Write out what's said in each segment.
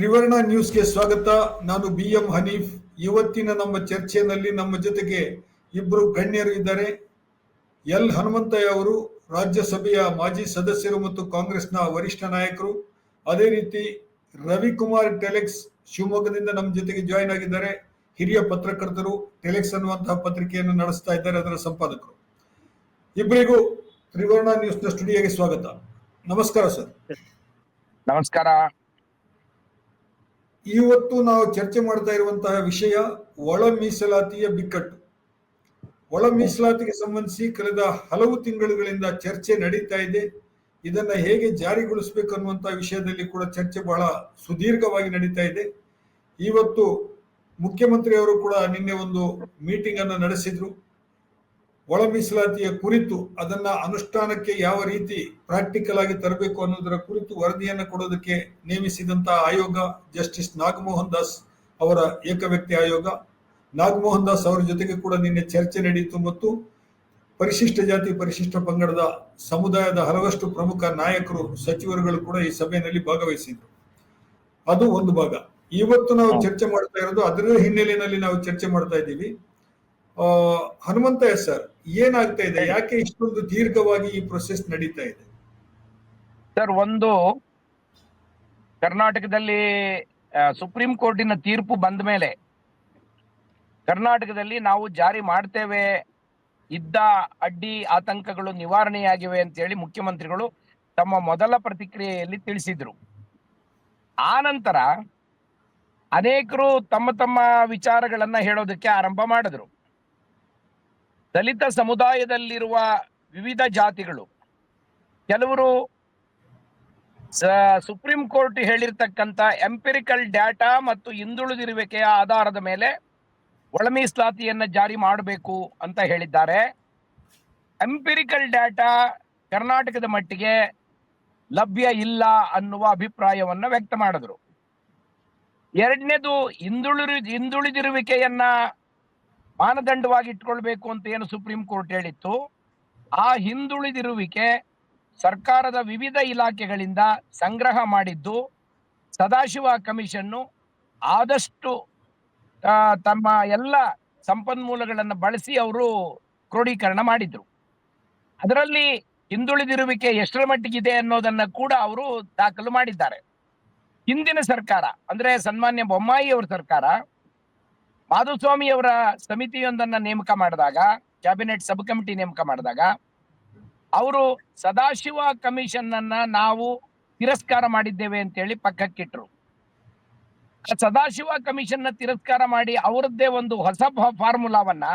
ತ್ರಿವರ್ಣ ನ್ಯೂಸ್ಗೆ ಸ್ವಾಗತ. ನಾನು BM ಹನೀಫ್. ಇವತ್ತಿನ ನಮ್ಮ ಚರ್ಚೆಯಲ್ಲಿ ನಮ್ಮ ಜೊತೆಗೆ ಇಬ್ಬರು ಗಣ್ಯರು ಇದ್ದಾರೆ. ಎಲ್ ಹನುಮಂತಯ್ಯ ಅವರು ರಾಜ್ಯಸಭೆಯ ಮಾಜಿ ಸದಸ್ಯರು ಮತ್ತು ಕಾಂಗ್ರೆಸ್ನ ವರಿಷ್ಠ ನಾಯಕರು. ಅದೇ ರೀತಿ ರವಿಕುಮಾರ್ ಟೆಲೆಕ್ಸ್ ಶಿವಮೊಗ್ಗದಿಂದ ನಮ್ಮ ಜೊತೆಗೆ ಜಾಯಿನ್ ಆಗಿದ್ದಾರೆ. ಹಿರಿಯ ಪತ್ರಕರ್ತರು, ಟೆಲೆಕ್ಸ್ ಅನ್ನುವಂತಹ ಪತ್ರಿಕೆಯನ್ನು ನಡೆಸ್ತಾ ಇದ್ದಾರೆ, ಅದರ ಸಂಪಾದಕರು. ಇಬ್ಬರಿಗೂ ತ್ರಿವರ್ಣ ನ್ಯೂಸ್ನ ಸ್ಟುಡಿಯೋಗೆ ಸ್ವಾಗತ. ನಮಸ್ಕಾರ ಸರ್. ನಮಸ್ಕಾರ. ಇವತ್ತು ನಾವು ಚರ್ಚೆ ಮಾಡ್ತಾ ಇರುವಂತಹ ವಿಷಯ ಒಳ ಮೀಸಲಾತಿಯ ಬಿಕ್ಕಟ್ಟು. ಒಳ ಮೀಸಲಾತಿಗೆ ಸಂಬಂಧಿಸಿ ಕಳೆದ ಹಲವು ತಿಂಗಳುಗಳಿಂದ ಚರ್ಚೆ ನಡೀತಾ ಇದೆ. ಇದನ್ನ ಹೇಗೆ ಜಾರಿಗೊಳಿಸಬೇಕು ಅನ್ನುವಂತಹ ವಿಷಯದಲ್ಲಿ ಕೂಡ ಚರ್ಚೆ ಬಹಳ ಸುದೀರ್ಘವಾಗಿ ನಡೀತಾ ಇದೆ. ಇವತ್ತು ಮುಖ್ಯಮಂತ್ರಿ ಅವರು ಕೂಡ ನಿನ್ನೆ ಒಂದು ಮೀಟಿಂಗ್ ಅನ್ನು ನಡೆಸಿದ್ರು. ಒಳ ಮೀಸಲಾತಿಯ ಕುರಿತು ಅದನ್ನ ಅನುಷ್ಠಾನಕ್ಕೆ ಯಾವ ರೀತಿ ಪ್ರಾಕ್ಟಿಕಲ್ ಆಗಿ ತರಬೇಕು ಅನ್ನೋದರ ಕುರಿತು ವರದಿಯನ್ನು ಕೊಡೋದಕ್ಕೆ ನೇಮಿಸಿದಂತಹ ಆಯೋಗ ಜಸ್ಟಿಸ್ ನಾಗಮೋಹನ್ ದಾಸ್ ಅವರ ಏಕವ್ಯಕ್ತಿ ಆಯೋಗ. ನಾಗಮೋಹನ್ ದಾಸ್ ಅವರ ಜೊತೆಗೆ ಕೂಡ ನಿನ್ನೆ ಚರ್ಚೆ ನಡೆಯಿತು ಮತ್ತು ಪರಿಶಿಷ್ಟ ಜಾತಿ ಪರಿಶಿಷ್ಟ ಪಂಗಡದ ಸಮುದಾಯದ ಹಲವಷ್ಟು ಪ್ರಮುಖ ನಾಯಕರು, ಸಚಿವರುಗಳು ಕೂಡ ಈ ಸಭೆಯಲ್ಲಿ ಭಾಗವಹಿಸಿದ್ರು. ಅದು ಒಂದು ಭಾಗ. ಇವತ್ತು ನಾವು ಚರ್ಚೆ ಮಾಡ್ತಾ ಇರೋದು ಅದರ ಹಿನ್ನೆಲೆಯಲ್ಲಿ ನಾವು ಚರ್ಚೆ ಮಾಡ್ತಾ ಇದ್ದೀವಿ. ಹನುಮಂತಯ್ಯ ಸರ್, ಏನಾಗ್ತಾ ಇದೆ? ಯಾಕೆ ಇಷ್ಟೊಂದು ದೀರ್ಘವಾಗಿ ಈ ಪ್ರೊಸೆಸ್ ನಡೀತಾ ಇದೆ? ಸರ್, ಒಂದು ಕರ್ನಾಟಕದಲ್ಲಿ ಸುಪ್ರೀಂ ಕೋರ್ಟಿನ ತೀರ್ಪು ಬಂದ ಮೇಲೆ ಕರ್ನಾಟಕದಲ್ಲಿ ನಾವು ಜಾರಿ ಮಾಡ್ತೇವೆ, ಇದ್ದ ಅಡ್ಡಿ ಆತಂಕಗಳು ನಿವಾರಣೆಯಾಗಿವೆ ಅಂತ ಹೇಳಿ ಮುಖ್ಯಮಂತ್ರಿಗಳು ತಮ್ಮ ಮೊದಲ ಪ್ರತಿಕ್ರಿಯೆಯಲ್ಲಿ ತಿಳಿಸಿದ್ರು. ಆ ನಂತರ ಅನೇಕರು ತಮ್ಮ ತಮ್ಮ ವಿಚಾರಗಳನ್ನ ಹೇಳೋದಕ್ಕೆ ಆರಂಭ ಮಾಡಿದ್ರು. ದಲಿತ ಸಮುದಾಯದಲ್ಲಿರುವ ವಿವಿಧ ಜಾತಿಗಳು, ಕೆಲವರು ಸುಪ್ರೀಂ ಕೋರ್ಟ್ ಹೇಳಿರ್ತಕ್ಕಂಥ ಎಂಪಿರಿಕಲ್ ಡಾಟಾ ಮತ್ತು ಹಿಂದುಳಿದಿರುವಿಕೆಯ ಆಧಾರದ ಮೇಲೆ ಒಳ ಮೀಸಲಾತಿಯನ್ನ ಜಾರಿ ಮಾಡಬೇಕು ಅಂತ ಹೇಳಿದ್ದಾರೆ. ಎಂಪಿರಿಕಲ್ ಡಾಟಾ ಕರ್ನಾಟಕದ ಮಟ್ಟಿಗೆ ಲಭ್ಯ ಇಲ್ಲ ಅನ್ನುವ ಅಭಿಪ್ರಾಯವನ್ನ ವ್ಯಕ್ತ ಮಾಡಿದ್ರು. ಎರಡನೇದು, ಹಿಂದುಳಿದಿರುವಿಕೆಯನ್ನ ಮಾನದಂಡವಾಗಿ ಇಟ್ಕೊಳ್ಬೇಕು ಅಂತ ಏನು ಸುಪ್ರೀಂ ಕೋರ್ಟ್ ಹೇಳಿತ್ತು, ಆ ಹಿಂದುಳಿದಿರುವಿಕೆ ಸರ್ಕಾರದ ವಿವಿಧ ಇಲಾಖೆಗಳಿಂದ ಸಂಗ್ರಹ ಮಾಡಿದ್ದು ಸದಾಶಿವ ಕಮಿಷನ್ನು ಆದಷ್ಟು ತಮ್ಮ ಎಲ್ಲ ಸಂಪನ್ಮೂಲಗಳನ್ನು ಬಳಸಿ ಅವರು ಕ್ರೋಢೀಕರಣ ಮಾಡಿದ್ರು. ಅದರಲ್ಲಿ ಹಿಂದುಳಿದಿರುವಿಕೆ ಎಷ್ಟರ ಮಟ್ಟಿಗಿದೆ ಅನ್ನೋದನ್ನ ಕೂಡ ಅವರು ದಾಖಲು ಮಾಡಿದ್ದಾರೆ. ಹಿಂದಿನ ಸರ್ಕಾರ ಅಂದ್ರೆ ಸನ್ಮಾನ್ಯ ಬೊಮ್ಮಾಯಿ ಅವರ ಸರ್ಕಾರ ಮಾಧುಸ್ವಾಮಿ ಅವರ ಸಮಿತಿಯೊಂದನ್ನ ನೇಮಕ ಮಾಡಿದಾಗ, ಕ್ಯಾಬಿನೆಟ್ ಸಬ್ ಕಮಿಟಿ ನೇಮಕ ಮಾಡಿದಾಗ, ಅವರು ಸದಾಶಿವ ಕಮಿಷನ್ ಅನ್ನ ನಾವು ತಿರಸ್ಕಾರ ಮಾಡಿದ್ದೇವೆ ಅಂತೇಳಿ ಪಕ್ಕಕ್ಕಿಟ್ರು. ಸದಾಶಿವ ಕಮಿಷನ್ ನ ತಿರಸ್ಕಾರ ಮಾಡಿ ಅವರದ್ದೇ ಒಂದು ಹೊಸ ಫಾರ್ಮುಲಾವನ್ನ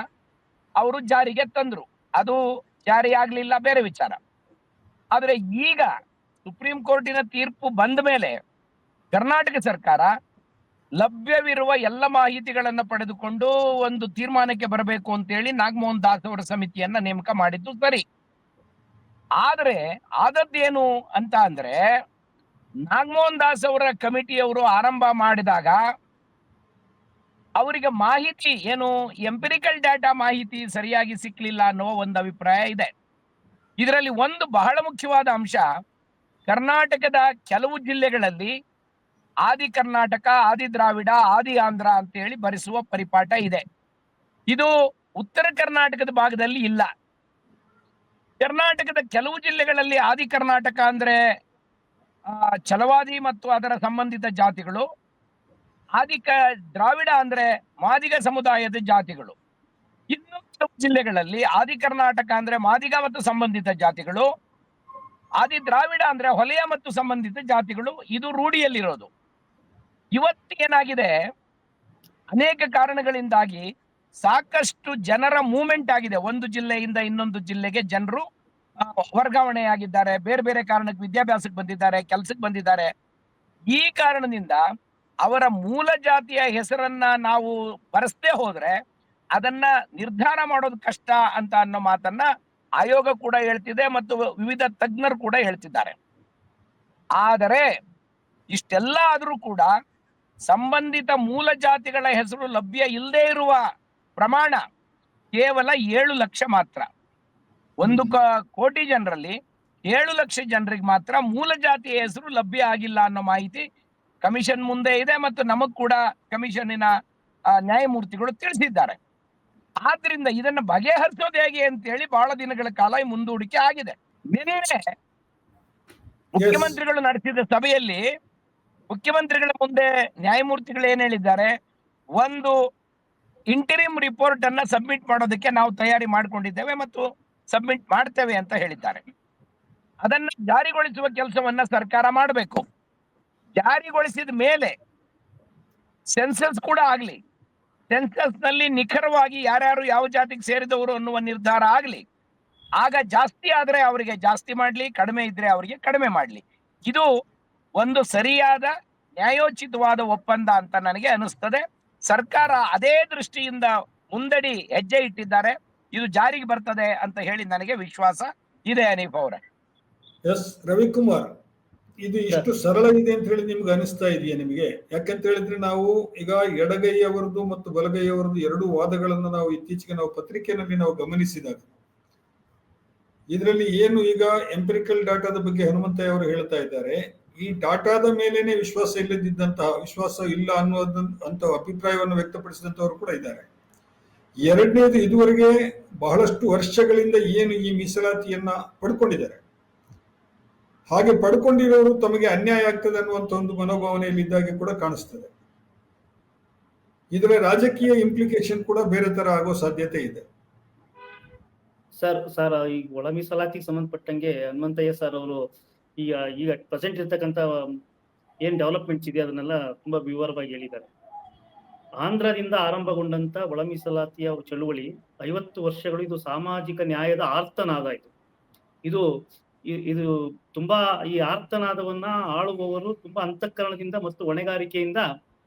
ಅವರು ಜಾರಿಗೆ ತಂದ್ರು. ಅದು ಜಾರಿ ಆಗ್ಲಿಲ್ಲ, ಬೇರೆ ವಿಚಾರ. ಆದ್ರೆ ಈಗ ಸುಪ್ರೀಂ ಕೋರ್ಟಿನ ತೀರ್ಪು ಬಂದ ಮೇಲೆ ಕರ್ನಾಟಕ ಸರ್ಕಾರ ಲಭ್ಯವಿರುವ ಎಲ್ಲ ಮಾಹಿತಿಗಳನ್ನ ಪಡೆದುಕೊಂಡು ಒಂದು ತೀರ್ಮಾನಕ್ಕೆ ಬರಬೇಕು ಅಂತೇಳಿ ನಾಗಮೋಹನ್ ದಾಸ್ ಅವರ ಸಮಿತಿಯನ್ನ ನೇಮಕ ಮಾಡಿದ್ದು ಸರಿ. ಆದ್ರೆ ಆದದ್ದೇನು ಅಂತ ಅಂದ್ರೆ, ನಾಗಮೋಹನ್ ದಾಸ್ ಅವರ ಕಮಿಟಿಯವರು ಆರಂಭ ಮಾಡಿದಾಗ ಅವರಿಗೆ ಮಾಹಿತಿ ಏನು, ಎಂಪಿರಿಕಲ್ ಡಾಟಾ ಮಾಹಿತಿ ಸರಿಯಾಗಿ ಸಿಕ್ಲಿಲ್ಲ ಅನ್ನೋ ಒಂದು ಅಭಿಪ್ರಾಯ ಇದೆ. ಇದರಲ್ಲಿ ಒಂದು ಬಹಳ ಮುಖ್ಯವಾದ ಅಂಶ, ಕರ್ನಾಟಕದ ಕೆಲವು ಜಿಲ್ಲೆಗಳಲ್ಲಿ ಆದಿ ಕರ್ನಾಟಕ, ಆದಿ ದ್ರಾವಿಡ, ಆದಿ ಆಂಧ್ರ ಅಂತ ಹೇಳಿ ಬರೆಸುವ ಪರಿಪಾಠ ಇದೆ. ಇದು ಉತ್ತರ ಕರ್ನಾಟಕದ ಭಾಗದಲ್ಲಿ ಇಲ್ಲ. ಕರ್ನಾಟಕದ ಕೆಲವು ಜಿಲ್ಲೆಗಳಲ್ಲಿ ಆದಿ ಕರ್ನಾಟಕ ಅಂದ್ರೆ ಛಲವಾದಿ ಮತ್ತು ಅದರ ಸಂಬಂಧಿತ ಜಾತಿಗಳು, ದ್ರಾವಿಡ ಅಂದ್ರೆ ಮಾದಿಗ ಸಮುದಾಯದ ಜಾತಿಗಳು. ಇನ್ನು ಕೆಲವು ಜಿಲ್ಲೆಗಳಲ್ಲಿ ಆದಿ ಕರ್ನಾಟಕ ಅಂದ್ರೆ ಮಾದಿಗ ಮತ್ತು ಸಂಬಂಧಿತ ಜಾತಿಗಳು, ಆದಿ ದ್ರಾವಿಡ ಅಂದ್ರೆ ಹೊಲೆಯ ಮತ್ತು ಸಂಬಂಧಿತ ಜಾತಿಗಳು. ಇದು ರೂಢಿಯಲ್ಲಿರೋದು. ಇವತ್ತೇನಾಗಿದೆ, ಅನೇಕ ಕಾರಣಗಳಿಂದಾಗಿ ಸಾಕಷ್ಟು ಜನರ ಮೂವ್ಮೆಂಟ್ ಆಗಿದೆ. ಒಂದು ಜಿಲ್ಲೆಯಿಂದ ಇನ್ನೊಂದು ಜಿಲ್ಲೆಗೆ ಜನರು ವರ್ಗಾವಣೆಯಾಗಿದ್ದಾರೆ, ಬೇರೆ ಬೇರೆ ಕಾರಣಕ್ಕೆ ವಿದ್ಯಾಭ್ಯಾಸಕ್ಕೆ ಬಂದಿದ್ದಾರೆ, ಕೆಲಸಕ್ಕೆ ಬಂದಿದ್ದಾರೆ. ಈ ಕಾರಣದಿಂದ ಅವರ ಮೂಲ ಜಾತಿಯ ಹೆಸರನ್ನ ನಾವು ಬರೆಸದೇ ಹೋದ್ರೆ ಅದನ್ನ ನಿರ್ಧಾರ ಮಾಡೋದು ಕಷ್ಟ ಅಂತ ಅನ್ನೋ ಮಾತನ್ನ ಆಯೋಗ ಕೂಡ ಹೇಳ್ತಿದೆ ಮತ್ತು ವಿವಿಧ ತಜ್ಞರು ಕೂಡ ಹೇಳ್ತಿದ್ದಾರೆ. ಆದರೆ ಇಷ್ಟೆಲ್ಲ ಆದ್ರೂ ಕೂಡ ಸಂಬಂಧಿತ ಮೂಲ ಜಾತಿಗಳ ಹೆಸರು ಲಭ್ಯ ಇಲ್ಲದೆ ಇರುವ ಪ್ರಮಾಣ ಕೇವಲ 7 ಲಕ್ಷ ಮಾತ್ರ. 1 ಕೋಟಿ ಜನರಲ್ಲಿ 7 ಲಕ್ಷ ಜನರಿಗೆ ಮಾತ್ರ ಮೂಲ ಜಾತಿಯ ಹೆಸರು ಲಭ್ಯ ಆಗಿಲ್ಲ ಅನ್ನೋ ಮಾಹಿತಿ ಕಮಿಷನ್ ಮುಂದೆ ಇದೆ ಮತ್ತು ನಮಗ್ ಕೂಡ ಕಮಿಷನ್ನಿನ ನ್ಯಾಯಮೂರ್ತಿಗಳು ತಿಳಿಸಿದ್ದಾರೆ. ಆದ್ರಿಂದ ಇದನ್ನು ಬಗೆಹರಿಸೋದು ಹೇಗೆ ಅಂತ ಹೇಳಿ ಬಹಳ ದಿನಗಳ ಕಾಲ ಈ ಮುಂದೂಡಿಕೆ ಆಗಿದೆ. ನಿನ್ನೆ ಮುಖ್ಯಮಂತ್ರಿಗಳು ನಡೆಸಿದ ಸಭೆಯಲ್ಲಿ ಮುಖ್ಯಮಂತ್ರಿಗಳ ಮುಂದೆ ನ್ಯಾಯಮೂರ್ತಿಗಳು ಏನ್ ಹೇಳಿದ್ದಾರೆ, ಒಂದು ಇಂಟರಿಮ್ ರಿಪೋರ್ಟ್ ಅನ್ನ ಸಬ್ಮಿಟ್ ಮಾಡೋದಕ್ಕೆ ನಾವು ತಯಾರಿ ಮಾಡಿಕೊಂಡಿದ್ದೇವೆ ಮತ್ತು ಸಬ್ಮಿಟ್ ಮಾಡ್ತೇವೆ ಅಂತ ಹೇಳಿದ್ದಾರೆ. ಅದನ್ನ ಜಾರಿಗೊಳಿಸುವ ಕೆಲಸವನ್ನ ಸರ್ಕಾರ ಮಾಡಬೇಕು. ಜಾರಿಗೊಳಿಸಿದ ಮೇಲೆ ಸೆನ್ಸಸ್ ಕೂಡ ಆಗ್ಲಿ, ಸೆನ್ಸಸ್ ನಲ್ಲಿ ನಿಖರವಾಗಿ ಯಾರ್ಯಾರು ಯಾವ ಜಾತಿಗೆ ಸೇರಿದವರು ಅನ್ನುವ ನಿರ್ಧಾರ ಆಗ್ಲಿ. ಆಗ ಜಾಸ್ತಿ ಆದ್ರೆ ಅವರಿಗೆ ಜಾಸ್ತಿ ಮಾಡ್ಲಿ, ಕಡಿಮೆ ಇದ್ರೆ ಅವರಿಗೆ ಕಡಿಮೆ ಮಾಡ್ಲಿ. ಇದು ಒಂದು ಸರಿಯಾದ ನ್ಯಾಯೋಚಿತವಾದ ಒಪ್ಪಂದ ಅಂತ ನನಗೆ ಅನಿಸ್ತದೆ. ಸರ್ಕಾರ ಅದೇ ದೃಷ್ಟಿಯಿಂದ ಮುಂದಡಿ ಹೆಜ್ಜೆ ಇಟ್ಟಿದ್ದಾರೆ. ಇದು ಜಾರಿಗೆ ಬರ್ತದೆ ಅಂತ ಹೇಳಿ ನನಗೆ ವಿಶ್ವಾಸ ಇದೆ. ಅನೀಫ್ ಅವರೇ. ಎಸ್ ರವಿಕುಮಾರ್, ಇದು ಇಷ್ಟು ಸರಳ ಇದೆ ಅಂತ ಹೇಳಿ ನಿಮ್ಗೆ ಅನಿಸ್ತಾ ಇದೆಯಾ ನಿಮಗೆ? ಯಾಕಂತ ಹೇಳಿದ್ರೆ ನಾವು ಈಗ ಎಡಗೈಯವರದು ಮತ್ತು ಬಲಗೈಯವರದು ಎರಡೂ ವಾದಗಳನ್ನು ನಾವು ಇತ್ತೀಚೆಗೆ ನಾವು ಪತ್ರಿಕೆಯಲ್ಲಿ ನಾವು ಗಮನಿಸಿದಾಗ ಇದರಲ್ಲಿ ಏನು ಈಗ ಎಂಪಿರಿಕಲ್ ಡಾಟಾದ ಬಗ್ಗೆ ಹನುಮಂತಯ್ಯ ಅವರು ಹೇಳ್ತಾ ಇದ್ದಾರೆ, ಈ ಡಾಟಾದ ಮೇಲೇನೆ ವಿಶ್ವಾಸ ವಿಶ್ವಾಸ ಇಲ್ಲ ಅನ್ನುವಂತ ಅಭಿಪ್ರಾಯವನ್ನು ವ್ಯಕ್ತಪಡಿಸಿದಂತವರು ಕೂಡ ಇದ್ದಾರೆ. ಎರಡನೇದು, ಇದುವರೆಗೆ ಬಹಳಷ್ಟು ವರ್ಷಗಳಿಂದ ಏನು ಈ ಮೀಸಲಾತಿಯನ್ನ ಪಡ್ಕೊಂಡಿದ್ದಾರೆ, ಹಾಗೆ ಪಡ್ಕೊಂಡಿರೋರು ತಮಗೆ ಅನ್ಯಾಯ ಆಗ್ತದೆ ಅನ್ನುವಂತ ಒಂದು ಮನೋಭಾವನೆಯಲ್ಲಿ ಇದ್ದಾಗೆ ಕೂಡ ಕಾಣಿಸ್ತದೆ. ಇದರ ರಾಜಕೀಯ ಇಂಪ್ಲಿಕೇಶನ್ ಕೂಡ ಬೇರೆ ತರ ಆಗೋ ಸಾಧ್ಯತೆ ಇದೆ. ಸರ್ ಈ ಒಳ ಮೀಸಲಾತಿಗೆ ಸಂಬಂಧಪಟ್ಟಂಗೆ ಹನುಮಂತಯ್ಯ ಸರ್ ಅವರು ಈಗ ಪ್ರೆಸೆಂಟ್ ಇರ್ತಕ್ಕಂಥ ಏನ್ ಡೆವಲಪ್ಮೆಂಟ್ಸ್ ಇದೆ ಅದನ್ನೆಲ್ಲ ತುಂಬಾ ವಿವರವಾಗಿ ಹೇಳಿದ್ದಾರೆ. ಆಂಧ್ರದಿಂದ ಆರಂಭಗೊಂಡಂತ ಒಳ ಮೀಸಲಾತಿಯ ಚಳುವಳಿ 50 ವರ್ಷಗಳು ಇದು ಸಾಮಾಜಿಕ ನ್ಯಾಯದ ಆರ್ತನಾದ. ಇದು ತುಂಬಾ ಈ ಆರ್ತನಾದವನ್ನ ಆಳುವವರು ತುಂಬಾ ಅಂತಃಕರಣದಿಂದ ಮತ್ತು ಹೊಣೆಗಾರಿಕೆಯಿಂದ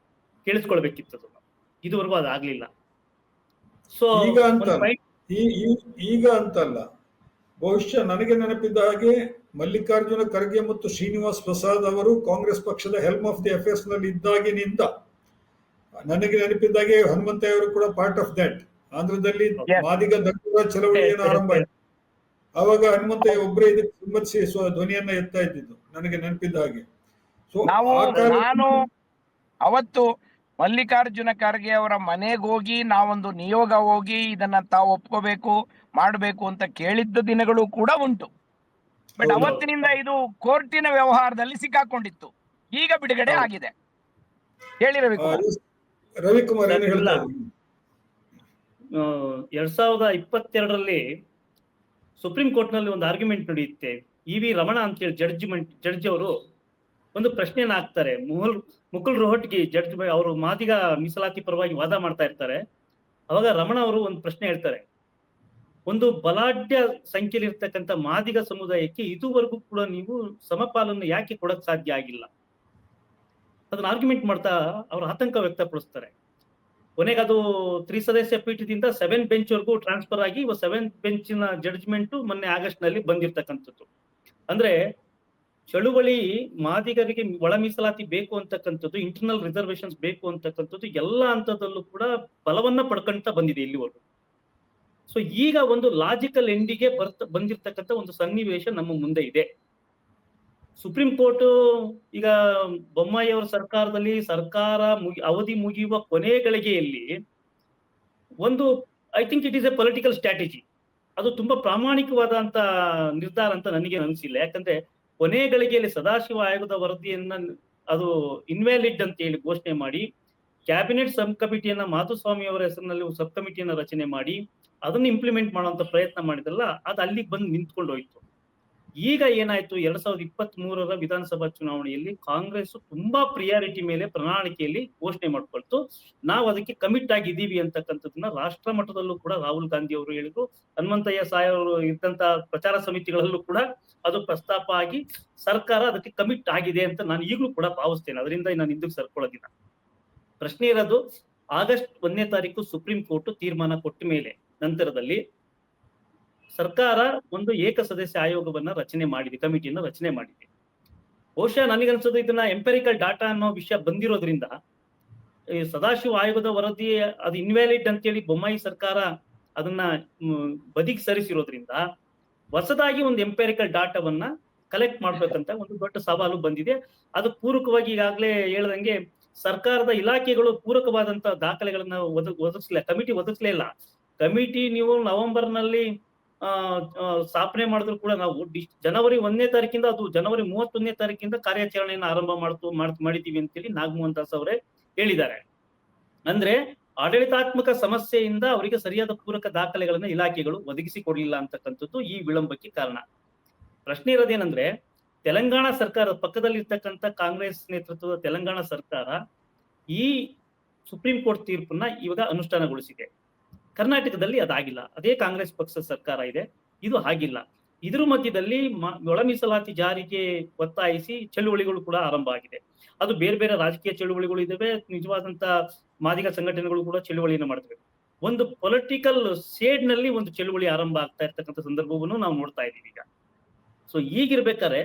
ಕೇಳಿಸ್ಕೊಳ್ಬೇಕಿತ್ತು. ಇದುವರೆಗೂ ಅದಾಗ್ಲಿಲ್ಲ. ಸೊ ಈಗ ಅಂತಲ್ಲ, ಬಹುಶಃ ನನಗೆ ನೆನಪಿದ್ದ ಹಾಗೆ ಮಲ್ಲಿಕಾರ್ಜುನ ಖರ್ಗೆ ಮತ್ತು ಶ್ರೀನಿವಾಸ್ ಪ್ರಸಾದ್ ಅವರು ಕಾಂಗ್ರೆಸ್ ಪಕ್ಷದ ಹೆಲ್ಮ್ ಆಫ್ ದಿ ಅಫೇರ್ಸ್ ನಲ್ಲಿ ಇದ್ದಾಗಿನಿಂದ ನನಗೆ ನೆನಪಿದ್ದಾಗೆ ಹನುಮಂತಯ್ಯ ಅವರು ಕೂಡ ಪಾರ್ಟ್ ಆಫ್ ದಟ್. ಆಂಧ್ರದಲ್ಲಿ ಮಾದಿಗ ದಂಡುರ ಚಳವಳಿಯನ್ನು ಆರಂಭ ಆಯಿತು. ಆವಾಗ ಹನುಮಂತಯ್ಯ ಒಬ್ಬರೇ ಇದಕ್ಕೆ ಸಮ್ಮತಿಸಿ ಧ್ವನಿಯನ್ನ ಎತ್ತಾ ಇದ್ದಿದ್ದು ನನಗೆ ನೆನಪಿದ್ದ ಹಾಗೆ. ನಾನು ಅವತ್ತು ಮಲ್ಲಿಕಾರ್ಜುನ ಖರ್ಗೆ ಅವರ ಮನೆಗೆ ಹೋಗಿ ನಾವೊಂದು ನಿಯೋಗ ಹೋಗಿ ಇದನ್ನ ತಾವು ಒಪ್ಕೋಬೇಕು ಮಾಡಬೇಕು ಅಂತ ಕೇಳಿದ್ದ ದಿನಗಳು ಕೂಡ ಉಂಟು. ಬಟ್ ಅವತ್ತಿನಿಂದ ಇದು ಕೋರ್ಟಿನ ವ್ಯವಹಾರದಲ್ಲಿ ಸಿಕ್ಕಾಕೊಂಡಿತ್ತು. ಈಗ ಬಿಡುಗಡೆ ಆಗಿದೆ. ಹೇಳಿ ರವಿಕುಮಾರ್. 2022ರಲ್ಲಿ ಸುಪ್ರೀಂ ಕೋರ್ಟ್ ನಲ್ಲಿ ಒಂದು ಆರ್ಗ್ಯುಮೆಂಟ್ ನಡೆಯುತ್ತೆ. ವಿ ರಮಣ ಅಂತ ಹೇಳಿ ಜಡ್ಜ್ ಅವರು ಒಂದು ಪ್ರಶ್ನೆಯನ್ನ ಹಾಕ್ತಾರೆ. ಮುಕುಲ್ ರೋಹಟ್ಗಿ ಜಡ್ಜ್ ಅವರು ಮಾದಿಗ ಮೀಸಲಾತಿ ಪರವಾಗಿ ವಾದ ಮಾಡ್ತಾ ಇರ್ತಾರೆ. ಅವಾಗ ರಮಣ ಅವರು ಒಂದು ಪ್ರಶ್ನೆ ಹೇಳ್ತಾರೆ, ಒಂದು ಬಲಾಢ್ಯ ಸಂಖ್ಯೆಯಲ್ಲಿ ಇರ್ತಕ್ಕಂಥ ಮಾದಿಗ ಸಮುದಾಯಕ್ಕೆ ಇದುವರೆಗೂ ಕೂಡ ನೀವು ಸಮಪಾಲನ್ನು ಯಾಕೆ ಕೊಡಕ್ ಸಾಧ್ಯ ಆಗಿಲ್ಲ? ಅದನ್ನ ಆರ್ಗ್ಯುಮೆಂಟ್ ಮಾಡ್ತಾ ಅವರು ಆತಂಕ ವ್ಯಕ್ತಪಡಿಸ್ತಾರೆ. ಕೊನೆಗೆ ಅದು 3 ಸದಸ್ಯ ಪೀಠದಿಂದ 7 ಬೆಂಚ್ ವರೆಗೂ ಟ್ರಾನ್ಸ್ಫರ್ ಆಗಿ 7 ಬೆಂಚಿನ ಜಡ್ಜ್ಮೆಂಟ್ ಮೊನ್ನೆ ಆಗಸ್ಟ್ ನಲ್ಲಿ ಬಂದಿರತಕ್ಕಂಥದ್ದು. ಅಂದ್ರೆ ಚಳುವಳಿ ಮಾದಿಗರಿಗೆ ಒಳ ಮೀಸಲಾತಿ ಬೇಕು ಅಂತಕ್ಕಂಥದ್ದು, ಇಂಟರ್ನಲ್ ರಿಸರ್ವೇಶನ್ಸ್ ಬೇಕು ಅಂತಕ್ಕಂಥದ್ದು ಎಲ್ಲ ಹಂತದಲ್ಲೂ ಕೂಡ ಬಲವನ್ನ ಪಡ್ಕೊಂತ ಬಂದಿದೆ ಇಲ್ಲಿವರೆಗೂ. ಸೊ ಈಗ ಒಂದು ಲಾಜಿಕಲ್ ಎಂಡಿಗೆ ಬಂದಿರತಕ್ಕಂಥ ಒಂದು ಸನ್ನಿವೇಶ ನಮ್ಮ ಮುಂದೆ ಇದೆ. ಸುಪ್ರೀಂ ಕೋರ್ಟ್ ಈಗ ಬೊಮ್ಮಾಯಿ ಅವರ ಸರ್ಕಾರದಲ್ಲಿ ಅವಧಿ ಮುಗಿಯುವ ಕೊನೆ ಗಳಿಗೆಯಲ್ಲಿ ಒಂದು I think it is A political strategy. ಅದು ತುಂಬಾ ಪ್ರಾಮಾಣಿಕವಾದಂತ ನಿರ್ಧಾರ ಅಂತ ನನಗೆ ಅನಿಸಿಲ್ಲ. ಯಾಕಂದ್ರೆ ಕೊನೆ ಗಳಿಗೆಯಲ್ಲಿ ಸದಾಶಿವ ಆಯೋಗದ ವರದಿಯನ್ನ ಅದು ಇನ್ವ್ಯಾಲಿಡ್ ಅಂತ ಹೇಳಿ ಘೋಷಣೆ ಮಾಡಿ ಕ್ಯಾಬಿನೆಟ್ ಸಬ್ ಕಮಿಟಿಯನ್ನ ಮಾಧುಸ್ವಾಮಿ ಅವರ ಹೆಸರಿನಲ್ಲಿ ಸಬ್ ಕಮಿಟಿಯನ್ನ ರಚನೆ ಮಾಡಿ ಅದನ್ನು ಇಂಪ್ಲಿಮೆಂಟ್ ಮಾಡುವಂತ ಪ್ರಯತ್ನ ಮಾಡಿದ್ರಲ್ಲ, ಅದು ಅಲ್ಲಿಗೆ ಬಂದು ನಿಂತ್ಕೊಂಡು ಹೋಯ್ತು. ಈಗ ಏನಾಯ್ತು, 2023ರ ವಿಧಾನಸಭಾ ಚುನಾವಣೆಯಲ್ಲಿ ಕಾಂಗ್ರೆಸ್ ತುಂಬಾ ಪ್ರಿಯಾರಿಟಿ ಮೇಲೆ ಪ್ರಣಾಳಿಕೆಯಲ್ಲಿ ಘೋಷಣೆ ಮಾಡ್ಕೊಳ್ತು. ನಾವು ಅದಕ್ಕೆ ಕಮಿಟ್ ಆಗಿದ್ದೀವಿ ಅಂತಕ್ಕಂಥದ್ದನ್ನ ರಾಷ್ಟ್ರ ಮಟ್ಟದಲ್ಲೂ ಕೂಡ ರಾಹುಲ್ ಗಾಂಧಿ ಅವರು ಹೇಳಿದ್ರು. ಹನುಮಂತಯ್ಯ ಸಾಯ್ ಅವರು ಇದ್ದಂತ ಪ್ರಚಾರ ಸಮಿತಿಗಳಲ್ಲೂ ಕೂಡ ಅದು ಪ್ರಸ್ತಾಪ ಆಗಿ ಸರ್ಕಾರ ಅದಕ್ಕೆ ಕಮಿಟ್ ಆಗಿದೆ ಅಂತ ನಾನು ಈಗಲೂ ಕೂಡ ಭಾವಿಸ್ತೇನೆ. ಅದರಿಂದ ನಾನು ಹಿಂದಕ್ಕೆ ಸರ್ಕೊಳ್ಳೋದಿಲ್ಲ. ಪ್ರಶ್ನೆ ಇರೋದು, ಆಗಸ್ಟ್ 1ನೇ ತಾರೀಕು ಸುಪ್ರೀಂ ಕೋರ್ಟ್ ತೀರ್ಮಾನ ಕೊಟ್ಟ ಮೇಲೆ ನಂತರದಲ್ಲಿ ಸರ್ಕಾರ ಒಂದು ಏಕಸದಸ್ಯ ಆಯೋಗವನ್ನ ರಚನೆ ಮಾಡಿದೆ, ಕಮಿಟಿಯನ್ನ ರಚನೆ ಮಾಡಿದೆ. ಬಹುಶಃ ನನಗನ್ಸೋದು ಇದನ್ನ ಎಂಪೆರಿಕಲ್ ಡಾಟಾ ಅನ್ನೋ ವಿಷಯ ಬಂದಿರೋದ್ರಿಂದ ಸದಾಶಿವ ಆಯೋಗದ ವರದಿ ಅದು ಇನ್ವ್ಯಾಲಿಡ್ ಅಂತೇಳಿ ಬೊಮ್ಮಾಯಿ ಸರ್ಕಾರ ಅದನ್ನ ಬದಿಗೆ ಸರಿಸಿರೋದ್ರಿಂದ ಹೊಸದಾಗಿ ಒಂದು ಎಂಪೆರಿಕಲ್ ಡಾಟಾವನ್ನ ಕಲೆಕ್ಟ್ ಮಾಡ್ಬೇಕಂತ ಒಂದು ದೊಡ್ಡ ಸವಾಲು ಬಂದಿದೆ. ಅದು ಪೂರಕವಾಗಿ ಈಗಾಗಲೇ ಹೇಳ್ದಂಗೆ ಸರ್ಕಾರದ ಇಲಾಖೆಗಳು ಪೂರಕವಾದಂತ ದಾಖಲೆಗಳನ್ನ ಕಮಿಟಿ ಒದಗಿಸ್ಲೇ ಇಲ್ಲ. ಕಮಿಟಿ ನೀವು ನವೆಂಬರ್ ನಲ್ಲಿ ಸ್ಥಾಪನೆ ಮಾಡಿದ್ರು ಕೂಡ ನಾವು ಜನವರಿ 1ನೇ ತಾರೀಕಿಂದ ಅದು ಜನವರಿ 31ನೇ ತಾರೀಕಿಂದ ಕಾರ್ಯಾಚರಣೆಯನ್ನು ಆರಂಭ ಮಾಡಿದೀವಿ ಅಂತೇಳಿ ನಾಗಮೋಹನ್ ದಾಸ್ ಅವರೇ ಹೇಳಿದ್ದಾರೆ. ಅಂದ್ರೆ ಆಡಳಿತಾತ್ಮಕ ಸಮಸ್ಯೆಯಿಂದ ಅವರಿಗೆ ಸರಿಯಾದ ಪೂರಕ ದಾಖಲೆಗಳನ್ನ ಇಲಾಖೆಗಳು ಒದಗಿಸಿ ಕೊಡ್ಲಿಲ್ಲ ಅಂತಕ್ಕಂಥದ್ದು ಈ ವಿಳಂಬಕ್ಕೆ ಕಾರಣ. ಪ್ರಶ್ನೆ ಇರೋದೇನಂದ್ರೆ, ತೆಲಂಗಾಣ ಸರ್ಕಾರ ಪಕ್ಕದಲ್ಲಿರ್ತಕ್ಕಂಥ ಕಾಂಗ್ರೆಸ್ ನೇತೃತ್ವದ ತೆಲಂಗಾಣ ಸರ್ಕಾರ ಈ ಸುಪ್ರೀಂ ಕೋರ್ಟ್ ತೀರ್ಪನ್ನ ಇವಾಗ ಅನುಷ್ಠಾನಗೊಳಿಸಿದೆ. ಕರ್ನಾಟಕದಲ್ಲಿ ಅದಾಗಿಲ್ಲ. ಅದೇ ಕಾಂಗ್ರೆಸ್ ಪಕ್ಷದ ಸರ್ಕಾರ ಇದೆ, ಇದು ಆಗಿಲ್ಲ. ಇದ್ರ ಮಧ್ಯದಲ್ಲಿ ಒಳ ಮೀಸಲಾತಿ ಜಾರಿಗೆ ಒತ್ತಾಯಿಸಿ ಚಳುವಳಿಗಳು ಕೂಡ ಆರಂಭ ಆಗಿದೆ. ಅದು ಬೇರೆ ಬೇರೆ ರಾಜಕೀಯ ಚಳುವಳಿಗಳು ಇದಾವೆ, ನಿಜವಾದಂತ ಮಾದಿಗ ಸಂಘಟನೆಗಳು ಕೂಡ ಚಳುವಳಿಯನ್ನು ಮಾಡ್ತವೆ. ಒಂದು ಪೊಲಿಟಿಕಲ್ ಶೇಡ್ ನಲ್ಲಿ ಒಂದು ಚಳುವಳಿ ಆರಂಭ ಆಗ್ತಾ ಇರ್ತಕ್ಕಂಥ ಸಂದರ್ಭವನ್ನು ನಾವು ನೋಡ್ತಾ ಇದೀವಿ ಈಗ. ಸೊ ಈಗಿರ್ಬೇಕಾದ್ರೆ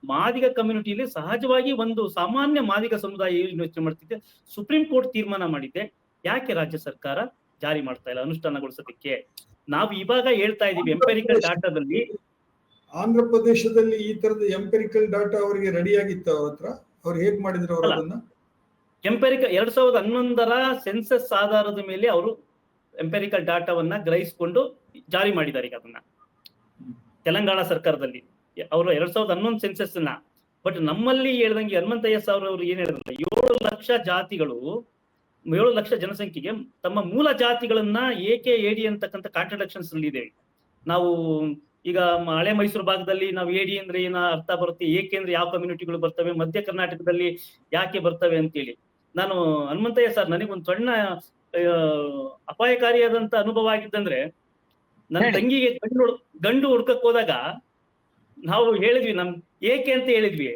ಮಾದಿಗ ಕಮ್ಯುನಿಟಿಯಲ್ಲಿ ಸಹಜವಾಗಿ ಒಂದು ಸಾಮಾನ್ಯ ಮಾದಿಗ ಸಮುದಾಯ ಯೋಚನೆ ಮಾಡ್ತಿದ್ದೆ, ಸುಪ್ರೀಂ ಕೋರ್ಟ್ ತೀರ್ಮಾನ ಮಾಡಿದ್ದೆ, ಯಾಕೆ ರಾಜ್ಯ ಸರ್ಕಾರ ಜಾರಿ ಮಾಡ್ತಾ ಇಲ್ಲ ಅನುಷ್ಠಾನಗೊಳಿಸೋದಕ್ಕೆ? ನಾವು ಇವಾಗ ಹೇಳ್ತಾ ಇದೀವಿ ಎಂಪೆರಿಕಲ್ ಡಾಟಾದಲ್ಲಿ. ಆಂಧ್ರ ಪ್ರದೇಶದಲ್ಲಿ ಈ ತರದ ಎಂಪೆರಿಕಲ್ ಡಾಟಾ ಅವರಿಗೆ ರೆಡಿ ಆಗಿತ್ತು, ಅವ್ರ ಹತ್ರ ಅವ್ರು ಹೇಗ್ ಮಾಡಿದ್ರು ಅವರು ಅದನ್ನ? ಎಂಪೆರಿಕಲ್ 2011ರ ಸೆನ್ಸಸ್ ಆಧಾರದ ಮೇಲೆ ಅವರು ಎಂಪೆರಿಕಲ್ ಡಾಟಾವನ್ನ ಗ್ರಹಿಸಿಕೊಂಡು ಜಾರಿ ಮಾಡಿದ್ದಾರೆ ಈಗ ಅದನ್ನ ತೆಲಂಗಾಣ ಸರ್ಕಾರದಲ್ಲಿ. ಅವರು 2011 ಸೆನ್ಸಸ್ ನ. ಬಟ್ ನಮ್ಮಲ್ಲಿ ಹೇಳ್ದಂಗೆ ಹನುಮಂತಯ್ಯ ಸಾವ್ರ ಅವರು ಏನ್ ಹೇಳಿದ್ರೆ, 7 ಲಕ್ಷ ಜಾತಿಗಳು 7 ಲಕ್ಷ ಜನಸಂಖ್ಯೆಗೆ ತಮ್ಮ ಮೂಲ ಜಾತಿಗಳನ್ನ ಏಕೆ ಏಡಿ ಅಂತಕ್ಕಂಥ ಕಾಂಟ್ರಡಕ್ಷನ್ಸ್ ಅಲ್ಲಿ ಇದೆ. ನಾವು ಈಗ ಹಳೆ ಮೈಸೂರು ಭಾಗದಲ್ಲಿ ನಾವು ಏಡಿ ಅಂದ್ರೆ ಏನ ಅರ್ಥ ಬರುತ್ತೆ, ಏಕೆ ಅಂದ್ರೆ ಯಾವ ಕಮ್ಯುನಿಟಿಗಳು ಬರ್ತವೆ, ಮಧ್ಯ ಕರ್ನಾಟಕದಲ್ಲಿ ಯಾಕೆ ಬರ್ತವೆ ಅಂತೇಳಿ. ನಾನು ಹನುಮಂತಯ್ಯ ಸರ್, ನನಗೊಂದು ಸಣ್ಣ ಅಪಾಯಕಾರಿಯಾದಂತ ಅನುಭವ ಆಗಿದ್ದಂದ್ರೆ, ನನ್ನ ತಂಗಿಗೆ ಗಂಡು ಹುಡ್ಕಕ್ ಹೋದಾಗ ನಾವು ಹೇಳಿದ್ವಿ ನಮ್ ಏಕೆ ಅಂತ ಹೇಳಿದ್ವಿ,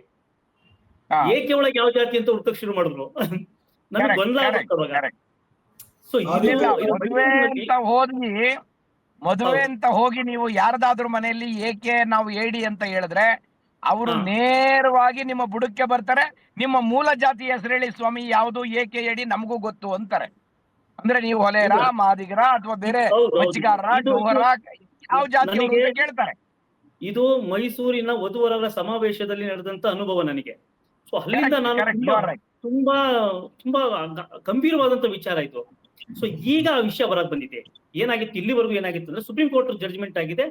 ಏಕೆ ಒಳಗೆ ಯಾವ ಜಾತಿ ಅಂತ ಹುಡ್ಕಕ್ ಶುರು ಮಾಡಿದ್ರು. ನಮ್ಗೆ ಗೊಂದಲ ಆಗುತ್ತೆ. ಸೊ ಮದುವೆ ಅಂತ ಹೋಗಿ ನೀವು ಯಾರದಾದ್ರೂ ಮನೆಯಲ್ಲಿ ಏಕೆ ನಾವು ಏಡಿ ಅಂತ ಹೇಳಿದ್ರೆ ಅವರು ನೇರವಾಗಿ ನಿಮ್ಮ ಬುಡಕ್ಕೆ ಬರ್ತಾರೆ, ನಿಮ್ಮ ಮೂಲ ಜಾತಿ ಹೆಸರು ಹೇಳಿ ಸ್ವಾಮಿ, ಯಾವುದು ಏಕೆ ಏಡಿ ನಮಗೂ ಗೊತ್ತು ಅಂತಾರೆ. ಅಂದ್ರೆ ನೀವು ಹೊಲೆರ, ಮಾದಿಗರ ಅಥವಾ ಬೇರೆ ಮಚ್ಚಿಗಾರರ, ಡೋವರ, ಯಾವ ಜಾತಿ ಕೇಳ್ತಾರೆ. ಇದು ಮೈಸೂರಿನ ವಧುವರರ ಸಮಾವೇಶದಲ್ಲಿ ನಡೆದಂತ ಅನುಭವ ನನಗೆ. ಸೊ ಅಲ್ಲಿಂದ ನಾನು ತುಂಬಾ ತುಂಬಾ ಗಂಭೀರವಾದಂತ ವಿಚಾರ ಇದು. ಸೊ ಈಗ ಆ ವಿಷಯ ಹೊರಗೆ ಬಂದಿದೆ. ಏನಾಗಿತ್ತು ಇಲ್ಲಿವರೆಗೂ ಏನಾಗಿತ್ತು ಅಂದ್ರೆ, ಸುಪ್ರೀಂ ಕೋರ್ಟ್ ಜಡ್ಜ್ಮೆಂಟ್ ಆಗಿದೆ,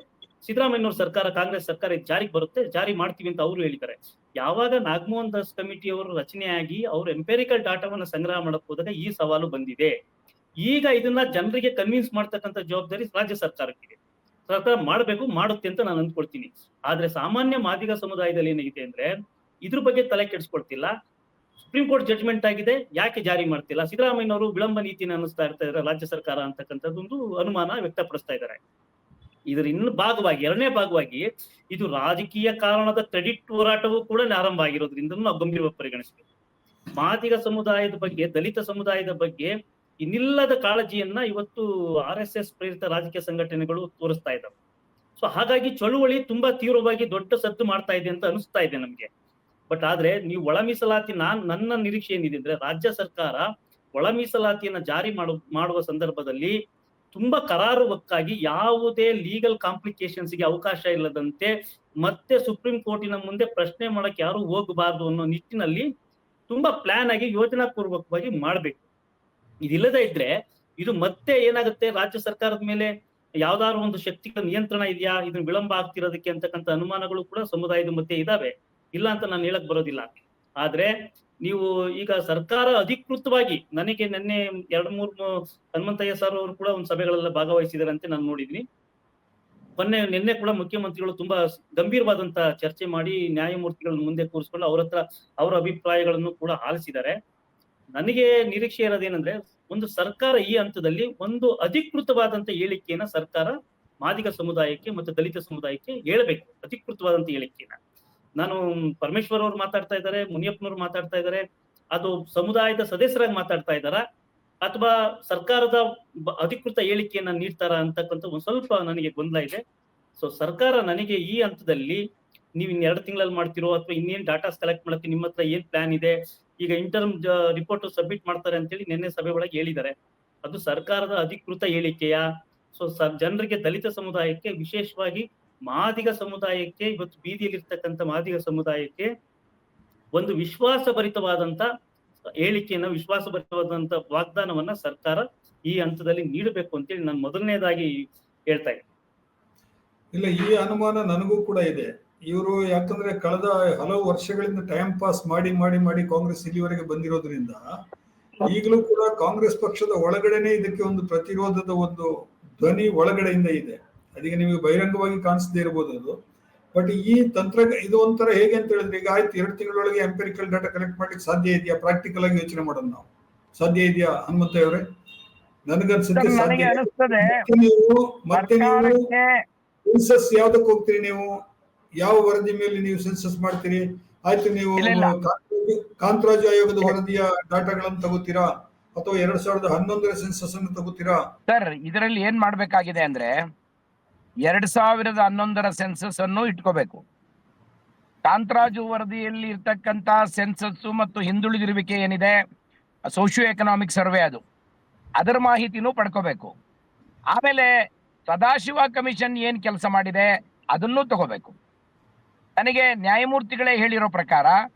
ಸಿದ್ದರಾಮಯ್ಯನವ್ರ ಸರ್ಕಾರ, ಕಾಂಗ್ರೆಸ್ ಸರ್ಕಾರ ಜಾರಿಗೆ ಬರುತ್ತೆ, ಜಾರಿ ಮಾಡ್ತೀವಿ ಅಂತ ಅವರು ಹೇಳಿದ್ದಾರೆ. ಯಾವಾಗ ನಾಗಮೋಹನ್ ದಾಸ್ ಕಮಿಟಿ ಅವರು ರಚನೆಯಾಗಿ ಅವರು ಎಂಪೆರಿಕಲ್ ಡಾಟಾವನ್ನು ಸಂಗ್ರಹ ಮಾಡಕ್ ಹೋದಾಗ ಈ ಸವಾಲು ಬಂದಿದೆ. ಈಗ ಇದನ್ನ ಜನರಿಗೆ ಕನ್ವಿನ್ಸ್ ಮಾಡ್ತಕ್ಕಂಥ ಜವಾಬ್ದಾರಿ ರಾಜ್ಯ ಸರ್ಕಾರಕ್ಕಿದೆ. ಸರ್ಕಾರ ಮಾಡಬೇಕು, ಮಾಡುತ್ತೆ ಅಂತ ನಾನು ಅಂದ್ಕೊಳ್ತೀನಿ. ಆದ್ರೆ ಸಾಮಾನ್ಯ ಮಾದಿಗ ಸಮುದಾಯದಲ್ಲಿ ಏನಾಗಿದೆ ಅಂದ್ರೆ, ಇದ್ರ ಬಗ್ಗೆ ತಲೆ ಕೆಡಿಸ್ಕೊಳ್ತಿಲ್ಲ. ಸುಪ್ರೀಂ ಕೋರ್ಟ್ ಜಡ್ಜ್ಮೆಂಟ್ ಆಗಿದೆ, ಯಾಕೆ ಜಾರಿ ಮಾಡ್ತಿಲ್ಲ? ಸಿದ್ದರಾಮಯ್ಯನವರು ವಿಳಂಬ ನೀತಿನ ಅನ್ನಿಸ್ತಾ ಇರ್ತಾರೆ ರಾಜ್ಯ ಸರ್ಕಾರ ಅಂತಕ್ಕಂಥದ್ದೊಂದು ಅನುಮಾನ ವ್ಯಕ್ತಪಡಿಸ್ತಾ ಇದ್ದಾರೆ. ಇದರ ಇನ್ನು ಭಾಗವಾಗಿ, ಎರಡನೇ ಭಾಗವಾಗಿ, ಇದು ರಾಜಕೀಯ ಕಾರಣದ ಕ್ರೆಡಿಟ್ ಹೋರಾಟವೂ ಕೂಡ ಆರಂಭ ಆಗಿರೋದ್ರಿಂದ ನಾವು ಗಂಭೀರವಾಗಿ ಪರಿಗಣಿಸಬೇಕು. ಮಾದಿಗ ಸಮುದಾಯದ ಬಗ್ಗೆ, ದಲಿತ ಸಮುದಾಯದ ಬಗ್ಗೆ ಇನ್ನಿಲ್ಲದ ಕಾಳಜಿಯನ್ನ ಇವತ್ತು RSS ಪ್ರೇರಿತ ರಾಜಕೀಯ ಸಂಘಟನೆಗಳು ತೋರಿಸ್ತಾ ಇದ್ದಾವೆ. ಸೊ ಹಾಗಾಗಿ ಚಳುವಳಿ ತುಂಬಾ ತೀವ್ರವಾಗಿ ದೊಡ್ಡ ಸದ್ದು ಮಾಡ್ತಾ ಇದೆ ಅಂತ ಅನಿಸ್ತಾ ಇದೆ ನಮ್ಗೆ. ಬಟ್ ಆದ್ರೆ ನೀವು ಒಳ ಮೀಸಲಾತಿ, ನನ್ನ ನಿರೀಕ್ಷೆ ಏನಿದೆ ಅಂದ್ರೆ, ರಾಜ್ಯ ಸರ್ಕಾರ ಒಳ ಮೀಸಲಾತಿಯನ್ನ ಜಾರಿ ಮಾಡುವ ಸಂದರ್ಭದಲ್ಲಿ ತುಂಬಾ ಕರಾರುವಕ್ಕಾಗಿ ಯಾವುದೇ ಲೀಗಲ್ ಕಾಂಪ್ಲಿಕೇಶನ್ಸ್ಗೆ ಅವಕಾಶ ಇಲ್ಲದಂತೆ ಮತ್ತೆ ಸುಪ್ರೀಂ ಕೋರ್ಟಿನ ಮುಂದೆ ಪ್ರಶ್ನೆ ಮಾಡಕ್ ಯಾರು ಹೋಗಬಾರ್ದು ಅನ್ನೋ ನಿಟ್ಟಿನಲ್ಲಿ ತುಂಬಾ ಪ್ಲಾನ್ ಆಗಿ ಯೋಜನಾ ಪೂರ್ವಕವಾಗಿ ಮಾಡ್ಬೇಕು. ಇದಿಲ್ಲದೆ ಇದ್ರೆ ಇದು ಮತ್ತೆ ಏನಾಗುತ್ತೆ, ರಾಜ್ಯ ಸರ್ಕಾರದ ಮೇಲೆ ಯಾವ್ದಾದ್ರು ಒಂದು ಶಕ್ತಿಗಳ ನಿಯಂತ್ರಣ ಇದೆಯಾ, ಇದನ್ನ ವಿಳಂಬ ಆಗ್ತಿರೋದಕ್ಕೆ ಅಂತಕ್ಕಂಥ ಅನುಮಾನಗಳು ಕೂಡ ಸಮುದಾಯದ ಮಧ್ಯೆ ಇದಾವೆ, ಇಲ್ಲ ಅಂತ ನಾನು ಹೇಳಕ್ ಬರೋದಿಲ್ಲ. ಆದ್ರೆ ನೀವು ಈಗ ಸರ್ಕಾರ ಅಧಿಕೃತವಾಗಿ, ನನಗೆ ನಿನ್ನೆ 2-3 ಹನುಮಂತಯ್ಯ ಸರ್ ಅವರು ಕೂಡ ಒಂದು ಸಭೆಗಳೆಲ್ಲ ಭಾಗವಹಿಸಿದಾರೆ ಅಂತ ನಾನು ನೋಡಿದ್ನಿ. ನಿನ್ನೆ ಕೂಡ ಮುಖ್ಯಮಂತ್ರಿಗಳು ತುಂಬಾ ಗಂಭೀರವಾದಂತ ಚರ್ಚೆ ಮಾಡಿ ನ್ಯಾಯಮೂರ್ತಿಗಳ ಮುಂದೆ ಕೂರಿಸ್ಕೊಂಡು ಅವ್ರ ಹತ್ರ ಅವರ ಅಭಿಪ್ರಾಯಗಳನ್ನು ಕೂಡ ಆಲಿಸಿದ್ದಾರೆ. ನನಗೆ ನಿರೀಕ್ಷೆ ಇರೋದೇನಂದ್ರೆ, ಒಂದು ಸರ್ಕಾರ ಈ ಹಂತದಲ್ಲಿ ಒಂದು ಅಧಿಕೃತವಾದಂತ ಹೇಳಿಕೆಯನ್ನ ಸರ್ಕಾರ ಮಾದಿಗ ಸಮುದಾಯಕ್ಕೆ ಮತ್ತು ದಲಿತ ಸಮುದಾಯಕ್ಕೆ ಹೇಳಬೇಕು, ಅಧಿಕೃತವಾದಂತ ಹೇಳಿಕೆಯನ್ನ. ನಾನು ಪರಮೇಶ್ವರ್ ಅವ್ರು ಮಾತಾಡ್ತಾ ಇದ್ದಾರೆ, ಮುನಿಯಪ್ಪನವ್ರು ಮಾತಾಡ್ತಾ ಇದ್ದಾರೆ, ಅದು ಸಮುದಾಯದ ಸದಸ್ಯರಾಗಿ ಮಾತಾಡ್ತಾ ಇದ್ದಾರಾ ಅಥವಾ ಸರ್ಕಾರದ ಅಧಿಕೃತ ಹೇಳಿಕೆಯನ್ನ ನೀಡ್ತಾರ ಅಂತಕ್ಕಂಥ ಒಂದ್ ಸ್ವಲ್ಪ ನನಗೆ ಗೊಂದಲ ಇದೆ. ಸೊ ಸರ್ಕಾರ ನನಗೆ ಈ ಹಂತದಲ್ಲಿ ನೀವು ಇನ್ 2 ತಿಂಗಳಲ್ಲಿ ಮಾಡ್ತಿರೋ ಅಥವಾ ಇನ್ನೇನ್ ಡಾಟಾಸ್ ಕಲೆಕ್ಟ್ ಮಾಡಕ್ಕೆ ನಿಮ್ಮ ಹತ್ರ ಏನ್ ಪ್ಲಾನ್ ಇದೆ, ಈಗ ಇಂಟರ್ಮ್ ರಿಪೋರ್ಟ್ ಸಬ್ಮಿಟ್ ಮಾಡ್ತಾರೆ ಅಂತೇಳಿ ನಿನ್ನೆ ಸಭೆ ಒಳಗೆ ಹೇಳಿದ್ದಾರೆ, ಅದು ಸರ್ಕಾರದ ಅಧಿಕೃತ ಹೇಳಿಕೆಯಾ? ಸೊ ಜನರಿಗೆ, ದಲಿತ ಸಮುದಾಯಕ್ಕೆ ವಿಶೇಷವಾಗಿ ಮಾದಿಗ ಸಮುದಾಯಕ್ಕೆ, ಇವತ್ತು ಬೀದಿಯಲ್ಲಿರ್ತಕ್ಕಂಥ ಮಾದಿಗ ಸಮುದಾಯಕ್ಕೆ ಒಂದು ವಿಶ್ವಾಸಭರಿತವಾದಂತ ಹೇಳಿಕೆಯನ್ನ, ವಿಶ್ವಾಸಭರಿತವಾದಂತ ವಾಗ್ದಾನವನ್ನ ಸರ್ಕಾರ ಈ ಹಂತದಲ್ಲಿ ನೀಡಬೇಕು ಅಂತೇಳಿ ನಾನು ಮೊದಲನೇದಾಗಿ ಹೇಳ್ತಾ ಇದ್ದೀನಿ. ಇಲ್ಲ, ಈ ಅನುಮಾನ ನನಗೂ ಕೂಡ ಇದೆ. ಇವರು ಯಾಕಂದ್ರೆ ಕಳೆದ ಹಲವು ವರ್ಷಗಳಿಂದ ಟೈಮ್ ಪಾಸ್ ಮಾಡಿ ಮಾಡಿ ಮಾಡಿ ಕಾಂಗ್ರೆಸ್ ಇಲ್ಲಿವರೆಗೆ ಬಂದಿರೋದ್ರಿಂದ ಈಗಲೂ ಕೂಡ ಕಾಂಗ್ರೆಸ್ ಪಕ್ಷದ ಒಳಗಡೆನೆ ಇದಕ್ಕೆ ಒಂದು ಪ್ರತಿರೋಧದ ಒಂದು ಧ್ವನಿ ಒಳಗಡೆಯಿಂದ ಇದೆ. ಅದಕ್ಕೆ ನಿಮಗೆ ಬಹಿರಂಗವಾಗಿ ಕಾಣಿಸದೇ ಇರಬಹುದು ಅದು. ಬಟ್ ಈ ಇದು ಒಂಥರ ಹೇಗೆ ಅಂತ ಹೇಳಿದ್ರೆ, ಈಗ ಆಯ್ತು 2 ತಿಂಗಳೊಳಗೆ ಎಂಪೆರಿಕಲ್ ಡಾಟಾ ಕಲೆಕ್ಟ್ ಮಾಡ್ಲಿಕ್ಕೆ ಸಾಧ್ಯ ಇದೆಯಾ? ಪ್ರಾಕ್ಟಿಕಲ್ ಆಗಿ ಯೋಚನೆ ಮಾಡೋಣ ನಾವು. ಸಾಧ್ಯ ಇದೆಯಾ ಹನುಮಂತ ಅವರೇ? ನನಗನ್ಸುತ್ತೆ ಸಾಧ್ಯ. ಮತ್ತೆ ನೀವು ಸೆನ್ಸಸ್ ಯಾವ್ದಕ್ಕೆ ಹೋಗ್ತೀರಿ? ನೀವು ಯಾವ ವರದಿ ಮೇಲೆ ನೀವು ಸೆನ್ಸಸ್ ಮಾಡ್ತೀರಿ? ಆಯ್ತು, ನೀವು ಕಾಂತರಾಜು ಆಯೋಗದ ವರದಿಯ ಡಾಟಾಗಳನ್ನು ತಗೋತೀರಾ ಅಥವಾ 2011ರ ಸೆನ್ಸಸ್ ಅನ್ನು ತಗೋತೀರಾ? ಸರ್, ಇದರಲ್ಲಿ ಏನ್ ಮಾಡ್ಬೇಕಾಗಿದೆ ಅಂದ್ರೆ 2011ರ ಸೆನ್ಸಸ್ ಅನ್ನು ಇಟ್ಕೋಬೇಕು. ಕಾಂತರಾಜು ವರದಿಯಲ್ಲಿ ಇರ್ತಕ್ಕಂತ ಸೆನ್ಸಸ್ ಮತ್ತು ಹಿಂದುಳಿದಿರುವಿಕೆ ಏನಿದೆ, ಸೋಶಿಯೋ ಎಕನಾಮಿಕ್ ಸರ್ವೆ, ಅದರ ಮಾಹಿತಿನೂ ಪಡ್ಕೋಬೇಕು. ಆಮೇಲೆ ಸದಾಶಿವ ಕಮಿಷನ್ ಏನ್ ಕೆಲಸ ಮಾಡಿದೆ ಅದನ್ನೂ ತಗೋಬೇಕು. ನನಗೆ ನ್ಯಾಯಮೂರ್ತಿಗಳೇ ಹೇಳಿರೋ ಪ್ರಕಾರ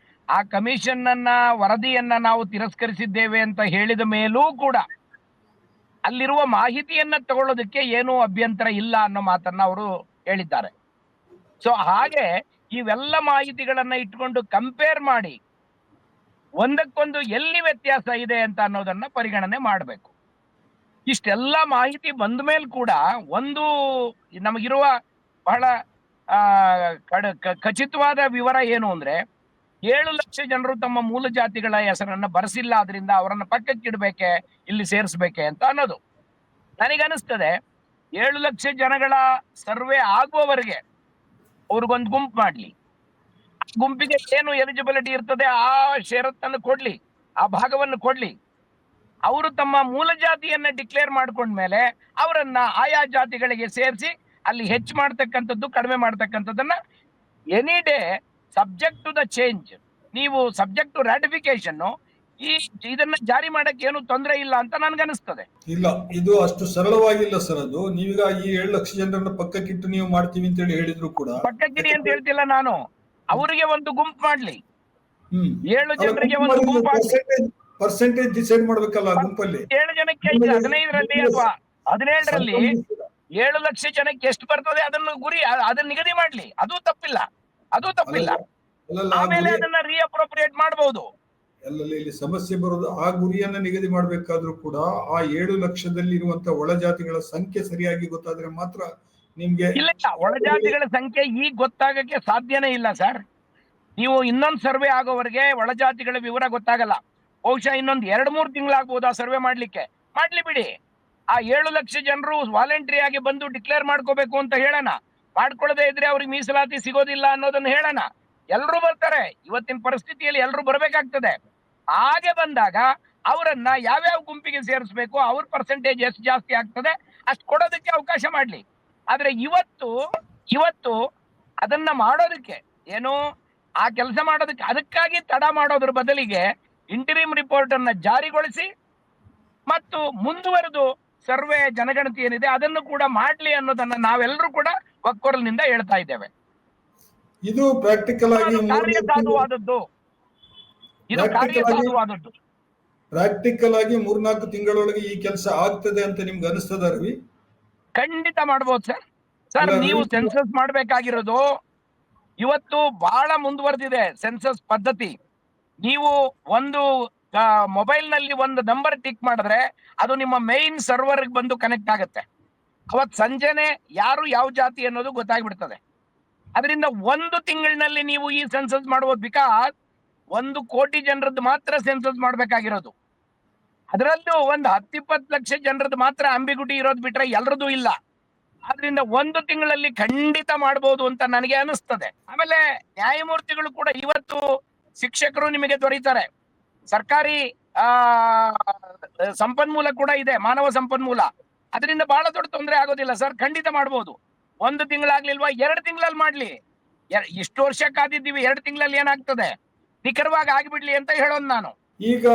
ಆ ಕಮಿಷನ್ ವರದಿಯನ್ನ ನಾವು ತಿರಸ್ಕರಿಸಿದ್ದೇವೆ ಅಂತ ಹೇಳಿದ ಮೇಲೂ ಕೂಡ ಅಲ್ಲಿರುವ ಮಾಹಿತಿಯನ್ನ ತಗೊಳ್ಳೋದಕ್ಕೆ ಏನೂ ಅಭ್ಯಂತರ ಇಲ್ಲ ಅನ್ನೋ ಮಾತನ್ನ ಅವರು ಹೇಳಿದ್ದಾರೆ. ಸೊ ಹಾಗೆ ಇವೆಲ್ಲ ಮಾಹಿತಿಗಳನ್ನ ಇಟ್ಕೊಂಡು ಕಂಪೇರ್ ಮಾಡಿ ಒಂದಕ್ಕೊಂದು ಎಲ್ಲಿ ವ್ಯತ್ಯಾಸ ಇದೆ ಅಂತ ಅನ್ನೋದನ್ನ ಪರಿಗಣನೆ ಮಾಡಬೇಕು. ಇಷ್ಟೆಲ್ಲ ಮಾಹಿತಿ ಬಂದ ಮೇಲೆ ಕೂಡ ಒಂದು ನಮಗಿರುವ ಬಹಳ ಖಚಿತವಾದ ವಿವರ ಏನು ಅಂದ್ರೆ 7 ಲಕ್ಷ ಜನರು ತಮ್ಮ ಮೂಲ ಜಾತಿಗಳ ಹೆಸರನ್ನ ಬರೆಸಿಲ್ಲ, ಆದ್ರಿಂದ ಅವರನ್ನ ಪಕ್ಕಕ್ಕಿಡ್ಬೇಕೆ, ಇಲ್ಲಿ ಸೇರಿಸ್ಬೇಕೆ ಅಂತ ಅನ್ನೋದು. ನನಗನ್ನಿಸ್ತದೆ 7 ಲಕ್ಷ ಜನಗಳ ಸರ್ವೆ ಆಗುವವರೆಗೆ ಅವ್ರಿಗೊಂದು ಗುಂಪು ಮಾಡ್ಲಿ, ಗುಂಪಿಗೆ ಏನು ಎಲಿಜಿಬಿಲಿಟಿ ಇರ್ತದೆ ಆ ಷರತ್ತನ್ನು ಕೊಡ್ಲಿ, ಆ ಭಾಗವನ್ನು ಕೊಡ್ಲಿ. ಅವರು ತಮ್ಮ ಮೂಲ ಜಾತಿಯನ್ನ ಡಿಕ್ಲೇರ್ ಮಾಡ್ಕೊಂಡ್ಮೇಲೆ ಅವರನ್ನ ಆಯಾ ಜಾತಿಗಳಿಗೆ ಸೇರಿಸಿ ಅಲ್ಲಿ ಹೆಚ್ಚು ಮಾಡ್ತಕ್ಕಂಥದ್ದು, ಕಡಿಮೆ ಮಾಡ್ತಕ್ಕಂಥದ್ದನ್ನ any day subject to the change, ನೀವು ಸಬ್ಜೆಕ್ಟ್ ಟು ರಾಟಿಫಿಕೇಶನ್ ಇದನ್ನ ಜಾರಿ ಮಾಡಕ್ಕೆ ಏನು ತೊಂದರೆ ಇಲ್ಲ ಅಂತ ನನ್ಗನ್ನಿಸ್ತದೆ. ಇಲ್ಲ, ಇದು ಅಷ್ಟು ಸರಳವಾಗಿಲ್ಲ ಸರ್. ಅದು ನೀವೀಗ ಈ 7 ಲಕ್ಷ ಜನರನ್ನ ಪಕ್ಕಕ್ಕಿಟ್ಟು ನೀವು ಮಾಡ್ತೀವಿ ಅಂತ ಹೇಳಿ ಹೇಳಿದ್ರು ಕೂಡ ಪಕ್ಕಕ್ಕಿಡಿ ಅಂತ ಹೇಳ್ತಿಲ್ಲ ನಾನು. ಅವರಿಗೆ ಒಂದು ಗುಂಪು ಮಾಡ್ಲಿ, 7 ಜನರಿಗೆ ಒಂದು ಗುಂಪು ಪರ್ಸೆಂಟೇಜ್ ಡಿಸೈಡ್ ಮಾಡ್ಬೇಕಲ್ಲ ಗುಂಪಲ್ಲಿ. 7 ಜನಕ್ಕೆ 15ರಲ್ಲಿ ಅಥವಾ 17ರಲ್ಲಿ 7 ಲಕ್ಷ ಜನಕ್ಕೆ ಎಷ್ಟು ಬರ್ತದೆ ಅದನ್ನ ನಿಗದಿ ಮಾಡ್ಲಿ, ಅದು ತಪ್ಪಿಲ್ಲ. ಆಮೇಲೆ ಅದನ್ನ ರೀಅಪ್ರೋಪ್ರಿಯೇಟ್ ಮಾಡಬಹುದು. ಇಲ್ಲಿ ಸಮಸ್ಯೆ ಬರೋದು ಆ ಗುರಿಯನ್ನ ನಿಗದಿ ಮಾಡ್ಬೇಕಾದ್ರೂ ಕೂಡ ಆ 7 ಲಕ್ಷದಲ್ಲಿ ಇರುವಂತ ಒಳಜಾತಿಗಳ ಸಂಖ್ಯೆ ಸರಿಯಾಗಿ ಗೊತ್ತಾದ್ರೆ ಮಾತ್ರ ನಿಮ್ಗೆ. ಇಲ್ಲ, ಒಳಜಾತಿಗಳ ಸಂಖ್ಯೆ ಈಗ ಗೊತ್ತಾಗಕ್ಕೆ ಸಾಧ್ಯನೇ ಇಲ್ಲ ಸರ್. ನೀವು ಇನ್ನೊಂದು ಸರ್ವೆ ಆಗೋವರೆಗೆ ಒಳಜಾತಿಗಳ ವಿವರ ಗೊತ್ತಾಗಲ್ಲ. ಬಹುಶಃ ಇನ್ನೊಂದು 2-3 ತಿಂಗಳಾಗ್ಬೋದು ಆ ಸರ್ವೆ ಮಾಡ್ಲಿಕ್ಕೆ. ಮಾಡ್ಲಿ ಬಿಡಿ, ಆ 7 ಲಕ್ಷ ಜನರು ವಾಲಂಟರಿ ಆಗಿ ಬಂದು ಡಿಕ್ಲೇರ್ ಮಾಡ್ಕೋಬೇಕು ಅಂತ ಹೇಳೋಣ. ಮಾಡ್ಕೊಳ್ಳದೆ ಇದ್ರೆ ಅವ್ರಿಗೆ ಮೀಸಲಾತಿ ಸಿಗೋದಿಲ್ಲ ಅನ್ನೋದನ್ನ ಹೇಳೋಣ. ಎಲ್ರು ಬರ್ತಾರೆ, ಇವತ್ತಿನ ಪರಿಸ್ಥಿತಿಯಲ್ಲಿ ಎಲ್ರು ಬರ್ಬೇಕಾಗ್ತದೆ. ಹಾಗೆ ಬಂದಾಗ ಅವರನ್ನ ಯಾವ್ಯಾವ ಗುಂಪಿಗೆ ಸೇರಿಸ್ಬೇಕು, ಅವ್ರ ಪರ್ಸೆಂಟೇಜ್ ಎಷ್ಟು ಜಾಸ್ತಿ ಆಗ್ತದೆ ಅಷ್ಟು ಕೊಡೋದಕ್ಕೆ ಅವಕಾಶ ಮಾಡ್ಲಿ. ಆದ್ರೆ ಇವತ್ತು ಅದನ್ನ ಮಾಡೋದಕ್ಕೆ ಏನು ಆ ಕೆಲಸ ಮಾಡೋದಕ್ಕೆ ಅದಕ್ಕಾಗಿ ತಡ ಮಾಡೋದ್ರ ಬದಲಿಗೆ ಇಂಟರಿಮ್ ರಿಪೋರ್ಟ್ ಅನ್ನ ಜಾರಿಗೊಳಿಸಿ ಮತ್ತು ಮುಂದುವರೆದು ಸರ್ವೆ ಜನಗಣತಿ ಏನಿದೆ ಅದನ್ನು ಕೂಡ ಮಾಡ್ಲಿ ಅನ್ನೋದನ್ನ ನಾವೆಲ್ಲರೂ ಕೂಡ ಒಕ್ಕೊರಲಿನಿಂದ ಹೇಳ್ತಾ ಇದ್ದೇವೆ. ಇದು ಪ್ರಾಕ್ಟಿಕಲ್ ಆಗಿ ಪ್ರಾಕ್ಟಿಕಲ್ ಆಗಿ 3-4 ತಿಂಗಳೊಳಗೆ ಈ ಕೆಲಸ ಆಗ್ತದೆ ಅಂತ ನಿಮ್ಗೆ ಅನಿಸ್ತದ ರವಿ? ಖಂಡಿತ ಮಾಡ್ಬೋದು ಸರ್. ನೀವು ಸೆನ್ಸಸ್ ಮಾಡ್ಬೇಕಾಗಿರೋದು ಇವತ್ತು ಬಹಳ ಮುಂದುವರೆದಿದೆ ಸೆನ್ಸಸ್ ಪದ್ಧತಿ. ನೀವು ಒಂದು ಮೊಬೈಲ್ ನಲ್ಲಿ ಒಂದು ನಂಬರ್ ಟಿಕ್ ಮಾಡಿದ್ರೆ ಅದು ನಿಮ್ಮ ಮೈನ್ ಸರ್ವರ್ ಬಂದು ಕನೆಕ್ಟ್ ಆಗುತ್ತೆ. ಅವತ್ ಸಂಜೆನೆ ಯಾರು ಯಾವ ಜಾತಿ ಅನ್ನೋದು ಗೊತ್ತಾಗ್ಬಿಡ್ತದೆ. ಅದರಿಂದ 1 ತಿಂಗಳಿನಲ್ಲಿ ನೀವು ಈ ಸೆನ್ಸಸ್ ಮಾಡಬಹುದು. ಬಿಕಾಸ್ 1 ಕೋಟಿ ಜನರದ್ದು ಮಾತ್ರ ಸೆನ್ಸಸ್ ಮಾಡ್ಬೇಕಾಗಿರೋದು. ಅದರಲ್ಲೂ ಒಂದು 10-20 ಲಕ್ಷ ಜನರದ್ದು ಮಾತ್ರ ಅಂಬಿಗುಟಿ ಇರೋದು ಬಿಟ್ರೆ ಎಲ್ಲರದ್ದು ಇಲ್ಲ. ಆದ್ರಿಂದ 1 ತಿಂಗಳಲ್ಲಿ ಖಂಡಿತ ಮಾಡಬಹುದು ಅಂತ ನನಗೆ ಅನಿಸ್ತದೆ. ಆಮೇಲೆ ನ್ಯಾಯಮೂರ್ತಿಗಳು ಕೂಡ ಇವತ್ತು ಶಿಕ್ಷಕರು ನಿಮಗೆ ದೊರೀತಾರೆ, ಸರ್ಕಾರಿ ಸಂಪನ್ಮೂಲ ಕೂಡ ಇದೆ, ಮಾನವ ಸಂಪನ್ಮೂಲ. ಅದರಿಂದ ಬಹಳ ದೊಡ್ಡ ತೊಂದರೆ ಆಗೋದಿಲ್ಲ ಸರ್. ಖಂಡಿತ ಮಾಡಬಹುದು. 1 ತಿಂಗಳಾಗ್ಲಿಲ್ವಾ 2 ತಿಂಗಳಲ್ಲಿ ಮಾಡ್ಲಿ. ಇಷ್ಟು ವರ್ಷ ಕಾದಿದ್ದೀವಿ, 2 ತಿಂಗಳಲ್ಲಿ ಏನಾಗ್ತದೆ, ನಿಖರವಾಗಿ ಆಗಿಬಿಡ್ಲಿ ಅಂತ ಹೇಳೋದು ನಾನು. ಈಗ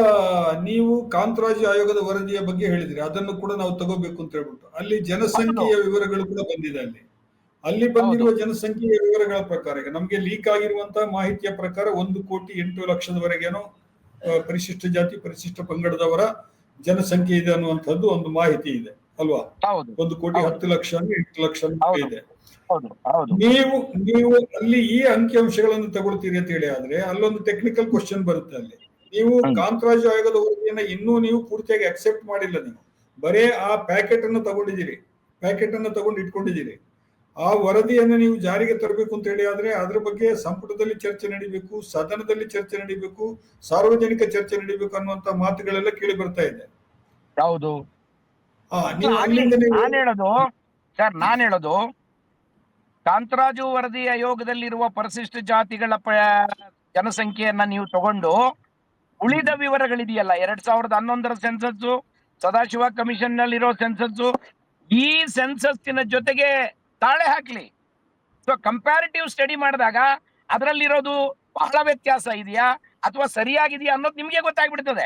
ನೀವು ಕಾಂತರಾಜು ಆಯೋಗದ ವರದಿಯ ಬಗ್ಗೆ ಹೇಳಿದ್ರಿ, ಅದನ್ನು ಕೂಡ ನಾವು ತಗೋಬೇಕು ಅಂತ ಹೇಳ್ಬಿಟ್ಟು ಅಲ್ಲಿ ಜನಸಂಖ್ಯೆಯ ವಿವರಗಳು ಕೂಡ ಬಂದಿದೆ ಅಲ್ಲಿ. ಅಲ್ಲಿ ಬಂದಿರುವ ಜನಸಂಖ್ಯೆಯ ವಿವರಗಳ ಪ್ರಕಾರ ಈಗ ನಮಗೆ ಲೀಕ್ ಆಗಿರುವಂತಹ ಮಾಹಿತಿಯ ಪ್ರಕಾರ 1,08,00,000 ಪರಿಶಿಷ್ಟ ಜಾತಿ ಪರಿಶಿಷ್ಟ ಪಂಗಡದವರ ಜನಸಂಖ್ಯೆ ಇದೆ ಅನ್ನುವಂಥದ್ದು ಒಂದು ಮಾಹಿತಿ ಇದೆ ಅಲ್ವಾ? 1,10,00,000 8,00,000 ಇದೆ. ನೀವು ಅಲ್ಲಿ ಈ ಅಂಕಿಅಂಶಗಳನ್ನು ತಗೊಳ್ತೀರಿ ಅಂತ ಹೇಳಿ ಆದ್ರೆ ಅಲ್ಲೊಂದು ಟೆಕ್ನಿಕಲ್ ಕ್ವಶನ್ ಬರುತ್ತೆ. ಅಲ್ಲಿ ನೀವು ಕಾಂತರಾಜು ಆಯೋಗದ ವರದಿಯನ್ನ ಇನ್ನೂ ನೀವು ಪೂರ್ತಿಯಾಗಿ ಅಕ್ಸೆಪ್ಟ್ ಮಾಡಿಲ್ಲ. ನೀವು ಬರೇ ಆ ಪ್ಯಾಕೆಟ್ ಅನ್ನು ತಗೊಂಡಿದ್ದೀರಿ, ಪ್ಯಾಕೆಟ್ ಅನ್ನು ತಗೊಂಡು ಇಟ್ಕೊಂಡಿದ್ದೀರಿ. ಆ ವರದಿಯನ್ನು ನೀವು ಜಾರಿಗೆ ತರಬೇಕು ಅಂತ ಹೇಳಿ ಆದ್ರೆ ಅದ್ರ ಬಗ್ಗೆ ಸಂಪುಟದಲ್ಲಿ ಚರ್ಚೆ ನಡೀಬೇಕು, ಸದನದಲ್ಲಿ ಚರ್ಚೆ ನಡೀಬೇಕು, ಸಾರ್ವಜನಿಕ ಚರ್ಚೆ ನಡೀಬೇಕು ಅನ್ನುವಂತ ಮಾತುಗಳೆಲ್ಲ ಕೇಳಿ ಬರ್ತಾ ಇದೆ. ಹೌದು. ನಾನ್ ಹೇಳೋದು ಕಾಂತರಾಜು ವರದಿ ಆಯೋಗದಲ್ಲಿರುವ ಪರಿಶಿಷ್ಟ ಜಾತಿಗಳ ಜನಸಂಖ್ಯೆಯನ್ನ ನೀವು ತಗೊಂಡು ಉಳಿದ ವಿವರಗಳಿದೆಯಲ್ಲ 2011 ಸೆನ್ಸಸ್, ಸದಾಶಿವ ಕಮಿಷನ್ ನಲ್ಲಿರೋ ಸೆನ್ಸಸ್, ಈ ಸೆನ್ಸಸ್ಸಿನ ಜೊತೆಗೆ ತಾಳೆ ಹಾಕ್ಲಿ. ಸೊ ಕಂಪ್ಯಾರಿಟಿವ್ ಸ್ಟಡಿ ಮಾಡಿದಾಗ ಅದರಲ್ಲಿರೋದು ಬಹಳ ವ್ಯತ್ಯಾಸ ಇದೆಯಾ ಅಥವಾ ಸರಿಯಾಗಿದೆಯಾ ಅನ್ನೋದು ನಿಮ್ಗೆ ಗೊತ್ತಾಗ್ಬಿಡ್ತದೆ.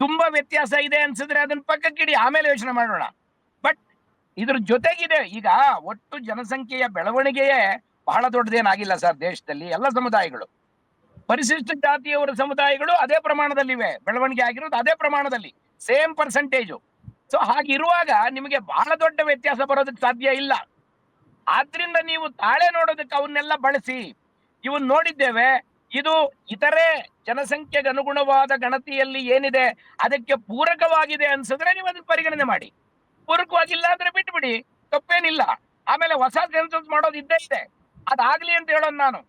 ತುಂಬಾ ವ್ಯತ್ಯಾಸ ಇದೆ ಅನ್ಸಿದ್ರೆ ಅದನ್ನ ಪಕ್ಕಕ್ಕಿಡಿ, ಆಮೇಲೆ ಯೋಚನೆ ಮಾಡೋಣ. ಬಟ್ ಇದ್ರ ಜೊತೆಗಿದೆ ಈಗ ಒಟ್ಟು ಜನಸಂಖ್ಯೆಯ ಬೆಳವಣಿಗೆಯೇ ಬಹಳ ದೊಡ್ಡದೇನಾಗಿಲ್ಲ ಸರ್ ದೇಶದಲ್ಲಿ. ಎಲ್ಲ ಸಮುದಾಯಗಳು, ಪರಿಶಿಷ್ಟ ಜಾತಿಯವರ ಸಮುದಾಯಗಳು ಅದೇ ಪ್ರಮಾಣದಲ್ಲಿವೆ, ಬೆಳವಣಿಗೆ ಆಗಿರೋದು ಅದೇ ಪ್ರಮಾಣದಲ್ಲಿ, ಸೇಮ್ ಪರ್ಸೆಂಟೇಜು. ಸೊ ಹಾಗಿರುವಾಗ ನಿಮಗೆ ಬಹಳ ದೊಡ್ಡ ವ್ಯತ್ಯಾಸ ಬರೋದಕ್ಕೆ ಸಾಧ್ಯ ಇಲ್ಲ. ಆದ್ರಿಂದ ನೀವು ತಾಳೆ ನೋಡೋದಕ್ಕೆ ಅವನ್ನೆಲ್ಲ ಬಳಸಿ ಇವನ್ ನೋಡಿದ್ದೇವೆ, ಇದು ಇತರೆ ಜನಸಂಖ್ಯೆಗೆ ಅನುಗುಣವಾದ ಗಣತಿಯಲ್ಲಿ ಏನಿದೆ ಅದಕ್ಕೆ ಪೂರಕವಾಗಿದೆ ಅನ್ಸಿದ್ರೆ ನೀವು ಅದನ್ನ ಪರಿಗಣನೆ ಮಾಡಿ. ಪೂರಕವಾಗಿಲ್ಲ ಅಂದ್ರೆ ಬಿಟ್ಬಿಡಿ, ತಪ್ಪೇನಿಲ್ಲ. ಆಮೇಲೆ ಹೊಸ ಸೆನ್ಸಸ್ ಮಾಡೋದು ಇದ್ದೇ ಇದೆ, ಅದಾಗ್ಲಿ ಅಂತ ಹೇಳೋದು ನಾನು.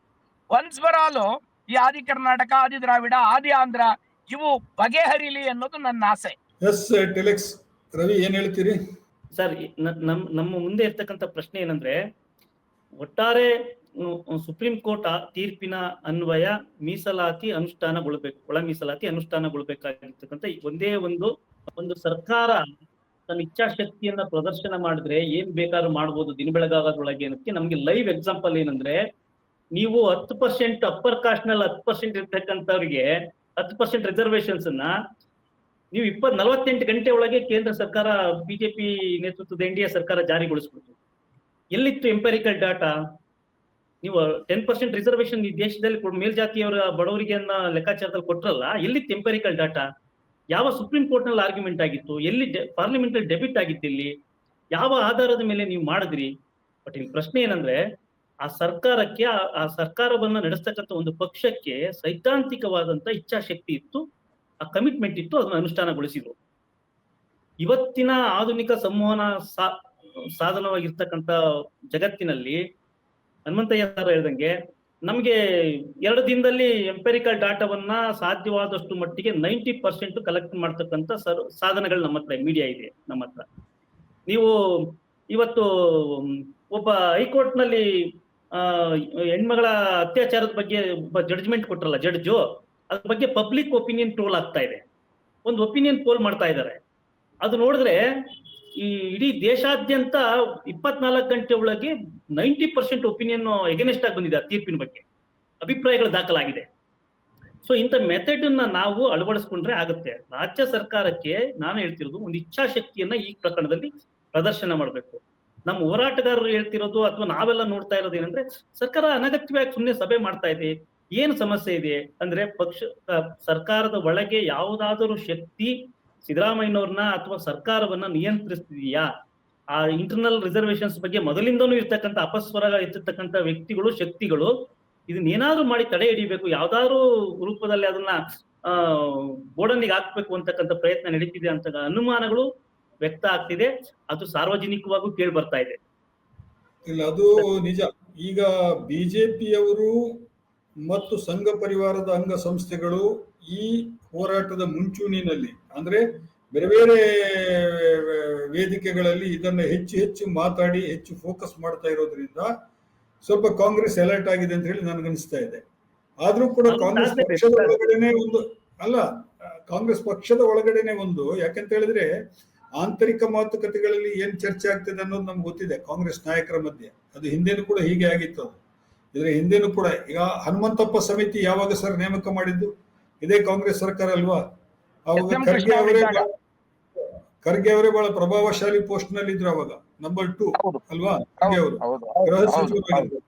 ಒನ್ಸ್ ಫಾರ್ ಆಲ್ ಈ ಆದಿ ಕರ್ನಾಟಕ, ಆದಿ ದ್ರಾವಿಡ, ಆದಿ ಆಂಧ್ರ ಇವು ಬಗೆಹರಿಲಿ ಅನ್ನೋದು ನನ್ನ ಆಸೆ. ಎಸ್ ಟೆಲೆಕ್ಸ್ ರವಿ, ಏನ್ ಹೇಳ್ತೀರಿ ಸರ್? ನಮ್ಮ ಮುಂದೆ ಇರ್ತಕ್ಕಂಥ ಪ್ರಶ್ನೆ ಏನಂದ್ರೆ, ಒಟ್ಟಾರೆ ಸುಪ್ರೀಂ ಕೋರ್ಟ್ ತೀರ್ಪಿನ ಅನ್ವಯ ಮೀಸಲಾತಿ ಅನುಷ್ಠಾನಗೊಳ್ಬೇಕು, ಒಳ ಮೀಸಲಾತಿ ಅನುಷ್ಠಾನಗೊಳ್ಬೇಕಾಗಿರ್ತಕ್ಕಂಥ ಒಂದೇ ಒಂದು ಸರ್ಕಾರ ತನ್ನ ಇಚ್ಛಾಶಕ್ತಿಯನ್ನ ಪ್ರದರ್ಶನ ಮಾಡಿದ್ರೆ ಏನ್ ಬೇಕಾದ್ರೂ ಮಾಡ್ಬೋದು ದಿನ ಬೆಳಗಾಗೋದ್ರೊಳಗೆ ಅನ್ನೋದಕ್ಕೆ ನಮ್ಗೆ ಲೈವ್ ಎಕ್ಸಾಂಪಲ್ ಏನಂದ್ರೆ, ನೀವು 10% ಅಪ್ಪರ್ ಕಾಸ್ಟ್ ನಲ್ಲಿ 10% ಇರ್ತಕ್ಕಂಥವ್ರಿಗೆ 10% ರಿಸರ್ವೇಶನ್ಸ್ ಅನ್ನ ನೀವು 48 ಗಂಟೆ ಒಳಗೆ ಕೇಂದ್ರ ಸರ್ಕಾರ, ಬಿಜೆಪಿ ನೇತೃತ್ವದ NDA ಸರ್ಕಾರ ಜಾರಿಗೊಳಿಸ್ಬಿಟ್ಟು. ಎಲ್ಲಿತ್ತು ಎಂಪೆರಿಕಲ್ ಡಾಟಾ? ನೀವು 10% ರಿಸರ್ವೇಶನ್ ಈ ದೇಶದಲ್ಲಿ ಮೇಲ್ಜಾತಿಯವರ ಬಡವರಿಗೆ ಲೆಕ್ಕಾಚಾರದಲ್ಲಿ ಕೊಟ್ರಲ್ಲ, ಎಲ್ಲಿತ್ತು ಎಂಪೆರಿಕಲ್ ಡಾಟಾ? ಯಾವ ಸುಪ್ರೀಂ ಕೋರ್ಟ್ ನಲ್ಲಿ ಆರ್ಗ್ಯುಮೆಂಟ್ ಆಗಿತ್ತು? ಎಲ್ಲಿ ಪಾರ್ಲಿಮೆಂಟ್ ಅಲ್ಲಿ ಡೆಬಿಟ್ ಆಗಿತ್ತು? ಇಲ್ಲಿ ಯಾವ ಆಧಾರದ ಮೇಲೆ ನೀವು ಮಾಡಿದ್ರಿ? ಬಟ್ ಇಲ್ಲಿ ಪ್ರಶ್ನೆ ಏನಂದ್ರೆ, ಆ ಸರ್ಕಾರಕ್ಕೆ, ಆ ಸರ್ಕಾರವನ್ನ ನಡೆಸ್ತಕ್ಕಂಥ ಒಂದು ಪಕ್ಷಕ್ಕೆ ಸೈದ್ಧಾಂತಿಕವಾದಂತ ಇಚ್ಛಾಶಕ್ತಿ ಇತ್ತು, ಆ ಕಮಿಟ್ಮೆಂಟ್ ಇತ್ತು, ಅದನ್ನ ಅನುಷ್ಠಾನಗೊಳಿಸಿದ್ರು. ಇವತ್ತಿನ ಆಧುನಿಕ ಸಂವಹನ ಸಾಧನವಾಗಿರ್ತಕ್ಕಂಥ ಜಗತ್ತಿನಲ್ಲಿ ಹನುಮಂತಯ್ಯ ಸರ್ ಹೇಳ್ದಂಗೆ ನಮ್ಗೆ 2 ದಿನದಲ್ಲಿ ಎಂಪೆರಿಕಲ್ ಡಾಟಾವನ್ನ ಸಾಧ್ಯವಾದಷ್ಟು ಮಟ್ಟಿಗೆ 90% ಕಲೆಕ್ಟ್ ಮಾಡ್ತಕ್ಕಂಥ ಸಾಧನಗಳು ನಮ್ಮ ಹತ್ರ, ಮೀಡಿಯಾ ಇದೆ ನಮ್ಮ ಹತ್ರ. ನೀವು ಇವತ್ತು ಒಬ್ಬ ಹೈಕೋರ್ಟ್ ನಲ್ಲಿ ಹೆಣ್ಮಗಳ ಅತ್ಯಾಚಾರದ ಬಗ್ಗೆ ಒಬ್ಬ ಜಡ್ಜ್ಮೆಂಟ್ ಕೊಟ್ರಲ್ಲ ಜಡ್ಜು, ಅದ್ರ ಬಗ್ಗೆ ಪಬ್ಲಿಕ್ ಒಪಿನಿಯನ್ ಪೋಲ್ ಆಗ್ತಾ ಇದೆ. ಒಂದು ಒಪಿನಿಯನ್ ಪೋಲ್ ಮಾಡ್ತಾ ಇದ್ದಾರೆ. ಅದು ನೋಡಿದ್ರೆ ಈ ಇಡೀ ದೇಶಾದ್ಯಂತ 24 ಗಂಟೆ ಒಳಗೆ 90% ಒಪಿನಿಯನ್ ಎಗನೆಸ್ಟ್ ಆಗಿ ಬಂದಿದೆ ಆ ತೀರ್ಪಿನ ಬಗ್ಗೆ, ಅಭಿಪ್ರಾಯಗಳು ದಾಖಲಾಗಿದೆ. ಸೊ ಇಂಥ ಮೆಥಡ್ ಅನ್ನ ನಾವು ಅಳವಡಿಸ್ಕೊಂಡ್ರೆ ಆಗುತ್ತೆ. ರಾಜ್ಯ ಸರ್ಕಾರಕ್ಕೆ ನಾನು ಹೇಳ್ತಿರೋದು, ಒಂದು ಇಚ್ಛಾಶಕ್ತಿಯನ್ನ ಈ ಪ್ರಕರಣದಲ್ಲಿ ಪ್ರದರ್ಶನ ಮಾಡಬೇಕು. ನಮ್ಮ ಹೋರಾಟಗಾರರು ಹೇಳ್ತಿರೋದು ಅಥವಾ ನಾವೆಲ್ಲ ನೋಡ್ತಾ ಇರೋದು ಏನಂದ್ರೆ, ಸರ್ಕಾರ ಅನಗತ್ಯವಾಗಿ ಸುಮ್ಮನೆ ಸಭೆ ಮಾಡ್ತಾ ಇದೆ. ಏನು ಸಮಸ್ಯೆ ಇದೆ ಅಂದ್ರೆ, ಸರ್ಕಾರದ ಒಳಗೆ ಯಾವುದಾದರೂ ಶಕ್ತಿ ಸಿದ್ದರಾಮಯ್ಯನವ್ರನ್ನ ಅಥವಾ ಸರ್ಕಾರವನ್ನ ನಿಯಂತ್ರಿಸ್ತಿದೆಯಾ? ಆ ಇಂಟರ್ನಲ್ ರಿಸರ್ವೇಶನ್ಸ್ ಬಗ್ಗೆ ಮೊದಲಿಂದನೂ ಇರ್ತಕ್ಕಂಥ ಅಪಸ್ವರ ಇರ್ತಿರ್ತಕ್ಕಂಥ ವ್ಯಕ್ತಿಗಳು, ಶಕ್ತಿಗಳು ಇದನ್ನೇನಾದ್ರೂ ಮಾಡಿ ತಡೆ ಹಿಡಿಬೇಕು, ಯಾವ್ದಾದ್ರು ರೂಪದಲ್ಲಿ ಅದನ್ನ ಬೋರ್ಡನ್ನಿಗೆ ಹಾಕ್ಬೇಕು ಅಂತಕ್ಕಂಥ ಪ್ರಯತ್ನ ನಡೀತಿದೆ ಅಂತ ಅನುಮಾನಗಳು ವ್ಯಕ್ತ ಆಗ್ತಿದೆ. ಅದು ಸಾರ್ವಜನಿಕವಾಗೂ ಕೇಳಿ ಬರ್ತಾ ಇದೆ. ಇಲ್ಲ, ಅದು ನಿಜ. ಈಗ ಬಿಜೆಪಿಯವರು ಮತ್ತು ಸಂಘ ಪರಿವಾರದ ಅಂಗ ಸಂಸ್ಥೆಗಳು ಈ ಹೋರಾಟದ ಮುಂಚೂಣಿನಲ್ಲಿ, ಅಂದ್ರೆ ಬೇರೆ ಬೇರೆ ವೇದಿಕೆಗಳಲ್ಲಿ ಇದನ್ನ ಹೆಚ್ಚು ಮಾತಾಡಿ ಹೆಚ್ಚು ಫೋಕಸ್ ಮಾಡ್ತಾ ಇರೋದ್ರಿಂದ ಸ್ವಲ್ಪ ಕಾಂಗ್ರೆಸ್ ಅಲರ್ಟ್ ಆಗಿದೆ ಅಂತ ಹೇಳಿ ನನಗನ್ನಿಸ್ತಾ ಇದೆ. ಆದ್ರೂ ಕೂಡ ಕಾಂಗ್ರೆಸ್ ಪಕ್ಷದ ಒಳಗಡೆನೆ ಒಂದು ಯಾಕಂತ ಹೇಳಿದ್ರೆ ಆಂತರಿಕ ಮಾತುಕತೆಗಳಲ್ಲಿ ಏನ್ ಚರ್ಚೆ ಆಗ್ತದೆ ಅನ್ನೋದು ನಮ್ಗೆ ಗೊತ್ತಿದೆ ಕಾಂಗ್ರೆಸ್ ನಾಯಕರ ಮಧ್ಯೆ. ಅದು ಹಿಂದೆನೂ ಕೂಡ ಹೀಗೆ ಆಗಿತ್ತು. ಅದು ಇದ್ರ ಹಿಂದೆನೂ ಕೂಡ ಈಗ ಹನುಮಂತಪ್ಪ ಸಮಿತಿ ಯಾವಾಗ ಸರ್ ನೇಮಕ ಮಾಡಿದ್ದು? ಇದೇ ಕಾಂಗ್ರೆಸ್ ಸರ್ಕಾರ ಅಲ್ವಾ? ಅವಾಗ ಖರ್ಗೆ ಅವರೇ ಬಹಳ ಪ್ರಭಾವಶಾಲಿ ಪೋಸ್ಟ್ ನಲ್ಲಿ ಇದ್ರು ಅವಾಗ. ನಂಬರ್ 2 ಹೌದು ಅಲ್ವಾ? ಖರ್ಗೆ ಅವರು ಹೌದು ಗೃಹ ಹೌದು ಹೌದು ಸಚಿವರಾಗಿದ್ರು.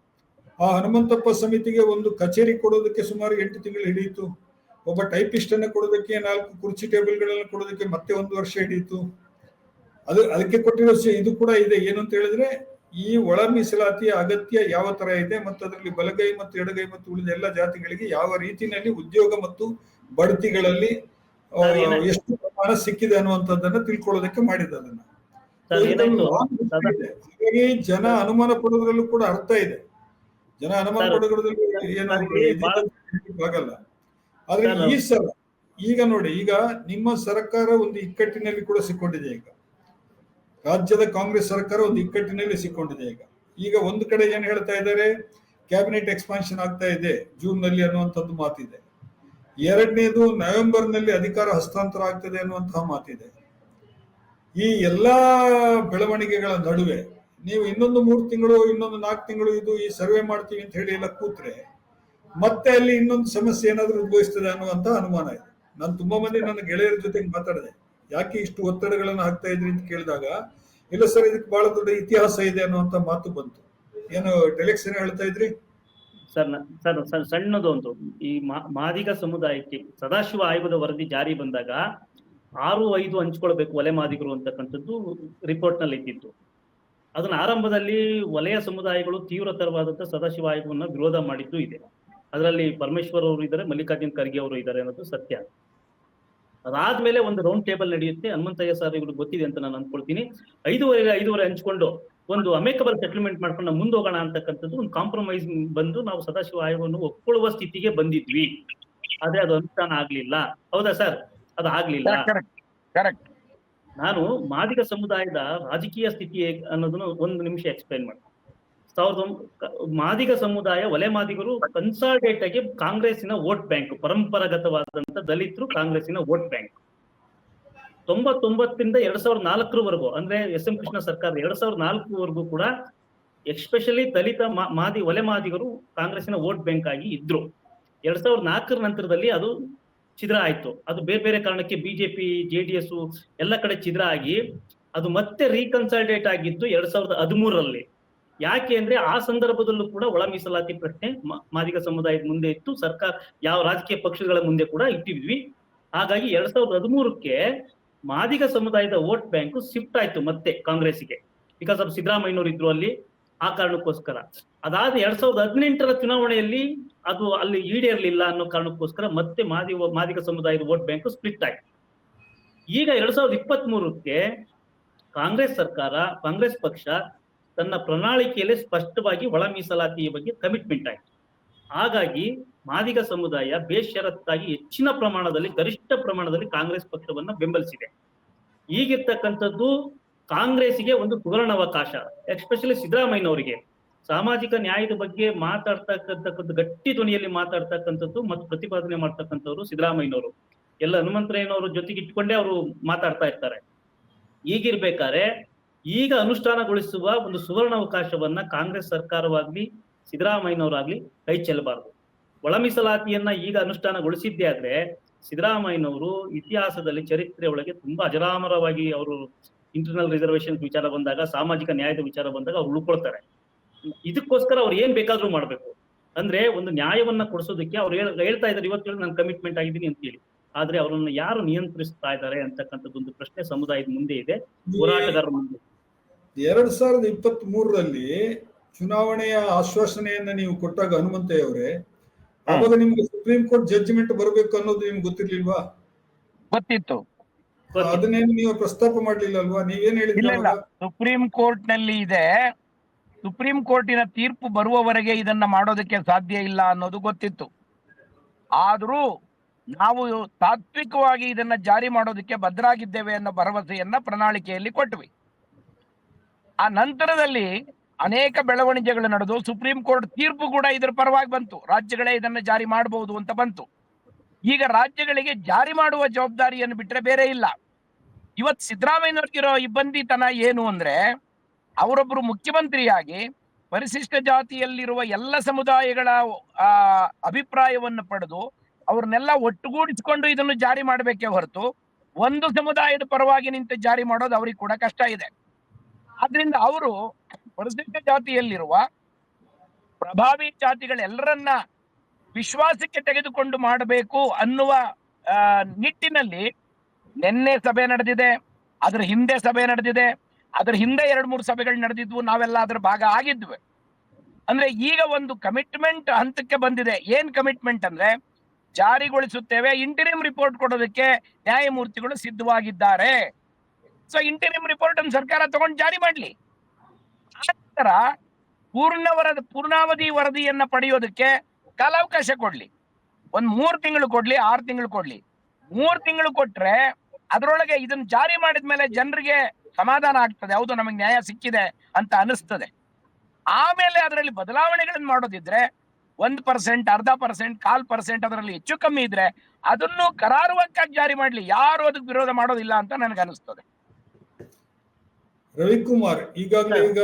ಆ ಹನುಮಂತಪ್ಪ ಸಮಿತಿಗೆ ಒಂದು ಕಚೇರಿ ಕೊಡೋದಕ್ಕೆ ಸುಮಾರು 8 ತಿಂಗಳು ಹಿಡಿಯಿತು. ಒಬ್ಬ ಟೈಪಿಸ್ಟ್ ಅನ್ನ ಕೊಡೋದಕ್ಕೆ 4 ಕುರ್ಚಿ ಟೇಬಲ್ಗಳನ್ನ ಕೊಡೋದಕ್ಕೆ ಮತ್ತೆ 1 ವರ್ಷ ಹಿಡಿಯಿತು. ಅದಕ್ಕೆ ಕೊಟ್ಟಿರೋ ಇದು ಕೂಡ ಇದೆ. ಏನು ಅಂತ ಹೇಳಿದ್ರೆ, ಈ ಒಳ ಮೀಸಲಾತಿಯ ಅಗತ್ಯ ಯಾವ ತರ ಇದೆ ಮತ್ತು ಅದರಲ್ಲಿ ಬಲಗೈ ಮತ್ತು ಎಡಗೈ ಮತ್ತು ಉಳಿದ ಎಲ್ಲ ಜಾತಿಗಳಿಗೆ ಯಾವ ರೀತಿಯಲ್ಲಿ ಉದ್ಯೋಗ ಮತ್ತು ಬಡ್ತಿಗಳಲ್ಲಿ ಎಷ್ಟು ಪ್ರಮಾಣ ಸಿಕ್ಕಿದೆ ಅನ್ನುವಂಥದ್ದನ್ನ ತಿಳ್ಕೊಳ್ಳೋದಕ್ಕೆ ಮಾಡಿದ ಅದನ್ನ. ಹಾಗಾಗಿ ಜನ ಅನುಮಾನ ಪಡೋದ್ರಲ್ಲೂ ಕೂಡ ಅರ್ಥ ಇದೆ. ಜನ ಅನುಮಾನ ಪಡೋದ್ರಲ್ಲಿ ಏನು ಆಗಲ್ಲ. ಆದ್ರೆ ಈ ಸಲ ಈಗ ನೋಡಿ, ಈಗ ನಿಮ್ಮ ಸರ್ಕಾರ ಒಂದು ಇಕ್ಕಟ್ಟಿನಲ್ಲಿ ಕೂಡ ಸಿಕ್ಕೊಂಡಿದೆ. ಈಗ ರಾಜ್ಯದ ಕಾಂಗ್ರೆಸ್ ಸರ್ಕಾರ ಒಂದು ಇಕ್ಕಟ್ಟಿನಲ್ಲಿ ಸಿಕ್ಕೊಂಡಿದೆ. ಈಗ ಒಂದು ಕಡೆ ಏನ್ ಹೇಳ್ತಾ ಇದ್ದಾರೆ, ಕ್ಯಾಬಿನೆಟ್ ಎಕ್ಸ್ಪಾನ್ಷನ್ ಆಗ್ತಾ ಇದೆ ಜೂನ್ ನಲ್ಲಿ ಅನ್ನುವಂಥದ್ದು ಮಾತಿದೆ. ಎರಡನೇದು ನವೆಂಬರ್ ನಲ್ಲಿ ಅಧಿಕಾರ ಹಸ್ತಾಂತರ ಆಗ್ತದೆ ಅನ್ನುವಂತಹ ಮಾತಿದೆ. ಈ ಎಲ್ಲಾ ಬೆಳವಣಿಗೆಗಳ ನಡುವೆ ನೀವು ಇನ್ನೊಂದು 3 ತಿಂಗಳು, ಇನ್ನೊಂದು 4 ತಿಂಗಳು ಈ ಸರ್ವೆ ಮಾಡ್ತೀವಿ ಅಂತ ಹೇಳಿ ಎಲ್ಲ ಕೂತ್ರೆ ಮತ್ತೆ ಅಲ್ಲಿ ಇನ್ನೊಂದು ಸಮಸ್ಯೆ ಏನಾದ್ರೂ ಉದ್ಭವಿಸ್ತದೆ ಅನ್ನುವಂತ ಅನುಮಾನ ಇದೆ. ನಾನು ತುಂಬಾ ಮಂದಿ ನನ್ನ ಗೆಳೆಯರ ಜೊತೆಗೆ ಮಾತಾಡಿದೆ, ಯಾಕೆ ಇಷ್ಟು ಒತ್ತಡಗಳನ್ನು ಹಾಕ್ತಾ ಇದ್ರಿ ಅಂತ ಕೇಳಿದಾಗ, ಇಲ್ಲ ಸರ್ ಇದಕ್ಕೆ ಬಹಳ ದೊಡ್ಡ ಇತಿಹಾಸ ಇದೆ ಅನ್ನುವಂತ ಮಾತು ಬಂತು. ಏನು ಟೆಲೆಕ್ಸ್ ಏನೋ ಹೇಳ್ತಾ ಇದ್ರಿ ಸರ್? ಸಣ್ಣದೊಂದು, ಈ ಮಾದಿಗ ಸಮುದಾಯಕ್ಕೆ ಸದಾಶಿವ ಆಯೋಗದ ವರದಿ ಜಾರಿ ಬಂದಾಗ 6-5 ಹಂಚ್ಕೊಳ್ಬೇಕು ಒಲೆ ಮಾದಿಗರು ಅಂತಕ್ಕಂಥದ್ದು ರಿಪೋರ್ಟ್ ನಲ್ಲಿ ಇದ್ದಿತ್ತು. ಅದನ್ನ ಆರಂಭದಲ್ಲಿ ವಲಯ ಸಮುದಾಯಗಳು ತೀವ್ರತರವಾದಂತಹ ಸದಾಶಿವ ಆಯೋಗವನ್ನ ವಿರೋಧ ಮಾಡಿದ್ದು ಇದೆ. ಅದರಲ್ಲಿ ಪರಮೇಶ್ವರ್ ಅವರು ಇದ್ದಾರೆ, ಮಲ್ಲಿಕಾರ್ಜುನ್ ಖರ್ಗೆ ಅವರು ಇದ್ದಾರೆ ಅನ್ನೋದು ಸತ್ಯ. ಅದಾದ್ಮೇಲೆ ಒಂದು ರೌಂಡ್ ಟೇಬಲ್ ನಡೆಯುತ್ತೆ. ಹನುಮಂತಯ್ಯ ಸರ್ ಇವ್ರಿಗೆ ಗೊತ್ತಿದೆ ಅಂತ ನಾನು ಅನ್ಕೊಳ್ತೀನಿ. 5.5 ಹಂಚ್ಕೊಂಡು ಒಂದು ಅಮೇಕಬಲ್ ಸೆಟಲ್ಮೆಂಟ್ ಮಾಡ್ಕೊಂಡು ನಾವು ಮುಂದೋಗೋಣ ಅಂತಕ್ಕಂಥದ್ದು ಒಂದು ಕಾಂಪ್ರಮೈಸ್ ಬಂದು ನಾವು ಸದಾಶಿವ ಆಯೋಗವನ್ನು ಒಪ್ಕೊಳ್ಳುವ ಸ್ಥಿತಿಗೆ ಬಂದಿದ್ವಿ. ಆದ್ರೆ ಅದು ಅನುಷ್ಠಾನ ಆಗ್ಲಿಲ್ಲ. ಹೌದಾ ಸರ್? ಅದು ಆಗ್ಲಿಲ್ಲ. ಕರೆಕ್ಟ್. ನಾನು ಮಾದಿಗ ಸಮುದಾಯದ ರಾಜಕೀಯ ಸ್ಥಿತಿ ಅನ್ನೋದನ್ನು 1 ನಿಮಿಷ ಎಕ್ಸ್ಪ್ಲೈನ್ ಮಾಡ್ತೀನಿ. ಮಾದಿಗ ಸಮುದಾಯ, ಒಲೆ ಮಾದಿಗರು ಕನ್ಸಾಲ್ಟೇಟ್ ಆಗಿ ಕಾಂಗ್ರೆಸ್ಸಿನ ವೋಟ್ ಬ್ಯಾಂಕ್, ಪರಂಪರಾಗತವಾದಂತ ದಲಿತರು ಕಾಂಗ್ರೆಸ್ಸಿನ ವೋಟ್ ಬ್ಯಾಂಕ್. 99ರಿಂದ 2004 ಅಂದ್ರೆ ಎಸ್ ಎಂ ಕೃಷ್ಣ ಸರ್ಕಾರ 2004 ಕೂಡ ಎಸ್ಪೆಷಲಿ ದಲಿತ ಒಲೆ ಮಾದಿಗರು ಕಾಂಗ್ರೆಸ್ಸಿನ ವೋಟ್ ಬ್ಯಾಂಕ್ ಆಗಿ ಇದ್ರು. 2004 ನಂತರದಲ್ಲಿ ಅದು ಛಿದ್ರ ಆಯ್ತು. ಅದು ಬೇರೆ ಬೇರೆ ಕಾರಣಕ್ಕೆ ಬಿಜೆಪಿ, ಜೆಡಿಎಸ್ ಎಲ್ಲ ಕಡೆ ಛಿದ್ರ ಆಗಿ ಅದು ಮತ್ತೆ ರೀಕನ್ಸಲ್ಟೇಟ್ ಆಗಿದ್ದು 2013ರಲ್ಲಿ. ಯಾಕೆ ಅಂದ್ರೆ ಆ ಸಂದರ್ಭದಲ್ಲೂ ಕೂಡ ಒಳ ಮೀಸಲಾತಿ ಪ್ರಶ್ನೆ ಮಾದಿಗ ಸಮುದಾಯದ ಮುಂದೆ ಇತ್ತು, ಸರ್ಕಾರ ಯಾವ ರಾಜಕೀಯ ಪಕ್ಷಗಳ ಮುಂದೆ ಕೂಡ ಇಟ್ಟಿದ್ವಿ. ಹಾಗಾಗಿ 2013ಕ್ಕೆ ಮಾದಿಗ ಸಮುದಾಯದ ವೋಟ್ ಬ್ಯಾಂಕ್ ಶಿಫ್ಟ್ ಆಯ್ತು ಮತ್ತೆ ಕಾಂಗ್ರೆಸ್ಗೆ, ಬಿಕಾಸ್ ಆಫ್ ಸಿದ್ದರಾಮಯ್ಯನವರು ಇದ್ರು ಅಲ್ಲಿ, ಆ ಕಾರಣಕ್ಕೋಸ್ಕರ. ಅದಾದ 2018ರ ಚುನಾವಣೆಯಲ್ಲಿ ಅದು ಅಲ್ಲಿ ಈಡೇರ್ಲಿಲ್ಲ ಅನ್ನೋ ಕಾರಣಕ್ಕೋಸ್ಕರ ಮತ್ತೆ ಮಾದಿಗ ಸಮುದಾಯದ ವೋಟ್ ಬ್ಯಾಂಕ್ ಸ್ಪ್ಲಿಟ್ ಆಯ್ತು. ಈಗ 2023ಕ್ಕೆ ಕಾಂಗ್ರೆಸ್ ಸರ್ಕಾರ, ಕಾಂಗ್ರೆಸ್ ಪಕ್ಷ ತನ್ನ ಪ್ರಣಾಳಿಕೆಯಲ್ಲಿ ಸ್ಪಷ್ಟವಾಗಿ ಒಳ ಮೀಸಲಾತಿಯ ಬಗ್ಗೆ ಕಮಿಟ್ಮೆಂಟ್ ಆಯ್ತು. ಹಾಗಾಗಿ ಮಾದಿಗ ಸಮುದಾಯ ಬೇಷರತ್ತಾಗಿ ಹೆಚ್ಚಿನ ಪ್ರಮಾಣದಲ್ಲಿ, ಗರಿಷ್ಠ ಪ್ರಮಾಣದಲ್ಲಿ ಕಾಂಗ್ರೆಸ್ ಪಕ್ಷವನ್ನ ಬೆಂಬಲಿಸಿದೆ. ಈಗಿರ್ತಕ್ಕಂಥದ್ದು ಕಾಂಗ್ರೆಸ್ಗೆ ಒಂದು ಸುವರ್ಣಾವಕಾಶ, ಎಸ್ಪೆಷಲಿ ಸಿದ್ದರಾಮಯ್ಯನವರಿಗೆ ಸಾಮಾಜಿಕ ನ್ಯಾಯದ ಬಗ್ಗೆ ಮಾತಾಡ್ತಕ್ಕಂಥದ್ದು, ಗಟ್ಟಿ ಧ್ವನಿಯಲ್ಲಿ ಮಾತಾಡ್ತಕ್ಕಂಥದ್ದು ಮತ್ತು ಪ್ರತಿಪಾದನೆ ಮಾಡ್ತಕ್ಕಂಥವ್ರು ಸಿದ್ದರಾಮಯ್ಯನವರು. ಎಲ್ಲ ಹನುಮಂತರಾಯನವರು ಜೊತೆಗೆ ಇಟ್ಕೊಂಡೇ ಅವರು ಮಾತಾಡ್ತಾ ಇರ್ತಾರೆ. ಈಗಿರ್ಬೇಕಾದ್ರೆ ಈಗ ಅನುಷ್ಠಾನಗೊಳಿಸುವ ಒಂದು ಸುವರ್ಣಾವಕಾಶವನ್ನ ಕಾಂಗ್ರೆಸ್ ಸರ್ಕಾರವಾಗ್ಲಿ ಸಿದ್ದರಾಮಯ್ಯನವರಾಗ್ಲಿ ಕೈ ಚೆಲ್ಲಬಾರದು. ಒಳ ಮೀಸಲಾತಿಯನ್ನ ಈಗ ಅನುಷ್ಠಾನಗೊಳಿಸಿದ್ದೇ ಆದ್ರೆ ಸಿದ್ದರಾಮಯ್ಯನವರು ಇತಿಹಾಸದಲ್ಲಿ, ಚರಿತ್ರೆ ಒಳಗೆ ತುಂಬಾ ಅಜರಾಮರವಾಗಿ ಅವರು ಇಂಟರ್ನಲ್ ರಿಸರ್ವೇಶನ್ ವಿಚಾರ ಬಂದಾಗ, ಸಾಮಾಜಿಕ ನ್ಯಾಯದ ವಿಚಾರ ಬಂದಾಗ ಅವ್ರು ಉಳ್ಕೊಳ್ತಾರೆ. ಇದಕ್ಕೋಸ್ಕರ ಅವ್ರು ಏನ್ ಬೇಕಾದ್ರೂ ಮಾಡ್ಬೇಕು ಅಂದ್ರೆ ಒಂದು ನ್ಯಾಯವನ್ನ ಕೊಡಿಸೋದಕ್ಕೆ ಅವ್ರು ಹೇಳ್ತಾ ಇದ್ದಾರೆ, ಇವತ್ತು ನಾನು ಕಮಿಟ್ಮೆಂಟ್ ಆಗಿದ್ದೀನಿ ಅಂತ ಹೇಳಿ. ಆದ್ರೆ ಅವರನ್ನು ಯಾರು ನಿಯಂತ್ರಿಸ್ತಾ ಇದ್ದಾರೆ ಅಂತಕ್ಕಂಥದ್ದೊಂದು ಪ್ರಶ್ನೆ ಸಮುದಾಯದ ಮುಂದೆ ಇದೆ, ಹೋರಾಟಗಾರರ ಮುಂದೆ. 2023ರಲ್ಲಿ ಚುನಾವಣೆಯ ಆಶ್ವಾಸನೆಯನ್ನ ನೀವು ಕೊಟ್ಟಾಗ ಹನುಮಂತಯ್ಯ ಅವರೇ, ಅವಾಗ ನಿಮ್ಗೆ ಸುಪ್ರೀಂ ಕೋರ್ಟ್ ಜಡ್ಜ್ಮೆಂಟ್ ಬರಬೇಕು ಅನ್ನೋದು ನಿಮ್ಗೆ ಗೊತ್ತಿರ್ಲಿಲ್ವಾ? ಗೊತ್ತಿತ್ತು. ಅದನ್ನೇನು ನೀವು ಪ್ರಸ್ತಾಪ ಮಾಡ್ಲಿಲ್ಲ ಅಲ್ವಾ? ನೀವೇನ್ ಹೇಳಿಲ್ಲ? ಸುಪ್ರೀಂ ಕೋರ್ಟ್ ನಲ್ಲಿ ಇದೆ, ಸುಪ್ರೀಂ ಕೋರ್ಟಿನ ತೀರ್ಪು ಬರುವವರೆಗೆ ಇದನ್ನ ಮಾಡೋದಕ್ಕೆ ಸಾಧ್ಯ ಇಲ್ಲ ಅನ್ನೋದು ಗೊತ್ತಿತ್ತು. ಆದ್ರೂ ನಾವು ತಾತ್ವಿಕವಾಗಿ ಇದನ್ನ ಜಾರಿ ಮಾಡೋದಕ್ಕೆ ಬದ್ಧರಾಗಿದ್ದೇವೆ ಅನ್ನೋ ಭರವಸೆಯನ್ನ ಪ್ರಣಾಳಿಕೆಯಲ್ಲಿ ಕೊಟ್ವಿ. ಆ ನಂತರದಲ್ಲಿ ಅನೇಕ ಬೆಳವಣಿಗೆಗಳು ನಡೆದು ಸುಪ್ರೀಂ ಕೋರ್ಟ್ ತೀರ್ಪು ಕೂಡ ಇದರ ಪರವಾಗಿ ಬಂತು. ರಾಜ್ಯಗಳೇ ಇದನ್ನ ಜಾರಿ ಮಾಡಬಹುದು ಅಂತ ಬಂತು. ಈಗ ರಾಜ್ಯಗಳಿಗೆ ಜಾರಿ ಮಾಡುವ ಜವಾಬ್ದಾರಿಯನ್ನು ಬಿಟ್ರೆ ಬೇರೆ ಇಲ್ಲ. ಇವತ್ತು ಸಿದ್ದರಾಮಯ್ಯನವ್ರಿಗಿರೋ ಇಬ್ಬಂದಿತನ ಏನು ಅಂದ್ರೆ, ಅವರೊಬ್ಬರು ಮುಖ್ಯಮಂತ್ರಿಯಾಗಿ ಪರಿಶಿಷ್ಟ ಜಾತಿಯಲ್ಲಿರುವ ಎಲ್ಲ ಸಮುದಾಯಗಳ ಅಭಿಪ್ರಾಯವನ್ನು ಪಡೆದು ಅವ್ರನ್ನೆಲ್ಲ ಒಟ್ಟುಗೂಡಿಸಿಕೊಂಡು ಇದನ್ನು ಜಾರಿ ಮಾಡಬೇಕೇ ಹೊರತು ಒಂದು ಸಮುದಾಯದ ಪರವಾಗಿ ನಿಂತು ಜಾರಿ ಮಾಡೋದು ಅವ್ರಿಗೆ ಕೂಡ ಕಷ್ಟ ಇದೆ. ಆದ್ರಿಂದ ಅವರು ಪರಿಶಿಷ್ಟ ಜಾತಿಯಲ್ಲಿರುವ ಪ್ರಭಾವಿ ಜಾತಿಗಳೆಲ್ಲರನ್ನ ವಿಶ್ವಾಸಕ್ಕೆ ತೆಗೆದುಕೊಂಡು ಮಾಡಬೇಕು ಅನ್ನುವ ನಿಟ್ಟಿನಲ್ಲಿ ನಿನ್ನೆ ಸಭೆ ನಡೆದಿದೆ, ಅದ್ರ ಹಿಂದೆ ಸಭೆ ನಡೆದಿದೆ, ಅದ್ರ ಹಿಂದೆ 2-3 ಸಭೆಗಳು ನಡೆದಿದ್ವು, ನಾವೆಲ್ಲ ಅದ್ರ ಭಾಗ ಆಗಿದ್ವಿ. ಅಂದ್ರೆ ಈಗ ಒಂದು ಕಮಿಟ್ಮೆಂಟ್ ಹಂತಕ್ಕೆ ಬಂದಿದೆ. ಏನ್ ಕಮಿಟ್ಮೆಂಟ್ ಅಂದ್ರೆ ಜಾರಿಗೊಳಿಸುತ್ತೇವೆ, ಇಂಟರಿಮ್ ರಿಪೋರ್ಟ್ ಕೊಡೋದಕ್ಕೆ ನ್ಯಾಯಮೂರ್ತಿಗಳು ಸಿದ್ಧವಾಗಿದ್ದಾರೆ. ಸೊ ಇಂಟರಿಮ್ ರಿಪೋರ್ಟ್ ಅನ್ನು ಸರ್ಕಾರ ತಗೊಂಡು ಜಾರಿ ಮಾಡ್ಲಿ. ನಂತರ ಪೂರ್ಣಾವಧಿ ವರದಿಯನ್ನ ಪಡೆಯೋದಕ್ಕೆ ಕಾಲಾವಕಾಶ ಕೊಡ್ಲಿ. 3 ತಿಂಗಳು ಕೊಡ್ಲಿ, 6 ತಿಂಗಳು ಕೊಡ್ಲಿ. 3 ತಿಂಗಳು ಕೊಟ್ರೆ ಅದರೊಳಗೆ ಇದನ್ನ ಜಾರಿ ಮಾಡಿದ್ಮೇಲೆ ಜನರಿಗೆ ಸಮಾಧಾನ ಆಗ್ತದೆ, ಹೌದು ನಮಗೆ ನ್ಯಾಯ ಸಿಕ್ಕಿದೆ ಅಂತ ಅನಿಸ್ತದೆ. ಆಮೇಲೆ ಅದರಲ್ಲಿ ಬದಲಾವಣೆಗಳನ್ನ ಮಾಡೋದಿದ್ರೆ 1%, 0.5%, 1/4% ಅದರಲ್ಲಿ ಹೆಚ್ಚು ಕಮ್ಮಿ ಇದ್ರೆ ಅದನ್ನು ಕರಾರುವಕ್ಕಾಗಿ ಜಾರಿ ಮಾಡ್ಲಿ. ಯಾರು ಅದಕ್ಕೆ ವಿರೋಧ ಮಾಡೋದಿಲ್ಲ ಅಂತ ನನಗೆ ಅನಿಸ್ತದೆ. ರವಿಕುಮಾರ್, ಈಗಾಗಲೇ ಈಗ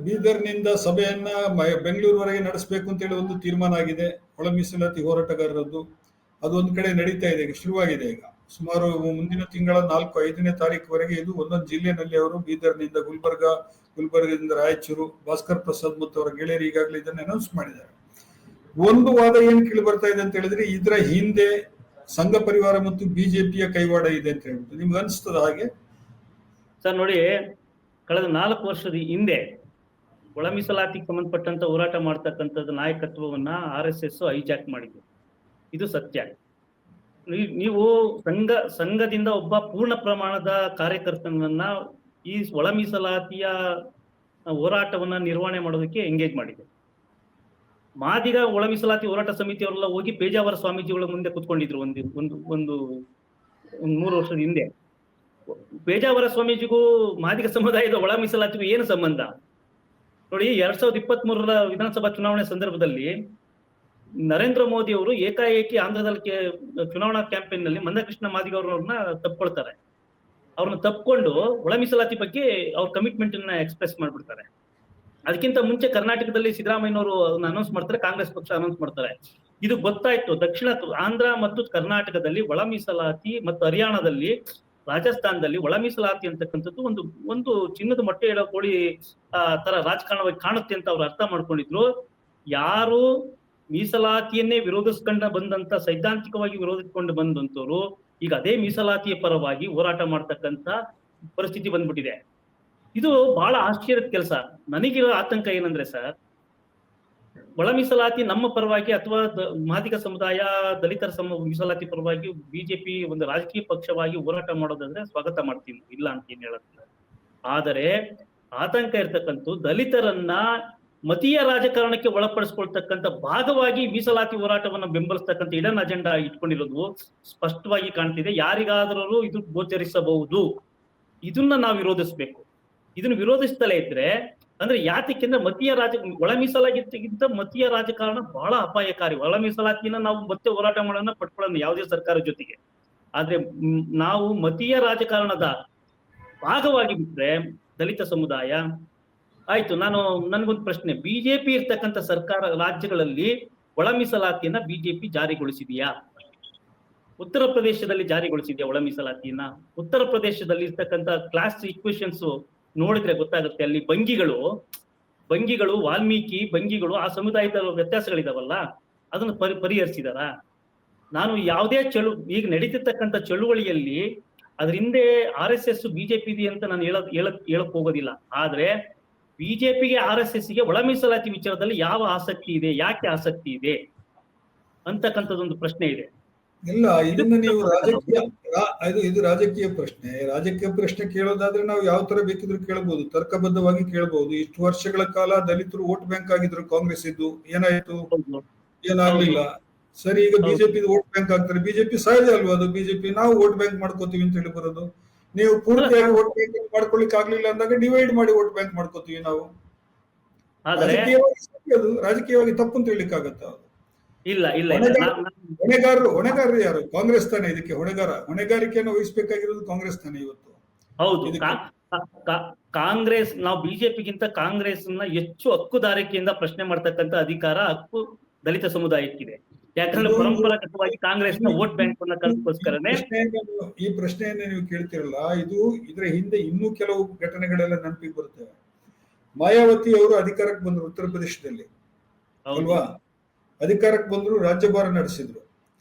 ಬೀದರ್ನಿಂದ ಸಭೆಯನ್ನ ಬೆಂಗಳೂರುವರೆಗೆ ನಡೆಸಬೇಕು ಅಂತ ಹೇಳಿ ಒಂದು ತೀರ್ಮಾನ ಆಗಿದೆ. ಒಳ ಮೀಸಲಾತಿ ಹೋರಾಟಗಾರರದ್ದು ಅದು ಒಂದ್ ಕಡೆ ನಡೀತಾ ಇದೆ, ಶುರುವಾಗಿದೆ. ಈಗ ಸುಮಾರು ಮುಂದಿನ ತಿಂಗಳ 4-5ನೇ ತಾರೀಕುವರೆಗೆ ಇದು ಒಂದೊಂದು ಜಿಲ್ಲೆನಲ್ಲಿ ಅವರು ಬೀದರ್ನಿಂದ ಗುಲ್ಬರ್ಗದಿಂದ ರಾಯಚೂರು, ಭಾಸ್ಕರ್ ಪ್ರಸಾದ್ ಮತ್ತು ಅವರ ಗೆಳೆಯರು ಈಗಾಗಲೇ ಇದನ್ನ ಅನೌನ್ಸ್ ಮಾಡಿದ್ದಾರೆ. ಒಂದು ವಾದ ಏನ್ ಕೇಳಿ ಬರ್ತಾ ಇದೆ ಅಂತ ಹೇಳಿದ್ರೆ ಇದರ ಹಿಂದೆ ಸಂಘ ಪರಿವಾರ ಮತ್ತು ಬಿಜೆಪಿಯ ಕೈವಾಡ ಇದೆ ಅಂತ ಹೇಳ್ಬಿಟ್ಟು ನಿಮ್ಗೆ ಅನಿಸ್ತದ ಹಾಗೆ? ಸರ್ ನೋಡಿ, ಕಳೆದ 4 ವರ್ಷದ ಹಿಂದೆ ಒಳ ಮೀಸಲಾತಿಗೆ ಸಂಬಂಧಪಟ್ಟಂತ ಹೋರಾಟ ಮಾಡ್ತಕ್ಕಂಥದ್ದು ನಾಯಕತ್ವವನ್ನ RSS ಹೈಜಾಕ್ ಮಾಡಿದೆ. ಇದು ಸತ್ಯ. ನೀವು ಸಂಘದಿಂದ ಒಬ್ಬ ಪೂರ್ಣ ಪ್ರಮಾಣದ ಕಾರ್ಯಕರ್ತನನ್ನ ಈ ಒಳ ಮೀಸಲಾತಿಯ ಹೋರಾಟವನ್ನ ನಿರ್ವಹಣೆ ಮಾಡೋದಕ್ಕೆ ಎಂಗೇಜ್ ಮಾಡಿದೆ. ಮಾದಿಗ ಒಳ ಮೀಸಲಾತಿ ಹೋರಾಟ ಸಮಿತಿಯವರೆಲ್ಲ ಹೋಗಿ ಪೇಜಾವರ ಸ್ವಾಮೀಜಿಗಳ ಮುಂದೆ ಕುತ್ಕೊಂಡಿದ್ರು ಒಂದು 3 ವರ್ಷದ ಹಿಂದೆ. ಪೇಜಾವರ ಸ್ವಾಮೀಜಿಗೂ ಮಾದಿಗ ಸಮುದಾಯದ ಒಳ ಮೀಸಲಾತಿಗೂ ಏನು ಸಂಬಂಧ ನೋಡಿ. 2023ರ ವಿಧಾನಸಭಾ ಚುನಾವಣೆ ಸಂದರ್ಭದಲ್ಲಿ ನರೇಂದ್ರ ಮೋದಿ ಅವರು ಏಕಾಏಕಿ ಆಂಧ್ರದಲ್ಲಿ ಚುನಾವಣಾ ಕ್ಯಾಂಪೇನ್ ನಲ್ಲಿ ಮಂದಕೃಷ್ಣ ಮಾದಿಗ ಅವ್ರನ್ನ ತಪ್ಕೊಳ್ತಾರೆ. ಅವ್ರನ್ನ ತಪ್ಕೊಂಡು ಒಳ ಮೀಸಲಾತಿ ಬಗ್ಗೆ ಅವ್ರ ಕಮಿಟ್ಮೆಂಟ್ ಅನ್ನ ಎಕ್ಸ್ಪ್ರೆಸ್ ಮಾಡ್ಬಿಡ್ತಾರೆ. ಅದಕ್ಕಿಂತ ಮುಂಚೆ ಕರ್ನಾಟಕದಲ್ಲಿ ಸಿದ್ದರಾಮಯ್ಯನವರು ಅದನ್ನ ಅನೌನ್ಸ್ ಮಾಡ್ತಾರೆ, ಕಾಂಗ್ರೆಸ್ ಪಕ್ಷ ಅನೌನ್ಸ್ ಮಾಡ್ತಾರೆ. ಇದು ಗೊತ್ತಾಯ್ತು. ಆಂಧ್ರ ಮತ್ತು ಕರ್ನಾಟಕದಲ್ಲಿ ಒಳ ಮೀಸಲಾತಿ ಮತ್ತು ಹರಿಯಾಣದಲ್ಲಿ, ರಾಜಸ್ಥಾನದಲ್ಲಿ ಒಳ ಮೀಸಲಾತಿ ಅಂತಕ್ಕಂಥದ್ದು ಒಂದು ಚಿನ್ನದ ಮೊಟ್ಟೆ ಇಡೋ ಕೋಳಿ ತರ ರಾಜಕಾರಣವಾಗಿ ಕಾಣುತ್ತೆ ಅಂತ ಅವ್ರು ಅರ್ಥ ಮಾಡ್ಕೊಂಡಿದ್ರು. ಯಾರು ಮೀಸಲಾತಿಯನ್ನೇ ವಿರೋಧಿಸ್ಕೊಂಡ ಬಂದಂತ, ಸೈದ್ಧಾಂತಿಕವಾಗಿ ವಿರೋಧಿಸ್ಕೊಂಡು ಬಂದಂತವ್ರು ಈಗ ಅದೇ ಮೀಸಲಾತಿಯ ಪರವಾಗಿ ಹೋರಾಟ ಮಾಡ್ತಕ್ಕಂಥ ಪರಿಸ್ಥಿತಿ ಬಂದ್ಬಿಟ್ಟಿದೆ. ಇದು ಬಹಳ ಆಶ್ಚರ್ಯದ ಕೆಲಸ. ನನಗಿರೋ ಆತಂಕ ಏನಂದ್ರೆ ಸರ್, ಒಳ ಮೀಸಲಾತಿ ನಮ್ಮ ಪರವಾಗಿ ಅಥವಾ ಮಾದಿಗ ಸಮುದಾಯ, ದಲಿತರ ಮೀಸಲಾತಿ ಪರವಾಗಿ ಬಿಜೆಪಿ ಒಂದು ರಾಜಕೀಯ ಪಕ್ಷವಾಗಿ ಹೋರಾಟ ಮಾಡೋದಂದ್ರೆ ಸ್ವಾಗತ ಮಾಡ್ತೀನಿ, ಇಲ್ಲ ಅಂತ ಏನ್ ಹೇಳುತ್ತಿಲ್ಲ. ಆದರೆ ಆತಂಕ ಇರ್ತಕ್ಕಂಥ ದಲಿತರನ್ನ ಮತೀಯ ರಾಜಕಾರಣಕ್ಕೆ ಒಳಪಡಿಸ್ಕೊಳ್ತಕ್ಕಂಥ ಭಾಗವಾಗಿ ಮೀಸಲಾತಿ ಹೋರಾಟವನ್ನ ಬೆಂಬಲಿಸ್ತಕ್ಕಂಥ ಇಡನ್ ಅಜೆಂಡಾ ಇಟ್ಕೊಂಡಿರೋದು ಸ್ಪಷ್ಟವಾಗಿ ಕಾಣ್ತಿದೆ. ಯಾರಿಗಾದರೂ ಇದು ಗೋಚರಿಸಬಹುದು. ಇದನ್ನ ನಾವು ವಿರೋಧಿಸ್ಬೇಕು. ಇದನ್ನು ವಿರೋಧಿಸ್ತಲೇ ಇದ್ರೆ ಅಂದ್ರೆ ಯಾತಕ್ಕೆಂದ್ರೆ ಒಳ ಮೀಸಲಾಗಿಂತ ಮತೀಯ ರಾಜಕಾರಣ ಬಹಳ ಅಪಾಯಕಾರಿ. ಒಳ ಮೀಸಲಾತಿನ ನಾವು ಮತ್ತೆ ಹೋರಾಟ ಮಾಡೋಣ, ಪಡ್ಕೊಳ್ಳೋಣ ಯಾವುದೇ ಸರ್ಕಾರ ಜೊತೆಗೆ. ಆದ್ರೆ ನಾವು ಮತೀಯ ರಾಜಕಾರಣದ ಭಾಗವಾಗಿ ಬಿಟ್ರೆ ದಲಿತ ಸಮುದಾಯ ಆಯ್ತು. ನನ್ಗೊಂದು ಪ್ರಶ್ನೆ, ಬಿಜೆಪಿ ಇರ್ತಕ್ಕಂಥ ಸರ್ಕಾರ ರಾಜ್ಯಗಳಲ್ಲಿ ಒಳ ಮೀಸಲಾತಿಯನ್ನ ಬಿಜೆಪಿ ಜಾರಿಗೊಳಿಸಿದೆಯಾ? ಉತ್ತರ ಪ್ರದೇಶದಲ್ಲಿ ಜಾರಿಗೊಳಿಸಿದೆಯಾ ಒಳ ಮೀಸಲಾತಿಯನ್ನ? ಉತ್ತರ ಪ್ರದೇಶದಲ್ಲಿ ಇರ್ತಕ್ಕಂಥ ಕ್ಲಾಸ್ ಈಕ್ವೇಷನ್ಸ್ ನೋಡಿದ್ರೆ ಗೊತ್ತಾಗುತ್ತೆ. ಅಲ್ಲಿ ಬಂಗಿಗಳು ವಾಲ್ಮೀಕಿ ಬಂಗಿಗಳು ಆ ಸಮುದಾಯದ ವ್ಯತ್ಯಾಸಗಳಿದಾವಲ್ಲ, ಅದನ್ನು ಪರಿಹರಿಸಿದಾರ? ನಾನು ಯಾವುದೇ ಈಗ ನಡೀತಿರ್ತಕ್ಕಂಥ ಚಳುವಳಿಯಲ್ಲಿ ಅದ್ರ ಹಿಂದೆ RSS ಬಿಜೆಪಿ ಇದೆ ಅಂತ ನಾನು ಹೇಳಕ್ ಹೋಗೋದಿಲ್ಲ. ಆದ್ರೆ ಬಿಜೆಪಿಗೆ RSSಗೆ ಒಳ ಮೀಸಲಾತಿ ವಿಚಾರದಲ್ಲಿ ಯಾವ ಆಸಕ್ತಿ ಇದೆ, ಯಾಕೆ ಆಸಕ್ತಿ ಇದೆ ಅಂತಕ್ಕಂಥದ್ದೊಂದು ಪ್ರಶ್ನೆ ಇದೆ. ಇಲ್ಲ, ಇದನ್ನ ನೀವು ಇದು ರಾಜಕೀಯ ಪ್ರಶ್ನೆ. ರಾಜಕೀಯ ಪ್ರಶ್ನೆ ಕೇಳೋದಾದ್ರೆ ನಾವು ಯಾವ ತರ ಬೇಕಿದ್ರು ಕೇಳಬಹುದು, ತರ್ಕಬದ್ಧವಾಗಿ ಕೇಳಬಹುದು. ಇಷ್ಟು ವರ್ಷಗಳ ಕಾಲ ದಲಿತರು ವೋಟ್ ಬ್ಯಾಂಕ್ ಆಗಿದ್ರು ಕಾಂಗ್ರೆಸ್ ಇದ್ದು, ಏನಾಯ್ತು? ಏನಾಗ್ಲಿಲ್ಲ. ಸರಿ, ಈಗ ಬಿಜೆಪಿ ವೋಟ್ ಬ್ಯಾಂಕ್ ಆಗ್ತಾರೆ. ಬಿಜೆಪಿ ಸಹಜ ಅಲ್ವಾ ಅದು? ಬಿಜೆಪಿ ನಾವು ವೋಟ್ ಬ್ಯಾಂಕ್ ಮಾಡ್ಕೋತೀವಿ ಅಂತ ಹೇಳಿ ಬರೋದು. ನೀವು ಪೂರ್ತಿಯಾಗಿ ವೋಟ್ ಬ್ಯಾಂಕ್ ಮಾಡ್ಕೊಳ್ಳಿಕ್ ಆಗ್ಲಿಲ್ಲ ಅಂದಾಗ ಡಿವೈಡ್ ಮಾಡಿ ವೋಟ್ ಬ್ಯಾಂಕ್ ಮಾಡ್ಕೋತೀವಿ ನಾವು. ರಾಜಕೀಯವಾಗಿ ತಪ್ಪು ಅಂತ ಹೇಳಿಕ್ ಆಗತ್ತ? ಇಲ್ಲ. ಹೊಣೆಗಾರರು ಯಾರು? ಕಾಂಗ್ರೆಸ್ ತಾನೆ ಇದಕ್ಕೆ ಹೊಣೆಗಾರಿಕೆಯನ್ನು ವಹಿಸಬೇಕಾಗಿರೋದು ಕಾಂಗ್ರೆಸ್ ತಾನೆ ಇವತ್ತು. ಹೌದು, ಕಾಂಗ್ರೆಸ್. ನಾವು ಬಿಜೆಪಿಗಿಂತ ಕಾಂಗ್ರೆಸ್ ಹೆಚ್ಚು ಹಕ್ಕುದಾರಿಕೆಯಿಂದ ಪ್ರಶ್ನೆ ಮಾಡ್ತಕ್ಕಂಥ ಅಧಿಕಾರ, ಹಕ್ಕು ದಲಿತ ಸಮುದಾಯಕ್ಕಿದೆ. ಯಾಕಂದ್ರೆ ಪರಂಪರಾಗತವಾಗಿ ಕಾಂಗ್ರೆಸ್ನ ವೋಟ್ ಬ್ಯಾಂಕ್ ಅನ್ನ ಕಲ್ಪೋಸ್ಕರನೇ ಈ ಪ್ರಶ್ನೆಯನ್ನ ನೀವು ಕೇಳ್ತಿರಲ್ಲ, ಇದರ ಹಿಂದೆ ಇನ್ನೂ ಕೆಲವು ಘಟನೆಗಳೆಲ್ಲ ನೆನಪಿಗೆ ಬರ್ತವೆ. ಮಾಯಾವತಿ ಅವರು ಅಧಿಕಾರಕ್ಕೆ ಬಂದ್ರು ಉತ್ತರ ಪ್ರದೇಶದಲ್ಲಿ ಅಲ್ವಾ, ಅಧಿಕಾರಕ್ಕೆ ಬಂದ್ರು, ರಾಜ್ಯಭಾರ ನಡೆಸಿದ್ರು.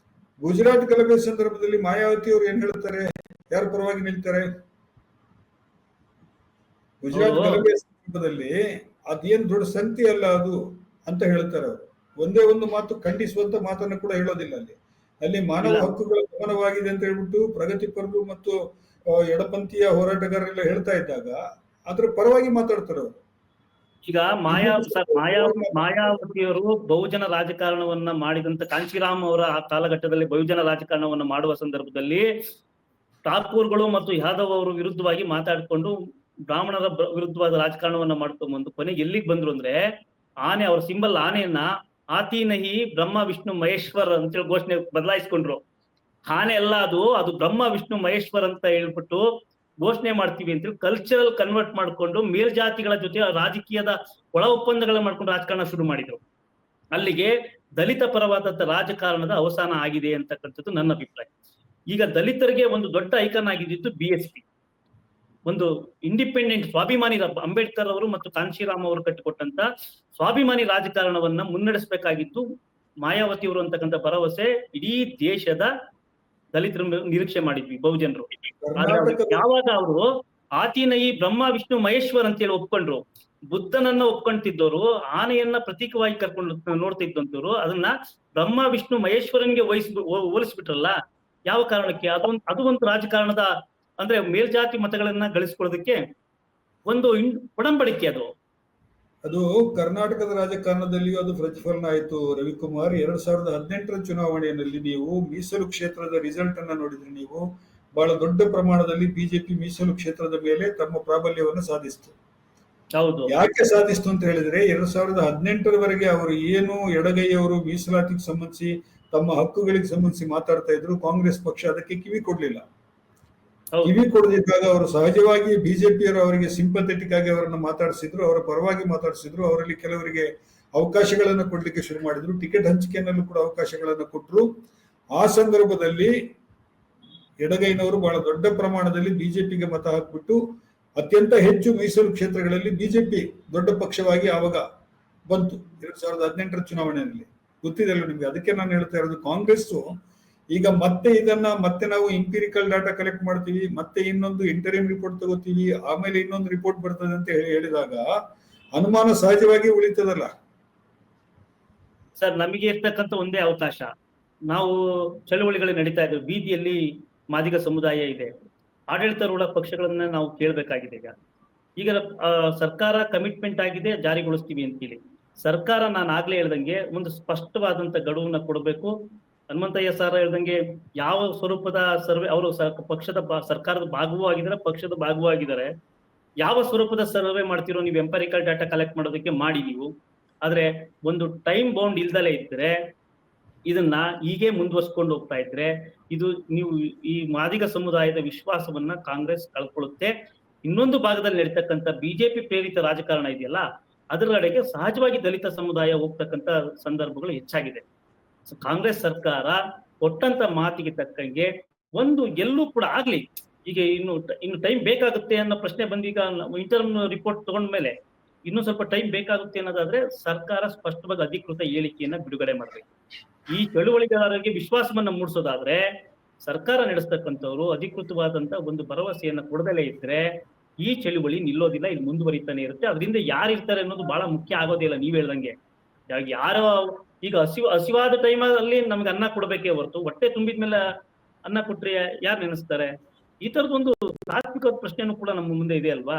ಗುಜರಾತ್ ಗಲಭೆ ಸಂದರ್ಭದಲ್ಲಿ ಮಾಯಾವತಿ ಅವರು ಏನ್ ಹೇಳ್ತಾರೆ, ಯಾರ ಪರವಾಗಿ ನಿಲ್ತಾರೆ? ಗುಜರಾತ್ ಗಲಭೆ ಸಂದರ್ಭದಲ್ಲಿ ಅದೇನ್ ದೊಡ್ಡ ಸಂತಿ ಅಲ್ಲ ಅದು ಅಂತ ಹೇಳ್ತಾರೆ ಅವರು. ಒಂದೇ ಒಂದು ಮಾತು ಖಂಡಿಸುವಂತ ಮಾತನ್ನು ಕೂಡ ಹೇಳೋದಿಲ್ಲ. ಅಲ್ಲಿ ಮಾನವ ಹಕ್ಕುಗಳ ಗಮನವಾಗಿದೆ ಅಂತ ಹೇಳ್ಬಿಟ್ಟು ಪ್ರಗತಿಪರರು ಮತ್ತು ಎಡಪಂಥೀಯ ಹೋರಾಟಗಾರರೆಲ್ಲ ಹೇಳ್ತಾ ಇದ್ದಾಗ ಅದ್ರ ಪರವಾಗಿ ಮಾತಾಡ್ತಾರೆ ಅವರು. ಈಗ ಮಾಯಾವತಿಯವರು ಬಹುಜನ ರಾಜಕಾರಣವನ್ನ ಮಾಡಿದಂತ ಕಾಂಚೀರಾಮ್ ಅವರ ಆ ಕಾಲಘಟ್ಟದಲ್ಲಿ ಬಹುಜನ ರಾಜಕಾರಣವನ್ನ ಮಾಡುವ ಸಂದರ್ಭದಲ್ಲಿ ಠಾಕೂರ್ಗಳು ಮತ್ತು ಯಾದವ್ ಅವರು ವಿರುದ್ಧವಾಗಿ ಮಾತಾಡಿಕೊಂಡು ಬ್ರಾಹ್ಮಣರ ವಿರುದ್ಧವಾದ ರಾಜಕಾರಣವನ್ನ ಮಾಡ್ಕೊಂಡ್ಬಂದು ಕೊನೆಗೆ ಎಲ್ಲಿಗೆ ಬಂದ್ರು ಅಂದ್ರೆ ಆನೆ, ಅವ್ರ ಸಿಂಬಲ್ ಆನೆಯನ್ನ ಆತೀನಹಿ ಬ್ರಹ್ಮ ವಿಷ್ಣು ಮಹೇಶ್ವರ್ ಅಂತೇಳಿ ಘೋಷಣೆ ಬದಲಾಯಿಸ್ಕೊಂಡ್ರು. ಆನೆ ಅಲ್ಲ ಅದು ಬ್ರಹ್ಮ ವಿಷ್ಣು ಮಹೇಶ್ವರ್ ಅಂತ ಹೇಳ್ಬಿಟ್ಟು ಘೋಷಣೆ ಮಾಡ್ತೀವಿ ಅಂತೇಳಿ ಕಲ್ಚರಲ್ ಕನ್ವರ್ಟ್ ಮಾಡ್ಕೊಂಡು ಮೇಲ್ಜಾತಿಗಳ ಜೊತೆ ರಾಜಕೀಯದ ಒಳ ಒಪ್ಪಂದಗಳನ್ನ ಮಾಡ್ಕೊಂಡು ರಾಜಕಾರಣ ಶುರು ಮಾಡಿದ್ರು. ಅಲ್ಲಿಗೆ ದಲಿತ ಪರವಾದಂತ ರಾಜಕಾರಣದ ಅವಸಾನ ಆಗಿದೆ ಅಂತಕ್ಕಂಥದ್ದು ನನ್ನ ಅಭಿಪ್ರಾಯ. ಈಗ ದಲಿತರಿಗೆ ಒಂದು ದೊಡ್ಡ ಐಕಾನ್ ಆಗಿದ್ದು BSP, ಒಂದು ಇಂಡಿಪೆಂಡೆಂಟ್ ಸ್ವಾಭಿಮಾನಿ, ಅಂಬೇಡ್ಕರ್ ಅವರು ಮತ್ತು ಕಾಂಶಿರಾಮ್ ಅವರು ಕಟ್ಟಿಕೊಟ್ಟಂತ ಸ್ವಾಭಿಮಾನಿ ರಾಜಕಾರಣವನ್ನ ಮುನ್ನಡೆಸಬೇಕಾಗಿತ್ತು ಮಾಯಾವತಿ ಅವರು ಅಂತಕ್ಕಂಥ ಭರವಸೆ ಇಡೀ ದೇಶದ ದಲಿತರು ನಿರೀಕ್ಷೆ ಮಾಡಿದ್ವಿ ಬಹುಜನರು. ಯಾವಾಗ ಅವರು ಆತೀನಯಿ ಬ್ರಹ್ಮ ವಿಷ್ಣು ಮಹೇಶ್ವರ್ ಅಂತ ಹೇಳಿ ಒಪ್ಕೊಂಡ್ರು, ಬುದ್ಧನನ್ನ ಒಪ್ಕೊಂತಿದ್ದವರು, ಆನೆಯನ್ನ ಪ್ರತೀಕವಾಗಿ ಕರ್ಕೊಂಡು ನೋಡ್ತಿದ್ದಂತವ್ರು ಅದನ್ನ ಬ್ರಹ್ಮ ವಿಷ್ಣು ಮಹೇಶ್ವರನ್ಗೆ ಹೋಲಿಸ್ಬಿಟ್ರಲ್ಲ. ಯಾವ ಕಾರಣಕ್ಕೆ? ಅದು ಒಂದು ರಾಜಕಾರಣದ ಅಂದ್ರೆ ಮೇಲ್ಜಾತಿ ಮತಗಳನ್ನ ಗಳಿಸ್ಕೊಳ್ಳೋದಕ್ಕೆ ಒಂದು ಒಡಂಬಡಿಕೆ. ಅದು ಕರ್ನಾಟಕದ ರಾಜಕಾರಣದಲ್ಲಿಯೂ ಅದು ಪ್ರತಿಫಲನ ಆಯಿತು. ರವಿಕುಮಾರ್, 2018ರ ಚುನಾವಣೆಯಲ್ಲಿ ನೀವು ಮೀಸಲು ಕ್ಷೇತ್ರದ ರಿಸಲ್ಟ್ ಅನ್ನ ನೋಡಿದ್ರೆ ನೀವು ಬಹಳ ದೊಡ್ಡ ಪ್ರಮಾಣದಲ್ಲಿ ಬಿಜೆಪಿ ಮೀಸಲು ಕ್ಷೇತ್ರದ ಮೇಲೆ ತಮ್ಮ ಪ್ರಾಬಲ್ಯವನ್ನು ಸಾಧಿಸಿತು. ಹೌದು. ಯಾಕೆ ಸಾಧಿಸ್ತು ಅಂತ ಹೇಳಿದ್ರೆ 2018ರವರೆಗೆ ಅವರು ಏನು ಎಡಗೈಯವರು ಮೀಸಲಾತಿಗೆ ಸಂಬಂಧಿಸಿ ತಮ್ಮ ಹಕ್ಕುಗಳಿಗೆ ಸಂಬಂಧಿಸಿ ಮಾತಾಡ್ತಾ ಇದ್ರು, ಕಾಂಗ್ರೆಸ್ ಪಕ್ಷ ಅದಕ್ಕೆ ಕಿವಿ ಕೊಡ್ಲಿಲ್ಲ. ಕಿವಿ ಕೊಡದಿದ್ದಾಗ ಅವರು ಸಹಜವಾಗಿ ಬಿಜೆಪಿಯವರು ಅವರಿಗೆ ಸಿಂಪಥೆಟಿಕ್ ಆಗಿ ಅವರನ್ನು ಮಾತಾಡಿಸಿದ್ರು, ಅವರ ಪರವಾಗಿ ಮಾತಾಡಿಸಿದ್ರು, ಅವರಲ್ಲಿ ಕೆಲವರಿಗೆ ಅವಕಾಶಗಳನ್ನು ಕೊಡ್ಲಿಕ್ಕೆ ಶುರು ಮಾಡಿದ್ರು, ಟಿಕೆಟ್ ಹಂಚಿಕೆಯಲ್ಲೂ ಕೂಡ ಅವಕಾಶಗಳನ್ನು ಕೊಟ್ಟರು. ಆ ಸಂದರ್ಭದಲ್ಲಿ ಎಡಗೈನವರು ಬಹಳ ದೊಡ್ಡ ಪ್ರಮಾಣದಲ್ಲಿ ಬಿಜೆಪಿಗೆ ಮತ ಹಾಕ್ಬಿಟ್ಟು ಅತ್ಯಂತ ಹೆಚ್ಚು ಮೀಸಲು ಕ್ಷೇತ್ರಗಳಲ್ಲಿ ಬಿಜೆಪಿ ದೊಡ್ಡ ಪಕ್ಷವಾಗಿ ಆವಾಗ ಬಂತು 2018ರ ಚುನಾವಣೆಯಲ್ಲಿ. ಗೊತ್ತಿದೆಲ್ಲ ನಿಮ್ಗೆ. ಅದಕ್ಕೆ ನಾನು ಹೇಳ್ತಾ ಇರೋದು, ಕಾಂಗ್ರೆಸ್ ಈಗ ಮತ್ತೆ ನಾವು ಇಂಪಿರಿಕಲ್ ಡಾಟಾ ಕಲೆಕ್ಟ್ ಮಾಡ್ತೀವಿ, ಮತ್ತೆ ಇನ್ನೊಂದು ಇಂಟರಿಮ್ ರಿಪೋರ್ಟ್ ತಗೋತೀವಿ, ಆಮೇಲೆ ಇನ್ನೊಂದು ರಿಪೋರ್ಟ್ ಬರ್ತದೆ ಅಂತ ಹೇಳಿದಾಗ ಅನುಮಾನ ಸಹಜವಾಗಿ ಉಳಿತದಲ್ಲ. ಸರ್, ನಮಗೆ ಇರ್ತಕ್ಕಂಥ ಒಂದೇ ಅವಕಾಶ, ನಾವು ಚಳುವಳಿಗಳು ನಡೀತಾ ಇದ್ದೇವೆ, ಬೀದಿಯಲ್ಲಿ ಮಾದಿಗ ಸಮುದಾಯ ಇದೆ, ಆಡಳಿತಾರೂಢ ಪಕ್ಷಗಳನ್ನ ನಾವು ಕೇಳಬೇಕಾಗಿದೆ. ಈಗ ಸರ್ಕಾರ ಕಮಿಟ್ಮೆಂಟ್ ಆಗಿದೆ, ಜಾರಿಗೊಳಿಸ್ತೀವಿ ಅಂತೇಳಿ. ಸರ್ಕಾರ ನಾನು ಆಗ್ಲೇ ಹೇಳ್ದಂಗೆ ಒಂದು ಸ್ಪಷ್ಟವಾದಂತ ಗಡುವನ್ನ ಕೊಡಬೇಕು. ಹನುಮಂತಯ್ಯ ಸರ್ ಹೇಳ್ದಂಗೆ ಯಾವ ಸ್ವರೂಪದ ಸರ್ವೆ, ಅವರು ಪಕ್ಷದ ಸರ್ಕಾರದ ಭಾಗವೂ ಆಗಿದ್ದಾರೆ, ಪಕ್ಷದ ಭಾಗವೂ ಆಗಿದ್ದಾರೆ. ಯಾವ ಸ್ವರೂಪದ ಸರ್ವೆ ಮಾಡ್ತಿರೋ ನೀವು, ಎಂಪರಿಕಲ್ ಡಾಟಾ ಕಲೆಕ್ಟ್ ಮಾಡೋದಕ್ಕೆ ಮಾಡಿ ನೀವು. ಆದ್ರೆ ಒಂದು ಟೈಮ್ ಬೌಂಡ್ ಇಲ್ದಲೇ ಇದ್ರೆ, ಇದನ್ನ ಹೀಗೆ ಮುಂದುವರ್ಸ್ಕೊಂಡು ಹೋಗ್ತಾ ಇದ್ರೆ ಇದು ನೀವು ಈ ಮಾದಿಗ ಸಮುದಾಯದ ವಿಶ್ವಾಸವನ್ನ ಕಾಂಗ್ರೆಸ್ ಕಳ್ಕೊಳ್ಳುತ್ತೆ. ಇನ್ನೊಂದು ಭಾಗದಲ್ಲಿ ನಡೀತಕ್ಕಂಥ ಬಿಜೆಪಿ ಪ್ರೇರಿತ ರಾಜಕಾರಣ ಇದೆಯಲ್ಲ, ಅದರಡೆಗೆ ಸಹಜವಾಗಿ ದಲಿತ ಸಮುದಾಯ ಹೋಗ್ತಕ್ಕಂಥ ಸಂದರ್ಭಗಳು ಹೆಚ್ಚಾಗಿದೆ. ಕಾಂಗ್ರೆಸ್ ಸರ್ಕಾರ ಕೊಟ್ಟಂತ ಮಾತಿಗೆ ತಕ್ಕಂಗೆ ಒಂದು ಎಲ್ಲೂ ಕೂಡ ಆಗ್ಲಿ, ಈಗ ಇನ್ನು ಟೈಮ್ ಬೇಕಾಗುತ್ತೆ ಅನ್ನೋ ಪ್ರಶ್ನೆ ಬಂದೀಗ ಇಂಟರ್ಮ್ ರಿಪೋರ್ಟ್ ತಗೊಂಡ್ಮೇಲೆ ಇನ್ನೂ ಸ್ವಲ್ಪ ಟೈಮ್ ಬೇಕಾಗುತ್ತೆ ಅನ್ನೋದಾದ್ರೆ ಸರ್ಕಾರ ಸ್ಪಷ್ಟವಾಗಿ ಅಧಿಕೃತ ಹೇಳಿಕೆಯನ್ನ ಬಿಡುಗಡೆ ಮಾಡ್ಬೇಕು. ಈ ಚಳುವಳಿಗಾರರಿಗೆ ವಿಶ್ವಾಸವನ್ನ ಮೂಡಿಸೋದಾದ್ರೆ ಸರ್ಕಾರ ನಡೆಸ್ತಕ್ಕಂಥವ್ರು ಅಧಿಕೃತವಾದಂತ ಒಂದು ಭರವಸೆಯನ್ನ ಕೊಡದಲೇ ಇದ್ರೆ ಈ ಚಳುವಳಿ ನಿಲ್ಲೋದಿಲ್ಲ, ಇದು ಮುಂದುವರಿತಾನೆ ಇರುತ್ತೆ. ಅದರಿಂದ ಯಾರು ಇರ್ತಾರೆ ಅನ್ನೋದು ಬಹಳ ಮುಖ್ಯ ಆಗೋದಿಲ್ಲ. ನೀವ್ ಹೇಳ್ದಂಗೆ ಯಾರೋ ಈಗ ಹಸಿವಾದ ಟೈಮಲ್ಲಿ ನಮ್ಗೆ ಅನ್ನ ಕೊಡ್ಬೇಕೇ ಹೊರತು ಹೊಟ್ಟೆ ತುಂಬಿದ್ಮೇಲೆ ಅನ್ನ ಕೊಟ್ರೆ ಯಾರು ನೆನೆಸ್ತಾರೆ? ಈ ತರದೊಂದು ತಾತ್ವಿಕ ಪ್ರಶ್ನೆನೂ ಕೂಡ ನಮ್ಮ ಮುಂದೆ ಇದೆ ಅಲ್ವಾ?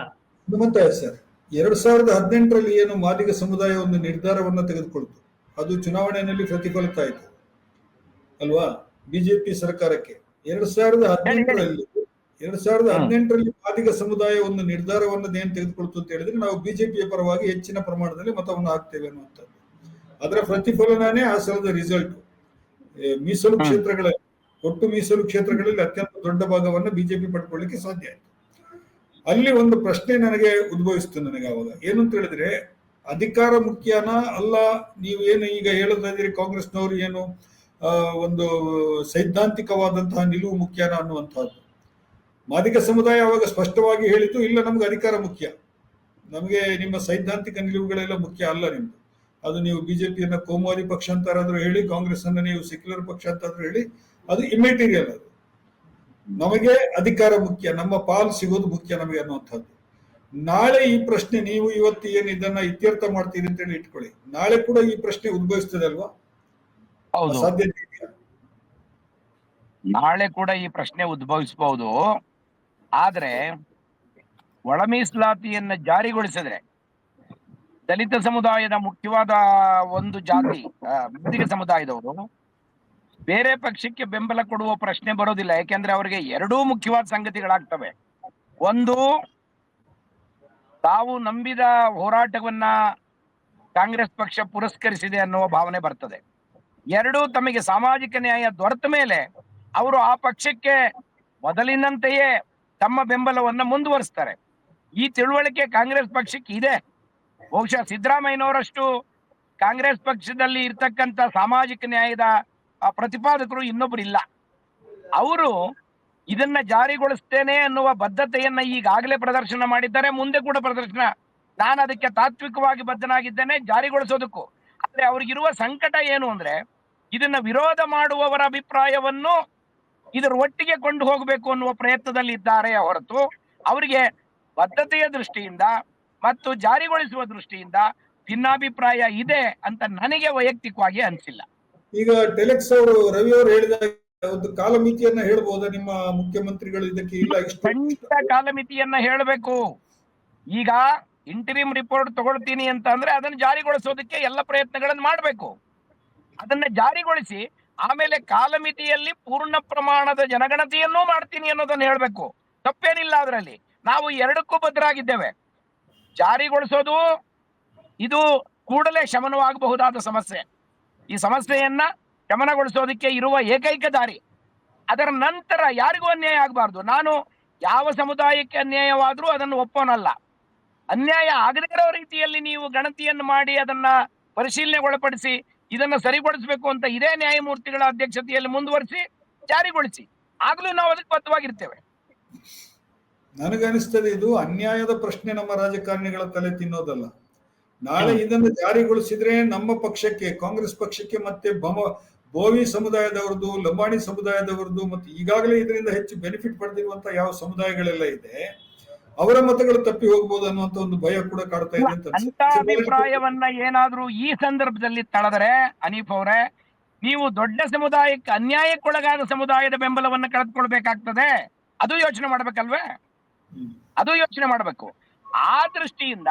ಸರ್, 2018ರಲ್ಲಿ ಏನು ಮಾದಿಗ ಸಮುದಾಯ ಒಂದು ನಿರ್ಧಾರವನ್ನ ತೆಗೆದುಕೊಳ್ತು, ಅದು ಚುನಾವಣೆಯಲ್ಲಿ ಪ್ರತಿಫಲಿತ ಆಯಿತು ಅಲ್ವಾ ಬಿಜೆಪಿ ಸರ್ಕಾರಕ್ಕೆ. 2018ರಲ್ಲಿ ಮಾದಿಗ ಸಮುದಾಯ ಒಂದು ನಿರ್ಧಾರವನ್ನು ಏನ್ ತೆಗೆದುಕೊಳ್ತು ಅಂತ ಹೇಳಿದ್ರೆ, ನಾವು ಬಿಜೆಪಿಯ ಪರವಾಗಿ ಹೆಚ್ಚಿನ ಪ್ರಮಾಣದಲ್ಲಿ ಮತವನ್ನು ಹಾಕ್ತೇವೆ ಅನ್ನುವಂಥದ್ದು. ಅದರ ಪ್ರತಿಫಲನೇ ಆ ಸಲದ ರಿಸಲ್ಟ್. ಮೀಸಲು ಕ್ಷೇತ್ರಗಳಲ್ಲಿ, ಒಟ್ಟು ಮೀಸಲು ಕ್ಷೇತ್ರಗಳಲ್ಲಿ ಅತ್ಯಂತ ದೊಡ್ಡ ಭಾಗವನ್ನು ಬಿಜೆಪಿ ಪಡ್ಕೊಳ್ಳಿಕ್ಕೆ ಸಾಧ್ಯ ಆಯ್ತು. ಅಲ್ಲಿ ಒಂದು ಪ್ರಶ್ನೆ ನನಗೆ ಉದ್ಭವಿಸ್ತು ನನಗೆ ಅವಾಗ. ಏನು ಅಂತ ಹೇಳಿದ್ರೆ, ಅಧಿಕಾರ ಮುಖ್ಯನಾ ಅಲ್ಲ, ನೀವು ಏನು ಈಗ ಹೇಳೋದಾದ್ರೆ ಕಾಂಗ್ರೆಸ್ನವರು ಏನು ಒಂದು ಸೈದ್ಧಾಂತಿಕವಾದಂತಹ ನಿಲುವು ಮುಖ್ಯನ ಅನ್ನುವಂಥದ್ದು. ಮಾದಿಗ ಸಮುದಾಯ ಅವಾಗ ಸ್ಪಷ್ಟವಾಗಿ ಹೇಳಿತು, ಇಲ್ಲ ನಮ್ಗೆ ಅಧಿಕಾರ ಮುಖ್ಯ, ನಮಗೆ ನಿಮ್ಮ ಸೈದ್ಧಾಂತಿಕ ನಿಲುವುಗಳೆಲ್ಲ ಮುಖ್ಯ ಅಲ್ಲ ನಿಮ್ದು. ಅದು ನೀವು ಬಿಜೆಪಿಯನ್ನ ಕೋಮುವಾದಿ ಪಕ್ಷ ಅಂತಾರಾದ್ರೂ ಹೇಳಿ, ಕಾಂಗ್ರೆಸ್ ಅನ್ನ ನೀವು ಸೆಕ್ಯುಲರ್ ಪಕ್ಷ ಅಂತಾದ್ರೂ ಹೇಳಿ, ಅದು ಇಮ್ಮೆಟೀರಿಯಲ್. ಅದು ನಮಗೆ ಅಧಿಕಾರ ಮುಖ್ಯ, ನಮ್ಮ ಪಾಲ್ ಸಿಗೋದು ಮುಖ್ಯ ನಮಗೆ ಅನ್ನುವಂಥದ್ದು. ನಾಳೆ ಈ ಪ್ರಶ್ನೆ, ನೀವು ಇವತ್ತು ಏನು ಇದನ್ನ ಇತ್ಯರ್ಥ ಮಾಡ್ತೀರಿ ಅಂತ ಹೇಳಿ ಇಟ್ಕೊಳ್ಳಿ, ನಾಳೆ ಕೂಡ ಈ ಪ್ರಶ್ನೆ ಉದ್ಭವಿಸ್ತದೆ ಅಲ್ವಾ? ಸಾಧ್ಯತೆ ಇದೆಯಾ? ನಾಳೆ ಕೂಡ ಈ ಪ್ರಶ್ನೆ ಉದ್ಭವಿಸಬಹುದು. ಆದ್ರೆ ಒಳ ಮೀಸಲಾತಿಯನ್ನ ಜಾರಿಗೊಳಿಸಿದ್ರೆ ದಲಿತ ಸಮುದಾಯದ ಮುಖ್ಯವಾದ ಒಂದು ಜಾತಿ ಮಾದಿಗ ಸಮುದಾಯದವರು ಬೇರೆ ಪಕ್ಷಕ್ಕೆ ಬೆಂಬಲ ಕೊಡುವ ಪ್ರಶ್ನೆ ಬರೋದಿಲ್ಲ. ಯಾಕೆಂದ್ರೆ ಅವರಿಗೆ ಎರಡೂ ಮುಖ್ಯವಾದ ಸಂಗತಿಗಳಾಗ್ತವೆ. ಒಂದು, ತಾವು ನಂಬಿದ ಹೋರಾಟವನ್ನ ಕಾಂಗ್ರೆಸ್ ಪಕ್ಷ ಪುರಸ್ಕರಿಸಿದೆ ಅನ್ನುವ ಭಾವನೆ ಬರ್ತದೆ. ಎರಡು, ತಮಗೆ ಸಾಮಾಜಿಕ ನ್ಯಾಯ ದೊರೆತ ಮೇಲೆ ಅವರು ಆ ಪಕ್ಷಕ್ಕೆ ಮೊದಲಿನಂತೆಯೇ ತಮ್ಮ ಬೆಂಬಲವನ್ನ ಮುಂದುವರಿಸ್ತಾರೆ. ಈ ತಿಳುವಳಿಕೆ ಕಾಂಗ್ರೆಸ್ ಪಕ್ಷಕ್ಕೆ ಇದೆ. ಬಹುಶಃ ಸಿದ್ದರಾಮಯ್ಯನವರಷ್ಟು ಕಾಂಗ್ರೆಸ್ ಪಕ್ಷದಲ್ಲಿ ಇರ್ತಕ್ಕಂಥ ಸಾಮಾಜಿಕ ನ್ಯಾಯದ ಪ್ರತಿಪಾದಕರು ಇನ್ನೊಬ್ರು ಇಲ್ಲ. ಅವರು ಇದನ್ನ ಜಾರಿಗೊಳಿಸ್ತೇನೆ ಅನ್ನುವ ಬದ್ಧತೆಯನ್ನ ಈಗಾಗಲೇ ಪ್ರದರ್ಶನ ಮಾಡಿದ್ದಾರೆ, ಮುಂದೆ ಕೂಡ ಪ್ರದರ್ಶನ. ನಾನು ಅದಕ್ಕೆ ತಾತ್ವಿಕವಾಗಿ ಬದ್ಧನಾಗಿದ್ದೇನೆ ಜಾರಿಗೊಳಿಸೋದಕ್ಕೂ. ಆದ್ರೆ ಅವ್ರಿಗಿರುವ ಸಂಕಟ ಏನು ಅಂದ್ರೆ, ಇದನ್ನ ವಿರೋಧ ಮಾಡುವವರ ಅಭಿಪ್ರಾಯವನ್ನು ಇದರ ಒಟ್ಟಿಗೆ ಕೊಂಡು ಹೋಗಬೇಕು ಅನ್ನುವ ಪ್ರಯತ್ನದಲ್ಲಿ ಇದ್ದಾರೆ ಹೊರತು ಅವರಿಗೆ ಬದ್ಧತೆಯ ದೃಷ್ಟಿಯಿಂದ ಮತ್ತು ಜಾರಿಗೊಳಿಸುವ ದೃಷ್ಟಿಯಿಂದ ಭಿನ್ನಾಭಿಪ್ರಾಯ ಇದೆ ಅಂತ ನನಗೆ ವೈಯಕ್ತಿಕವಾಗಿ ಅನಿಸಿಲ್ಲ. ಈಗ ಟೆಲೆಕ್ಸ್ ಅವರು, ರವಿ ಅವರು ಹೇಳಿದ ಒಂದು ಕಾಲಮಿತಿಯನ್ನ ಹೇಳ್ಬಹುದಾ ನಿಮ್ಮ ಮುಖ್ಯಮಂತ್ರಿಗಳು ಇದಕ್ಕೆ? ಇಲ್ಲ, ಖಂಡಿತ ಕಾಲಮಿತಿಯನ್ನ ಹೇಳಬೇಕು. ಈಗ ಇಂಟರಿಮ್ ರಿಪೋರ್ಟ್ ತಗೊಳ್ತೀನಿ ಅಂತ ಅಂದ್ರೆ ಅದನ್ನ ಜಾರಿಗೊಳಿಸೋದಕ್ಕೆ ಎಲ್ಲ ಪ್ರಯತ್ನಗಳನ್ನು ಮಾಡಬೇಕು. ಅದನ್ನ ಜಾರಿಗೊಳಿಸಿ ಆಮೇಲೆ ಕಾಲಮಿತಿಯಲ್ಲಿ ಪೂರ್ಣ ಪ್ರಮಾಣದ ಜನಗಣತಿಯನ್ನೂ ಮಾಡ್ತೀನಿ ಅನ್ನೋದನ್ನ ಹೇಳ್ಬೇಕು. ತಪ್ಪೇನಿಲ್ಲ ಅದರಲ್ಲಿ. ನಾವು ಎರಡಕ್ಕೂ ಬದ್ಧರಾಗಿದ್ದೇವೆ. ಜಾರಿಗೊಳಿಸೋದು ಇದು ಕೂಡಲೇ ಶಮನವಾಗಬಹುದಾದ ಸಮಸ್ಯೆ. ಈ ಸಮಸ್ಯೆಯನ್ನ ಶಮನಗೊಳಿಸೋದಕ್ಕೆ ಇರುವ ಏಕೈಕ ದಾರಿ. ಅದರ ನಂತರ ಯಾರಿಗೂ ಅನ್ಯಾಯ ಆಗಬಾರ್ದು. ನಾನು ಯಾವ ಸಮುದಾಯಕ್ಕೆ ಅನ್ಯಾಯವಾದ್ರೂ ಅದನ್ನು ಒಪ್ಪೋನಲ್ಲ. ಅನ್ಯಾಯ ಆಗದೇ ಇರೋ ರೀತಿಯಲ್ಲಿ ನೀವು ಗಣತಿಯನ್ನು ಮಾಡಿ ಅದನ್ನ ಪರಿಶೀಲನೆಗೊಳಪಡಿಸಿ ಇದನ್ನ ಸರಿಪಡಿಸಬೇಕು ಅಂತ ಇದೇ ನ್ಯಾಯಮೂರ್ತಿಗಳ ಅಧ್ಯಕ್ಷತೆಯಲ್ಲಿ ಮುಂದುವರಿಸಿ ಜಾರಿಗೊಳಿಸಿ, ಆಗ್ಲೂ ನಾವು ಅದಕ್ಕೆ ಬದ್ಧವಾಗಿರ್ತೇವೆ. ನನಗನಿಸ್ತದೆ ಇದು ಅನ್ಯಾಯದ ಪ್ರಶ್ನೆ ನಮ್ಮ ರಾಜಕಾರಣಿಗಳ ತಲೆ ತಿನ್ನೋದಲ್ಲ. ನಾಳೆ ಇದನ್ನು ಜಾರಿಗೊಳಿಸಿದ್ರೆ ನಮ್ಮ ಪಕ್ಷಕ್ಕೆ, ಕಾಂಗ್ರೆಸ್ ಪಕ್ಷಕ್ಕೆ, ಮತ್ತೆ ಬೋವಿ ಸಮುದಾಯದವರದು, ಲಂಬಾಣಿ ಸಮುದಾಯದವರದು, ಮತ್ತೆ ಈಗಾಗಲೇ ಇದರಿಂದ ಹೆಚ್ಚು ಬೆನಿಫಿಟ್ ಪಡೆದಿರುವಂತ ಯಾವ ಸಮುದಾಯಗಳೆಲ್ಲ ಇದೆ ಅವರ ಮತಗಳು ತಪ್ಪಿ ಹೋಗ್ಬೋದು ಅನ್ನುವಂತ ಒಂದು ಭಯ ಕೂಡ ಕಾಡ್ತಾ ಇದೆ ಅಂತ ಅಭಿಪ್ರಾಯವನ್ನ ಏನಾದ್ರೂ ಈ ಸಂದರ್ಭದಲ್ಲಿ ತಳೆದರೆ, ಅನೀಫ್ ಅವರೇ, ನೀವು ದೊಡ್ಡ ಸಮುದಾಯಕ್ಕೆ ಅನ್ಯಾಯಕ್ಕೊಳಗಾದ ಸಮುದಾಯದ ಬೆಂಬಲವನ್ನ ಕಳೆದುಕೊಳ್ಬೇಕಾಗ್ತದೆ. ಅದು ಯೋಚನೆ ಮಾಡ್ಬೇಕಲ್ವೇ? ಅದು ಯೋಚನೆ ಮಾಡ್ಬೇಕು. ಆ ದೃಷ್ಟಿಯಿಂದ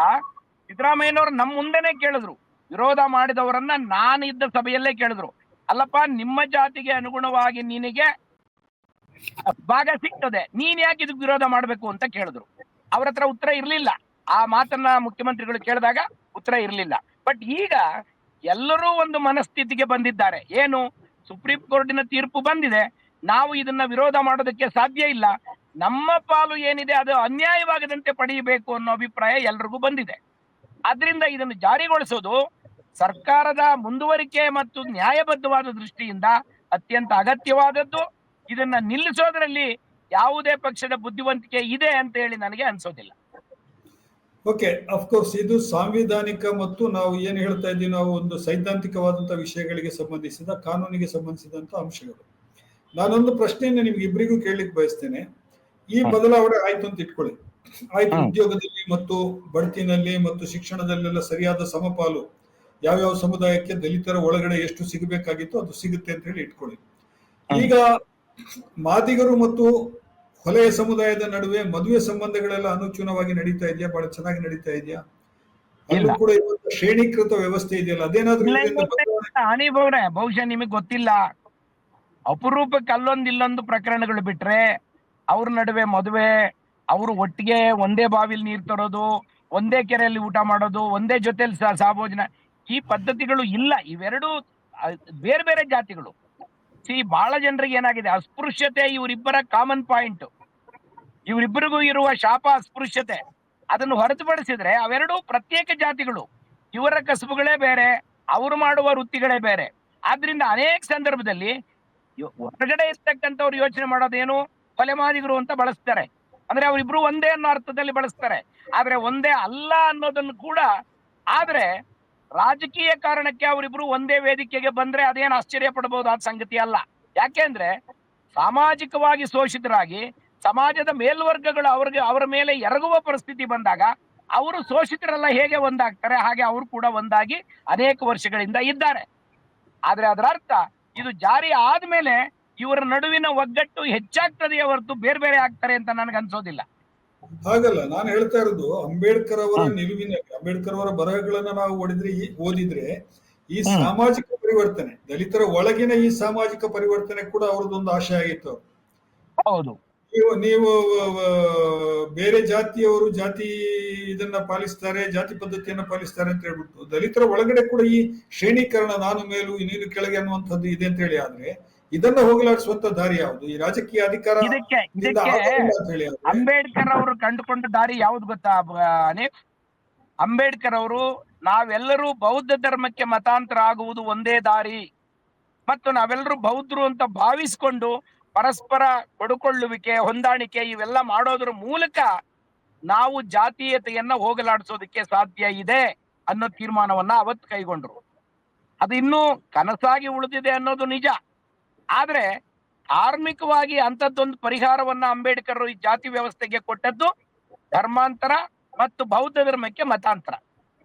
ಸಿದ್ದರಾಮಯ್ಯನವರು ನಮ್ಮ ಮುಂದೆನೆ ಕೇಳಿದ್ರು, ವಿರೋಧ ಮಾಡಿದವರನ್ನ ನಾನಿದ್ದ ಸಭೆಯಲ್ಲೇ ಕೇಳಿದ್ರು, ಅಲ್ಲಪ್ಪ ನಿಮ್ಮ ಜಾತಿಗೆ ಅನುಗುಣವಾಗಿ ನಿನಗೆ ಭಾಗ ಸಿಗ್ತದೆ, ನೀನ್ ಯಾಕೆ ಇದಕ್ಕೆ ವಿರೋಧ ಮಾಡ್ಬೇಕು ಅಂತ ಕೇಳಿದ್ರು. ಅವ್ರ ಹತ್ರ ಉತ್ತರ ಇರ್ಲಿಲ್ಲ. ಆ ಮಾತನ್ನ ಮುಖ್ಯಮಂತ್ರಿಗಳು ಕೇಳಿದಾಗ ಉತ್ತರ ಇರ್ಲಿಲ್ಲ. ಬಟ್ ಈಗ ಎಲ್ಲರೂ ಒಂದು ಮನಸ್ಥಿತಿಗೆ ಬಂದಿದ್ದಾರೆ. ಏನು, ಸುಪ್ರೀಂ ಕೋರ್ಟಿನ ತೀರ್ಪು ಬಂದಿದೆ, ನಾವು ಇದನ್ನ ವಿರೋಧ ಮಾಡೋದಕ್ಕೆ ಸಾಧ್ಯ ಇಲ್ಲ, ನಮ್ಮ ಪಾಲು ಏನಿದೆ ಅದು ಅನ್ಯಾಯವಾಗದಂತೆ ಪಡೆಯಬೇಕು ಅನ್ನೋ ಅಭಿಪ್ರಾಯ ಎಲ್ರಿಗೂ ಬಂದಿದೆ. ಆದ್ರಿಂದ ಇದನ್ನು ಜಾರಿಗೊಳಿಸೋದು ಸರ್ಕಾರದ ಮುಂದುವರಿಕೆ ಮತ್ತು ನ್ಯಾಯಬದ್ಧವಾದ ದೃಷ್ಟಿಯಿಂದ ಅತ್ಯಂತ ಅಗತ್ಯವಾದದ್ದು. ಇದನ್ನ ನಿಲ್ಲಿಸೋದ್ರಲ್ಲಿ ಯಾವುದೇ ಪಕ್ಷದ ಬುದ್ಧಿವಂತಿಕೆ ಇದೆ ಅಂತ ಹೇಳಿ ನನಗೆ ಅನ್ಸೋದಿಲ್ಲ. ಓಕೆ, ಅಫ್ಕೋರ್ಸ್ ಇದು ಸಾಂವಿಧಾನಿಕ ಮತ್ತು ನಾವು ಏನು ಹೇಳ್ತಾ ಇದ್ದೀವಿ, ನಾವು ಒಂದು ಸೈದ್ಧಾಂತಿಕವಾದಂತಹ ವಿಷಯಗಳಿಗೆ ಸಂಬಂಧಿಸಿದ, ಕಾನೂನಿಗೆ ಸಂಬಂಧಿಸಿದಂತ ಅಂಶಗಳು. ನಾನೊಂದು ಪ್ರಶ್ನೆಯನ್ನು ನಿಮ್ಗೆ ಇಬ್ಬರಿಗೂ ಕೇಳಲಿಕ್ಕೆ ಬಯಸ್ತೇನೆ. ಈ ಬದಲಾವಣೆ ಆಯ್ತು ಅಂತ ಇಟ್ಕೊಳ್ಳಿ, ಆಯ್ತು, ಉದ್ಯೋಗದಲ್ಲಿ ಮತ್ತು ಬಡ್ತಿನಲ್ಲಿ ಮತ್ತು ಶಿಕ್ಷಣದಲ್ಲೆಲ್ಲ ಸರಿಯಾದ ಸಮಪಾಲು ಯಾವ್ಯಾವ ಸಮುದಾಯಕ್ಕೆ ದಲಿತರ ಒಳಗಡೆ ಎಷ್ಟು ಸಿಗಬೇಕಾಗಿತ್ತು ಅದು ಸಿಗುತ್ತೆ ಅಂತ ಹೇಳಿ ಇಟ್ಕೊಳ್ಳಿ. ಈಗ ಮಾದಿಗರು ಮತ್ತು ಹೊಲೆಯ ಸಮುದಾಯದ ನಡುವೆ ಮದುವೆ ಸಂಬಂಧಗಳೆಲ್ಲ ಅನುಚೂನವಾಗಿ ನಡೀತಾ ಇದೆಯಾ? ಬಹಳ ಚೆನ್ನಾಗಿ ನಡೀತಾ ಇದೆಯಾ? ಅಲ್ಲೂ ಕೂಡ ಇವತ್ತು ಶ್ರೇಣೀಕೃತ ವ್ಯವಸ್ಥೆ ಇದೆಯಲ್ಲ, ಅದೇನಾದ್ರೂ ಅನೀಫ್ ಅವ್ರೆ, ಬಹುಶಃ ನಿಮಗೆ ಗೊತ್ತಿಲ್ಲ, ಅಪರೂಪಕ್ಕೆ ಅಲ್ಲೊಂದಿಲ್ಲೊಂದು ಪ್ರಕರಣಗಳು ಬಿಟ್ರೆ ಅವ್ರ ನಡುವೆ ಮದುವೆ, ಅವರು ಒಟ್ಟಿಗೆ ಒಂದೇ ಬಾವಿಲಿ ನೀರು ತರೋದು, ಒಂದೇ ಕೆರೆಯಲ್ಲಿ ಊಟ ಮಾಡೋದು, ಒಂದೇ ಜೊತೆಲಿ ಸಾಭೋಜನ, ಈ ಪದ್ಧತಿಗಳು ಇಲ್ಲ. ಇವೆರಡು ಬೇರೆ ಬೇರೆ ಜಾತಿಗಳು. ಬಹಳ ಜನರಿಗೆ ಏನಾಗಿದೆ, ಅಸ್ಪೃಶ್ಯತೆ ಇವರಿಬ್ಬರ ಕಾಮನ್ ಪಾಯಿಂಟ್. ಇವರಿಬ್ಬರಿಗೂ ಇರುವ ಶಾಪ ಅಸ್ಪೃಶ್ಯತೆ. ಅದನ್ನು ಹೊರತುಪಡಿಸಿದ್ರೆ ಅವೆರಡೂ ಪ್ರತ್ಯೇಕ ಜಾತಿಗಳು. ಇವರ ಕಸುಬುಗಳೇ ಬೇರೆ, ಅವರು ಮಾಡುವ ವೃತ್ತಿಗಳೇ ಬೇರೆ. ಆದ್ರಿಂದ ಅನೇಕ ಸಂದರ್ಭದಲ್ಲಿ ಹೊರಗಡೆ ಇರ್ತಕ್ಕಂಥವ್ರು ಯೋಚನೆ ಮಾಡೋದೇನು, ಕೊಲೆಮಾದಿಗರು ಅಂತ ಬಳಸ್ತಾರೆ. ಅಂದ್ರೆ ಅವರಿಬ್ರು ಒಂದೇ ಅನ್ನೋ ಅರ್ಥದಲ್ಲಿ ಬಳಸ್ತಾರೆ. ಆದ್ರೆ ಒಂದೇ ಅಲ್ಲ ಅನ್ನೋದನ್ನು ಕೂಡ. ಆದ್ರೆ ರಾಜಕೀಯ ಕಾರಣಕ್ಕೆ ಅವರಿಬ್ರು ಒಂದೇ ವೇದಿಕೆಗೆ ಬಂದ್ರೆ ಅದೇನು ಆಶ್ಚರ್ಯ ಪಡಬಹುದಾದ ಸಂಗತಿ ಅಲ್ಲ. ಯಾಕೆಂದ್ರೆ ಸಾಮಾಜಿಕವಾಗಿ ಶೋಷಿತರಾಗಿ ಸಮಾಜದ ಮೇಲ್ವರ್ಗಗಳು ಅವರ ಮೇಲೆ ಎರಗುವ ಪರಿಸ್ಥಿತಿ ಬಂದಾಗ ಅವರು ಶೋಷಿತರೆಲ್ಲ ಹೇಗೆ ಒಂದಾಗ್ತಾರೆ, ಹಾಗೆ ಅವರು ಕೂಡ ಒಂದಾಗಿ ಅನೇಕ ವರ್ಷಗಳಿಂದ ಇದ್ದಾರೆ. ಆದ್ರೆ ಅದರ ಅರ್ಥ ಇದು ಜಾರಿ ಆದ್ಮೇಲೆ ಇವರ ನಡುವಿನ ಒಗ್ಗಟ್ಟು ಹೆಚ್ಚಾಗ್ತದೆಯೇ ಹೊರತು ಬೇರೆ ಬೇರೆ ಆಗ್ತಾರೆ ಅಂತ ನನಗೆ ಅನ್ಸೋದಿಲ್ಲ. ಹಾಗಲ್ಲ, ನಾನು ಹೇಳ್ತಾ ಇರೋದು ಅಂಬೇಡ್ಕರ್ ಅವರ ನಿಲುವಿನಲ್ಲಿ, ಅಂಬೇಡ್ಕರ್ ಅವರ ಬರಹಗಳನ್ನ ನಾವು ಓದಿದ್ರೆ ಈ ಸಾಮಾಜಿಕ ಪರಿವರ್ತನೆ, ದಲಿತರ ಒಳಗಿನ ಈ ಸಾಮಾಜಿಕ ಪರಿವರ್ತನೆ ಕೂಡ ಅವ್ರದ್ದೊಂದು ಆಶೆ ಆಗಿತ್ತು. ಹೌದು, ನೀವು ಬೇರೆ ಜಾತಿಯವರು ಜಾತಿ ಇದನ್ನ ಪಾಲಿಸ್ತಾರೆ, ಜಾತಿ ಪದ್ಧತಿಯನ್ನ ಪಾಲಿಸ್ತಾರೆ ಅಂತ ಹೇಳ್ಬಿಟ್ಟು ದಲಿತರ ಒಳಗಡೆ ಕೂಡ ಈ ಶ್ರೇಣೀಕರಣ, ನಾನು ಮೇಲು ನೀನು ಕೆಳಗೆ ಅನ್ನುವಂಥದ್ದು ಇದೆ ಅಂತ ಹೇಳಿ. ಆದ್ರೆ ಇದನ್ನ ಹೋಗಲಾಡಿಸುವಂತ ದಾರಿ ಯಾವುದು? ಈ ರಾಜಕೀಯ ಅಧಿಕಾರ ಇದಕ್ಕೆ ಅಂಬೇಡ್ಕರ್ ಅವರು ಕಂಡುಕೊಂಡ ದಾರಿ ಯಾವ್ದು ಗೊತ್ತಾ ಅನೇಕ್? ಅಂಬೇಡ್ಕರ್ ಅವರು ನಾವೆಲ್ಲರೂ ಬೌದ್ಧ ಧರ್ಮಕ್ಕೆ ಮತಾಂತರ ಆಗುವುದು ಒಂದೇ ದಾರಿ, ಮತ್ತು ನಾವೆಲ್ಲರೂ ಬೌದ್ಧರು ಅಂತ ಭಾವಿಸಿಕೊಂಡು ಪರಸ್ಪರ ಕೊಡುಕೊಳ್ಳುವಿಕೆ, ಹೊಂದಾಣಿಕೆ ಇವೆಲ್ಲ ಮಾಡೋದ್ರ ಮೂಲಕ ನಾವು ಜಾತೀಯತೆಯನ್ನ ಹೋಗಲಾಡಿಸೋದಕ್ಕೆ ಸಾಧ್ಯ ಇದೆ ಅನ್ನೋ ತೀರ್ಮಾನವನ್ನ ಅವತ್ತು ಕೈಗೊಂಡ್ರು. ಅದು ಇನ್ನೂ ಕನಸಾಗಿ ಉಳಿದಿದೆ ಅನ್ನೋದು ನಿಜ. ಆದ್ರೆ ಧಾರ್ಮಿಕವಾಗಿ ಅಂತದ್ದೊಂದು ಪರಿಹಾರವನ್ನ ಅಂಬೇಡ್ಕರ್ ಈ ಜಾತಿ ವ್ಯವಸ್ಥೆಗೆ ಕೊಟ್ಟದ್ದು ಧರ್ಮಾಂತರ ಮತ್ತು ಬೌದ್ಧ ಧರ್ಮಕ್ಕೆ ಮತಾಂತರ.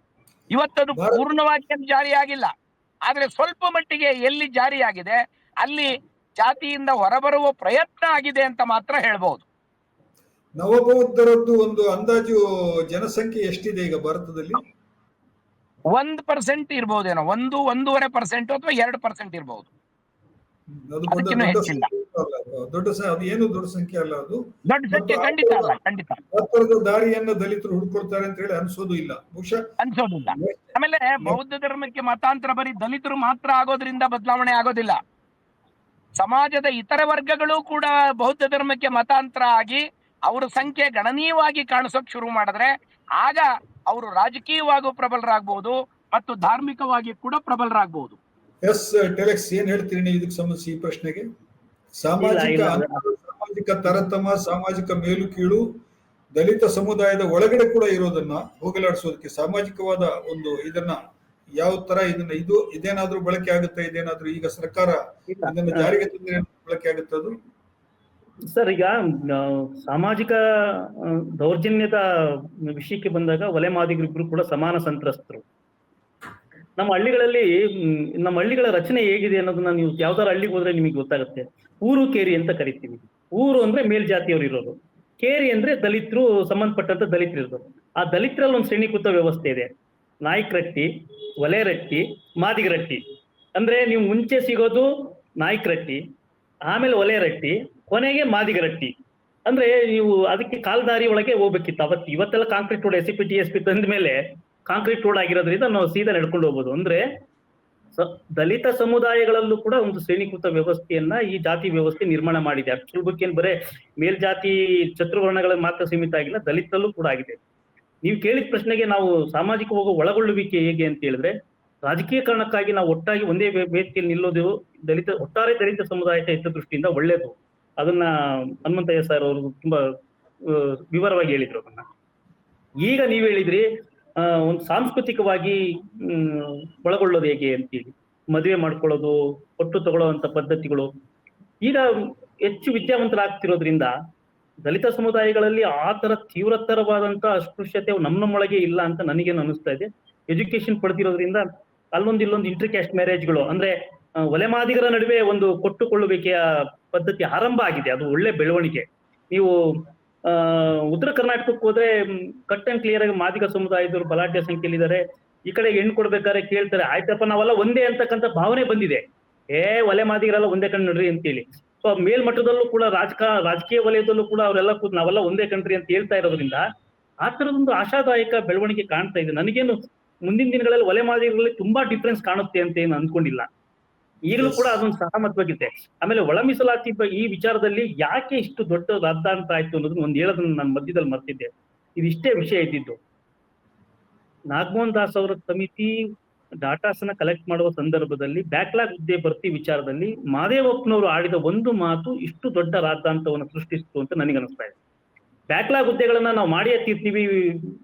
ಇವತ್ತದು ಪೂರ್ಣವಾಗಿ ಜಾರಿಯಾಗಿಲ್ಲ, ಆದ್ರೆ ಸ್ವಲ್ಪ ಮಟ್ಟಿಗೆ ಎಲ್ಲಿ ಜಾರಿಯಾಗಿದೆ ಅಲ್ಲಿ ಜಾತಿಯಿಂದ ಹೊರಬರುವ ಪ್ರಯತ್ನ ಆಗಿದೆ ಅಂತ ಮಾತ್ರ ಹೇಳ್ಬಹುದು. ನವಬೌದ್ಧರದ್ದು ಒಂದು ಅಂದಾಜು ಜನಸಂಖ್ಯೆ ಎಷ್ಟಿದೆ ಈಗ ಭಾರತದಲ್ಲಿ? 1% ಇರ್ಬಹುದೇನೋ, 1-1.5% ಅಥವಾ 2% ಇರ್ಬಹುದು. ದೊಡ್ಡ ಸಂಖ್ಯೆ ಅಲ್ಲ ಅದು. ದೊಡ್ಡ ಸಂಖ್ಯೆ ಖಂಡಿತ ಅಲ್ಲ, ಖಂಡಿತ. ದಾರಿಯನ್ನು ದಲಿತರು ಹುಡ್ಕೊಳ್ತಾರೆ ಅಂತ ಹೇಳಿ ಅನ್ಸೋದು ಇಲ್ಲ, ಅನ್ಸೋದಿಲ್ಲ. ಆಮೇಲೆ ಬೌದ್ಧ ಧರ್ಮಕ್ಕೆ ಮತಾಂತರ ಬರೀ ದಲಿತರು ಮಾತ್ರ ಆಗೋದ್ರಿಂದ ಬದಲಾವಣೆ ಆಗೋದಿಲ್ಲ. ಸಮಾಜದ ಇತರೆ ವರ್ಗಗಳು ಕೂಡ ಬೌದ್ಧ ಧರ್ಮಕ್ಕೆ ಮತಾಂತರ ಆಗಿ ಅವರ ಸಂಖ್ಯೆ ಗಣನೀಯವಾಗಿ ಕಾಣಿಸೋಕ್ ಶುರು ಮಾಡಿದ್ರೆ ಆಗ ಅವರು ರಾಜಕೀಯವಾಗೂ ಪ್ರಬಲರಾಗಬಹುದು ಮತ್ತು ಧಾರ್ಮಿಕವಾಗಿ ಕೂಡ ಪ್ರಬಲರಾಗಬಹುದು. ಎಸ್ ಟೆಲೆಕ್ಸ್, ಏನ್ ಹೇಳ್ತೀರಿ ನೀವು ಇದಕ್ಕೆ ಸಂಬಂಧಿಸಿ ಈ ಪ್ರಶ್ನೆಗೆ? ಸಾಮಾಜಿಕ ತಾರತಮ್ಯ, ಸಾಮಾಜಿಕ ಮೇಲು ಕೀಳು ದಲಿತ ಸಮುದಾಯದ ಒಳಗಡೆ ಕೂಡ ಇರೋದನ್ನ ಹೋಗಲಾಡಿಸೋದಕ್ಕೆ ಸಾಮಾಜಿಕವಾದ ಒಂದು ಇದನ್ನ ಯಾವ ತರ ಇದೇನಾದ್ರೂ ಬಳಕೆ ಆಗುತ್ತೆ? ಇದೇನಾದ್ರೂ ಈಗ ಸರ್ಕಾರ ಇದನ್ನ ಜಾರಿಗೆ ತಂದ್ರೆ ಬಳಕೆ ಆಗುತ್ತೆ ಅದು? ಸರ್, ಈಗ ಸಾಮಾಜಿಕ ದೌರ್ಜನ್ಯದ ವಿಷಯಕ್ಕೆ ಬಂದಾಗ ಒಲೆಮಾದಿಗರಿಬ್ರು ಕೂಡ ಸಮಾನ ಸಂತ್ರಸ್ತರು. ನಮ್ಮ ಹಳ್ಳಿಗಳ ರಚನೆ ಹೇಗಿದೆ ಅನ್ನೋದನ್ನ ನೀವು ಯಾವ್ದಾರ ಹಳ್ಳಿಗೆ ಹೋದ್ರೆ ನಿಮಗೆ ಗೊತ್ತಾಗುತ್ತೆ. ಊರು ಕೇರಿ ಅಂತ ಕರಿತೀವಿ. ಊರು ಅಂದ್ರೆ ಮೇಲ್ಜಾತಿಯವರು ಇರೋದು, ಕೇರಿ ಅಂದ್ರೆ ದಲಿತರು, ಸಂಬಂಧಪಟ್ಟಂತ ದಲಿತರು ಇರೋದು. ಆ ದಲಿತರಲ್ಲಿ ಒಂದು ಶ್ರೇಣೀಕೃತ ವ್ಯವಸ್ಥೆ ಇದೆ. ನಾಯ್ಕರಟ್ಟಿ, ಒಲೆರಟ್ಟಿ, ಮಾದಿಗರಟ್ಟಿ. ಅಂದ್ರೆ ನೀವು ಮುಂಚೆ ಸಿಗೋದು ನಾಯ್ಕರಟ್ಟಿ, ಆಮೇಲೆ ಒಲೆರಟ್ಟಿ, ಕೊನೆಗೆ ಮಾದಿಗರಟ್ಟಿ. ಅಂದ್ರೆ ನೀವು ಅದಕ್ಕೆ ಕಾಲ್ದಾರಿ ಒಳಗೆ ಹೋಗ್ಬೇಕಿತ್ತು. ಇವತ್ತೆಲ್ಲ ಕಾಂಕ್ರೀಟ್ ರೋಡ್, SCP TSP ತಂದ ಮೇಲೆ ಕಾಂಕ್ರೀಟ್ ರೋಡ್ ಆಗಿರೋದ್ರಿಂದ ನಾವು ಸೀದಾ ನಡ್ಕೊಂಡು ಹೋಗ್ಬೋದು. ಅಂದ್ರೆ ದಲಿತ ಸಮುದಾಯಗಳಲ್ಲೂ ಕೂಡ ಒಂದು ಶ್ರೇಣೀಕೃತ ವ್ಯವಸ್ಥೆಯನ್ನ ಈ ಜಾತಿ ವ್ಯವಸ್ಥೆ ನಿರ್ಮಾಣ ಮಾಡಿದೆ. ಅಕ್ಷರಕ್ಕೇನು ಬರೇ ಮೇಲ್ಜಾತಿ ಚತುರ್ವರ್ಣಗಳ ಮಾತ್ರ ಸೀಮಿತ ಆಗಿಲ್ಲ, ದಲಿತರಲ್ಲೂ ಕೂಡ ಆಗಿದೆ. ನೀವು ಕೇಳಿದ ಪ್ರಶ್ನೆಗೆ ನಾವು ಸಾಮಾಜಿಕ ಒಳಗೊಳ್ಳುವಿಕೆ ಹೇಗೆ ಅಂತ ಹೇಳಿದ್ರೆ, ರಾಜಕೀಯ ಕಾರಣಕ್ಕಾಗಿ ನಾವು ಒಟ್ಟಾಗಿ ಒಂದೇ ವೇದಿಕೆಯಲ್ಲಿ ನಿಲ್ಲೋದು ಒಟ್ಟಾರೆ ದಲಿತ ಸಮುದಾಯದ ಹಿತದೃಷ್ಟಿಯಿಂದ ಒಳ್ಳೇದು. ಅದನ್ನ ಹನುಮಂತಯ್ಯ ಸರ್ ಅವರು ತುಂಬಾ ವಿವರವಾಗಿ ಹೇಳಿದ್ರು ಅದನ್ನ. ಈಗ ನೀವ್ ಹೇಳಿದ್ರಿ ಒಂದು ಸಾಂಸ್ಕೃತಿಕವಾಗಿ ಒಳಗೊಳ್ಳೋದು ಹೇಗೆ ಅಂತೇಳಿ, ಮದುವೆ ಮಾಡ್ಕೊಳ್ಳೋದು, ಒಟ್ಟು ತಗೊಳ್ಳೋವಂಥ ಪದ್ಧತಿಗಳು ಈಗ ಹೆಚ್ಚು ವಿದ್ಯಾವಂತರಾಗ್ತಿರೋದ್ರಿಂದ ದಲಿತ ಸಮುದಾಯಗಳಲ್ಲಿ ಆ ತರ ತೀವ್ರತರವಾದಂತ ಅಸ್ಪೃಶ್ಯತೆ ನಮ್ಮೊಳಗೆ ಇಲ್ಲ ಅಂತ ನನಗೇನು ಅನಿಸ್ತಾ ಇದೆ. ಎಜುಕೇಶನ್ ಪಡೆದಿರೋದ್ರಿಂದ ಇಲ್ಲೊಂದು ಇಂಟರ್ ಕ್ಯಾಸ್ಟ್ ಮ್ಯಾರೇಜ್ಗಳು, ಅಂದ್ರೆ ಒಲೆಮಾದಿಗರ ನಡುವೆ ಒಂದು ಕೊಟ್ಟುಕೊಳ್ಳುವಿಕೆಯ ಪದ್ಧತಿ ಆರಂಭ ಆಗಿದೆ. ಅದು ಒಳ್ಳೆ ಬೆಳವಣಿಗೆ. ನೀವು ಉತ್ತರ ಕರ್ನಾಟಕಕ್ಕೆ ಹೋದ್ರೆ ಕಟ್ ಅಂಡ್ ಕ್ಲಿಯರ್ ಆಗಿ ಮಾದಿಗ ಸಮುದಾಯದವರು ಬಲಾಢ್ಯ ಸಂಖ್ಯೆಯಲ್ಲಿದ್ದಾರೆ. ಈ ಕಡೆ ಹೆಣ್ಣು ಕೊಡ್ಬೇಕಾದ್ರೆ ಕೇಳ್ತಾರೆ, ಆಯ್ತಪ್ಪ ನಾವೆಲ್ಲ ಒಂದೇ ಅಂತಕ್ಕಂಥ ಭಾವನೆ ಬಂದಿದೆ. ಒಲೆ ಮಾದಿಗರೆಲ್ಲ ಒಂದೇ ಕಣ್ ನಡ್ರಿ ಅಂತೇಳಿ. ಸೊ ಮೇಲ್ಮಟ್ಟದಲ್ಲೂ ಕೂಡ ರಾಜಕೀಯ ವಲಯದಲ್ಲೂ ಕೂಡ ಅವರೆಲ್ಲ ನಾವೆಲ್ಲ ಒಂದೇ ಕಣ್ರಿ ಅಂತ ಹೇಳ್ತಾ ಇರೋದ್ರಿಂದ ಆ ತರದೊಂದು ಆಶಾದಾಯಕ ಬೆಳವಣಿಗೆ ಕಾಣ್ತಾ ಇದೆ. ನನಗೇನು ಮುಂದಿನ ದಿನಗಳಲ್ಲಿ ಒಲೆ ಮಾದಿಗರಲ್ಲಿ ತುಂಬಾ ಡಿಫ್ರೆನ್ಸ್ ಕಾಣುತ್ತೆ ಅಂತ ಏನು ಅನ್ಕೊಂಡಿಲ್ಲ. ಈಗಲೂ ಕೂಡ ಅದೊಂದು ಸಹಮತವಾಗಿದೆ. ಆಮೇಲೆ ಒಳ ಮೀಸಲಾತಿ ಈ ವಿಚಾರದಲ್ಲಿ ಯಾಕೆ ಇಷ್ಟು ದೊಡ್ಡ ರಾದ್ಧಾಂತ ಆಯ್ತು ಅನ್ನೋದನ್ನ ಒಂದು ಹೇಳೋದನ್ನ ನಾನು ಮಧ್ಯದಲ್ಲಿ ಮರ್ತಿದ್ದೆ. ಇದಿಷ್ಟೇ ವಿಷಯ ಇದ್ದಿದ್ದು. ನಾಗಮೋಹನ್ ದಾಸ್ ಅವರ ಸಮಿತಿ ಡಾಟಾಸ್ ನ ಕಲೆಕ್ಟ್ ಮಾಡುವ ಸಂದರ್ಭದಲ್ಲಿ ಬ್ಯಾಕ್ಲಾಗ್ ಹುದ್ದೆ ಭರ್ತಿ ವಿಚಾರದಲ್ಲಿ ಮಹದೇವಪ್ಪನವರು ಆಡಿದ ಒಂದು ಮಾತು ಇಷ್ಟು ದೊಡ್ಡ ರಾದ್ಧಾಂತವನ್ನು ಸೃಷ್ಟಿಸಿತು ಅಂತ ನನಗೆ ಅನಿಸ್ತಾ ಇದೆ. ಬ್ಯಾಕ್ಲಾಗ್ ಹುದ್ದೆಗಳನ್ನ ನಾವು ಮಾಡಿಯೇ ತೀರ್ತೀವಿ,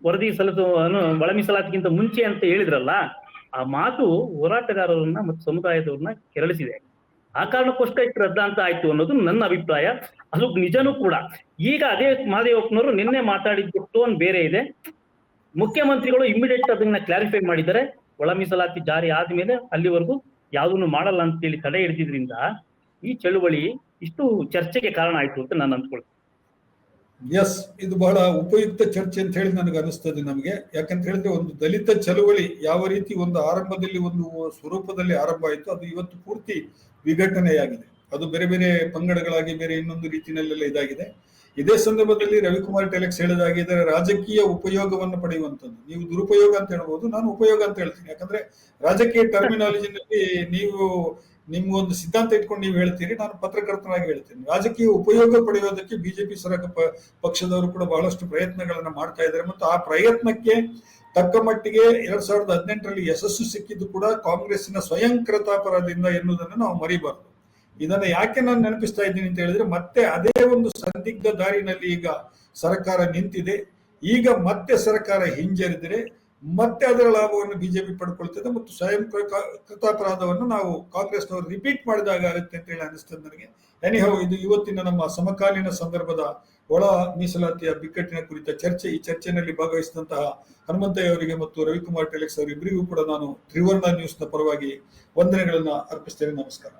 ವರದಿ ಒಳ ಮೀಸಲಾತಿಗಿಂತ ಮುಂಚೆ ಅಂತ ಹೇಳಿದ್ರಲ್ಲ, ಆ ಮಾತು ಹೋರಾಟಗಾರರನ್ನ ಮತ್ತು ಸಮುದಾಯದವ್ರನ್ನ ಕೆರಳಿಸಿದೆ. ಆ ಕಾರಣಕ್ಕೋಸ್ಕರ ಇಷ್ಟು ರದ್ದಾಂತ ಆಯ್ತು ಅನ್ನೋದು ನನ್ನ ಅಭಿಪ್ರಾಯ. ಅದು ನಿಜನೂ ಕೂಡ. ಈಗ ಅದೇ ಮಹದೇವಪ್ಪನವರು ನಿನ್ನೆ ಮಾತಾಡಿದ ಟೋನ್ ಬೇರೆ ಇದೆ. ಮುಖ್ಯಮಂತ್ರಿಗಳು ಇಮಿಡಿಯೇಟ್ ಅದನ್ನ ಕ್ಲಾರಿಫೈ ಮಾಡಿದ್ದಾರೆ. ಒಳ ಮೀಸಲಾತಿ ಜಾರಿ ಆದ್ಮೇಲೆ ಅಲ್ಲಿವರೆಗೂ ಯಾವುದನ್ನು ಮಾಡಲ್ಲ ಅಂತ ಹೇಳಿ ತಡೆ ಹಿಡಿದಿದ್ರಿಂದ ಈ ಚಳುವಳಿ ಇಷ್ಟು ಚರ್ಚೆಗೆ ಕಾರಣ ಆಯ್ತು ಅಂತ ನಾನು ಅಂದ್ಕೊಳ್ತೀನಿ. ಎಸ್, ಇದು ಬಹಳ ಉಪಯುಕ್ತ ಚರ್ಚೆ ಅಂತ ಹೇಳಿ ನನಗೆ ಅನಿಸ್ತದೆ ನಮಗೆ. ಯಾಕಂತ ಹೇಳಿದ್ರೆ ಒಂದು ದಲಿತ ಚಳುವಳಿ ಯಾವ ರೀತಿ ಒಂದು ಆರಂಭದಲ್ಲಿ ಒಂದು ಸ್ವರೂಪದಲ್ಲಿ ಆರಂಭ ಆಯಿತು, ಅದು ಇವತ್ತು ಪೂರ್ತಿ ವಿಘಟನೆಯಾಗಿದೆ. ಅದು ಬೇರೆ ಬೇರೆ ಪಂಗಡಗಳಾಗಿ ಬೇರೆ ಇನ್ನೊಂದು ರೀತಿಯಲ್ಲೆಲ್ಲ ಇದಾಗಿದೆ. ಇದೇ ಸಂದರ್ಭದಲ್ಲಿ ರವಿಕುಮಾರ್ ಟೆಲೆಕ್ಸ್ ಹೇಳಿದಾಗೆ ಇದರ ರಾಜಕೀಯ ಉಪಯೋಗವನ್ನು ಪಡೆಯುವಂಥದ್ದು. ನೀವು ದುರುಪಯೋಗ ಅಂತ ಹೇಳ್ಬೋದು, ನಾನು ಉಪಯೋಗ ಅಂತ ಹೇಳ್ತೀನಿ. ಯಾಕಂದ್ರೆ ರಾಜಕೀಯ ಟರ್ಮಿನಾಲಜಿನಲ್ಲಿ ನೀವು ನಿಮ್ಗೊಂದು ಸಿದ್ಧಾಂತ ಇಟ್ಕೊಂಡು ನೀವು ಹೇಳ್ತೀರಿ, ನಾನು ಪತ್ರಕರ್ತನಾಗಿ ಹೇಳ್ತೀನಿ. ರಾಜಕೀಯ ಉಪಯೋಗ ಪಡೆಯೋದಕ್ಕೆ ಬಿಜೆಪಿ ಪಕ್ಷದವರು ಕೂಡ ಬಹಳಷ್ಟು ಪ್ರಯತ್ನಗಳನ್ನ ಮಾಡ್ತಾ ಇದ್ದಾರೆ. ಮತ್ತು ಆ ಪ್ರಯತ್ನಕ್ಕೆ ತಕ್ಕ ಮಟ್ಟಿಗೆ 2018ರಲ್ಲಿ ಯಶಸ್ಸು ಸಿಕ್ಕಿದ್ದು ಕೂಡ ಕಾಂಗ್ರೆಸ್ಸಿನ ಸ್ವಯಂಕೃತಾಪರಾಧದಿಂದ ಎನ್ನುವುದನ್ನು ನಾವು ಮರಿಬಾರದು. ಇದನ್ನ ಯಾಕೆ ನಾನು ನೆನಪಿಸ್ತಾ ಇದ್ದೀನಿ ಅಂತ ಹೇಳಿದ್ರೆ, ಮತ್ತೆ ಅದೇ ಒಂದು ಸಂದಿಗ್ಧ ದಾರಿನಲ್ಲಿ ಈಗ ಸರ್ಕಾರ ನಿಂತಿದೆ. ಈಗ ಮತ್ತೆ ಸರ್ಕಾರ ಹಿಂಜರಿದರೆ ಮತ್ತೆ ಅದರ ಲಾಭವನ್ನು ಬಿಜೆಪಿ ಪಡ್ಕೊಳ್ತದೆ ಮತ್ತು ಸ್ವಯಂ ಕೃತಾಪರಾಧವನ್ನು ನಾವು ಕಾಂಗ್ರೆಸ್ನವರು ರಿಪೀಟ್ ಮಾಡಿದಾಗ ಆಗುತ್ತೆ ಅಂತ ಹೇಳಿ ಅನಿಸ್ತದೆ ನನಗೆ. ಎನಿಹೌ, ಇದು ಇವತ್ತಿನ ನಮ್ಮ ಸಮಕಾಲೀನ ಸಂದರ್ಭದ ಒಳ ಮೀಸಲಾತಿಯ ಬಿಕ್ಕಟ್ಟಿನ ಕುರಿತ ಚರ್ಚೆ. ಈ ಚರ್ಚೆಯಲ್ಲಿ ಭಾಗವಹಿಸಿದಂತಹ ಹನುಮಂತಯ್ಯ ಅವರಿಗೆ ಮತ್ತು ರವಿಕುಮಾರ್ ಟೆಲೆಕ್ಸ್ ಅವರಿಬ್ಬರಿಗೂ ಕೂಡ ನಾನು ತ್ರಿವರ್ಣ ನ್ಯೂಸ್ನ ಪರವಾಗಿ ವಂದನೆಗಳನ್ನ ಅರ್ಪಿಸ್ತೇನೆ. ನಮಸ್ಕಾರ.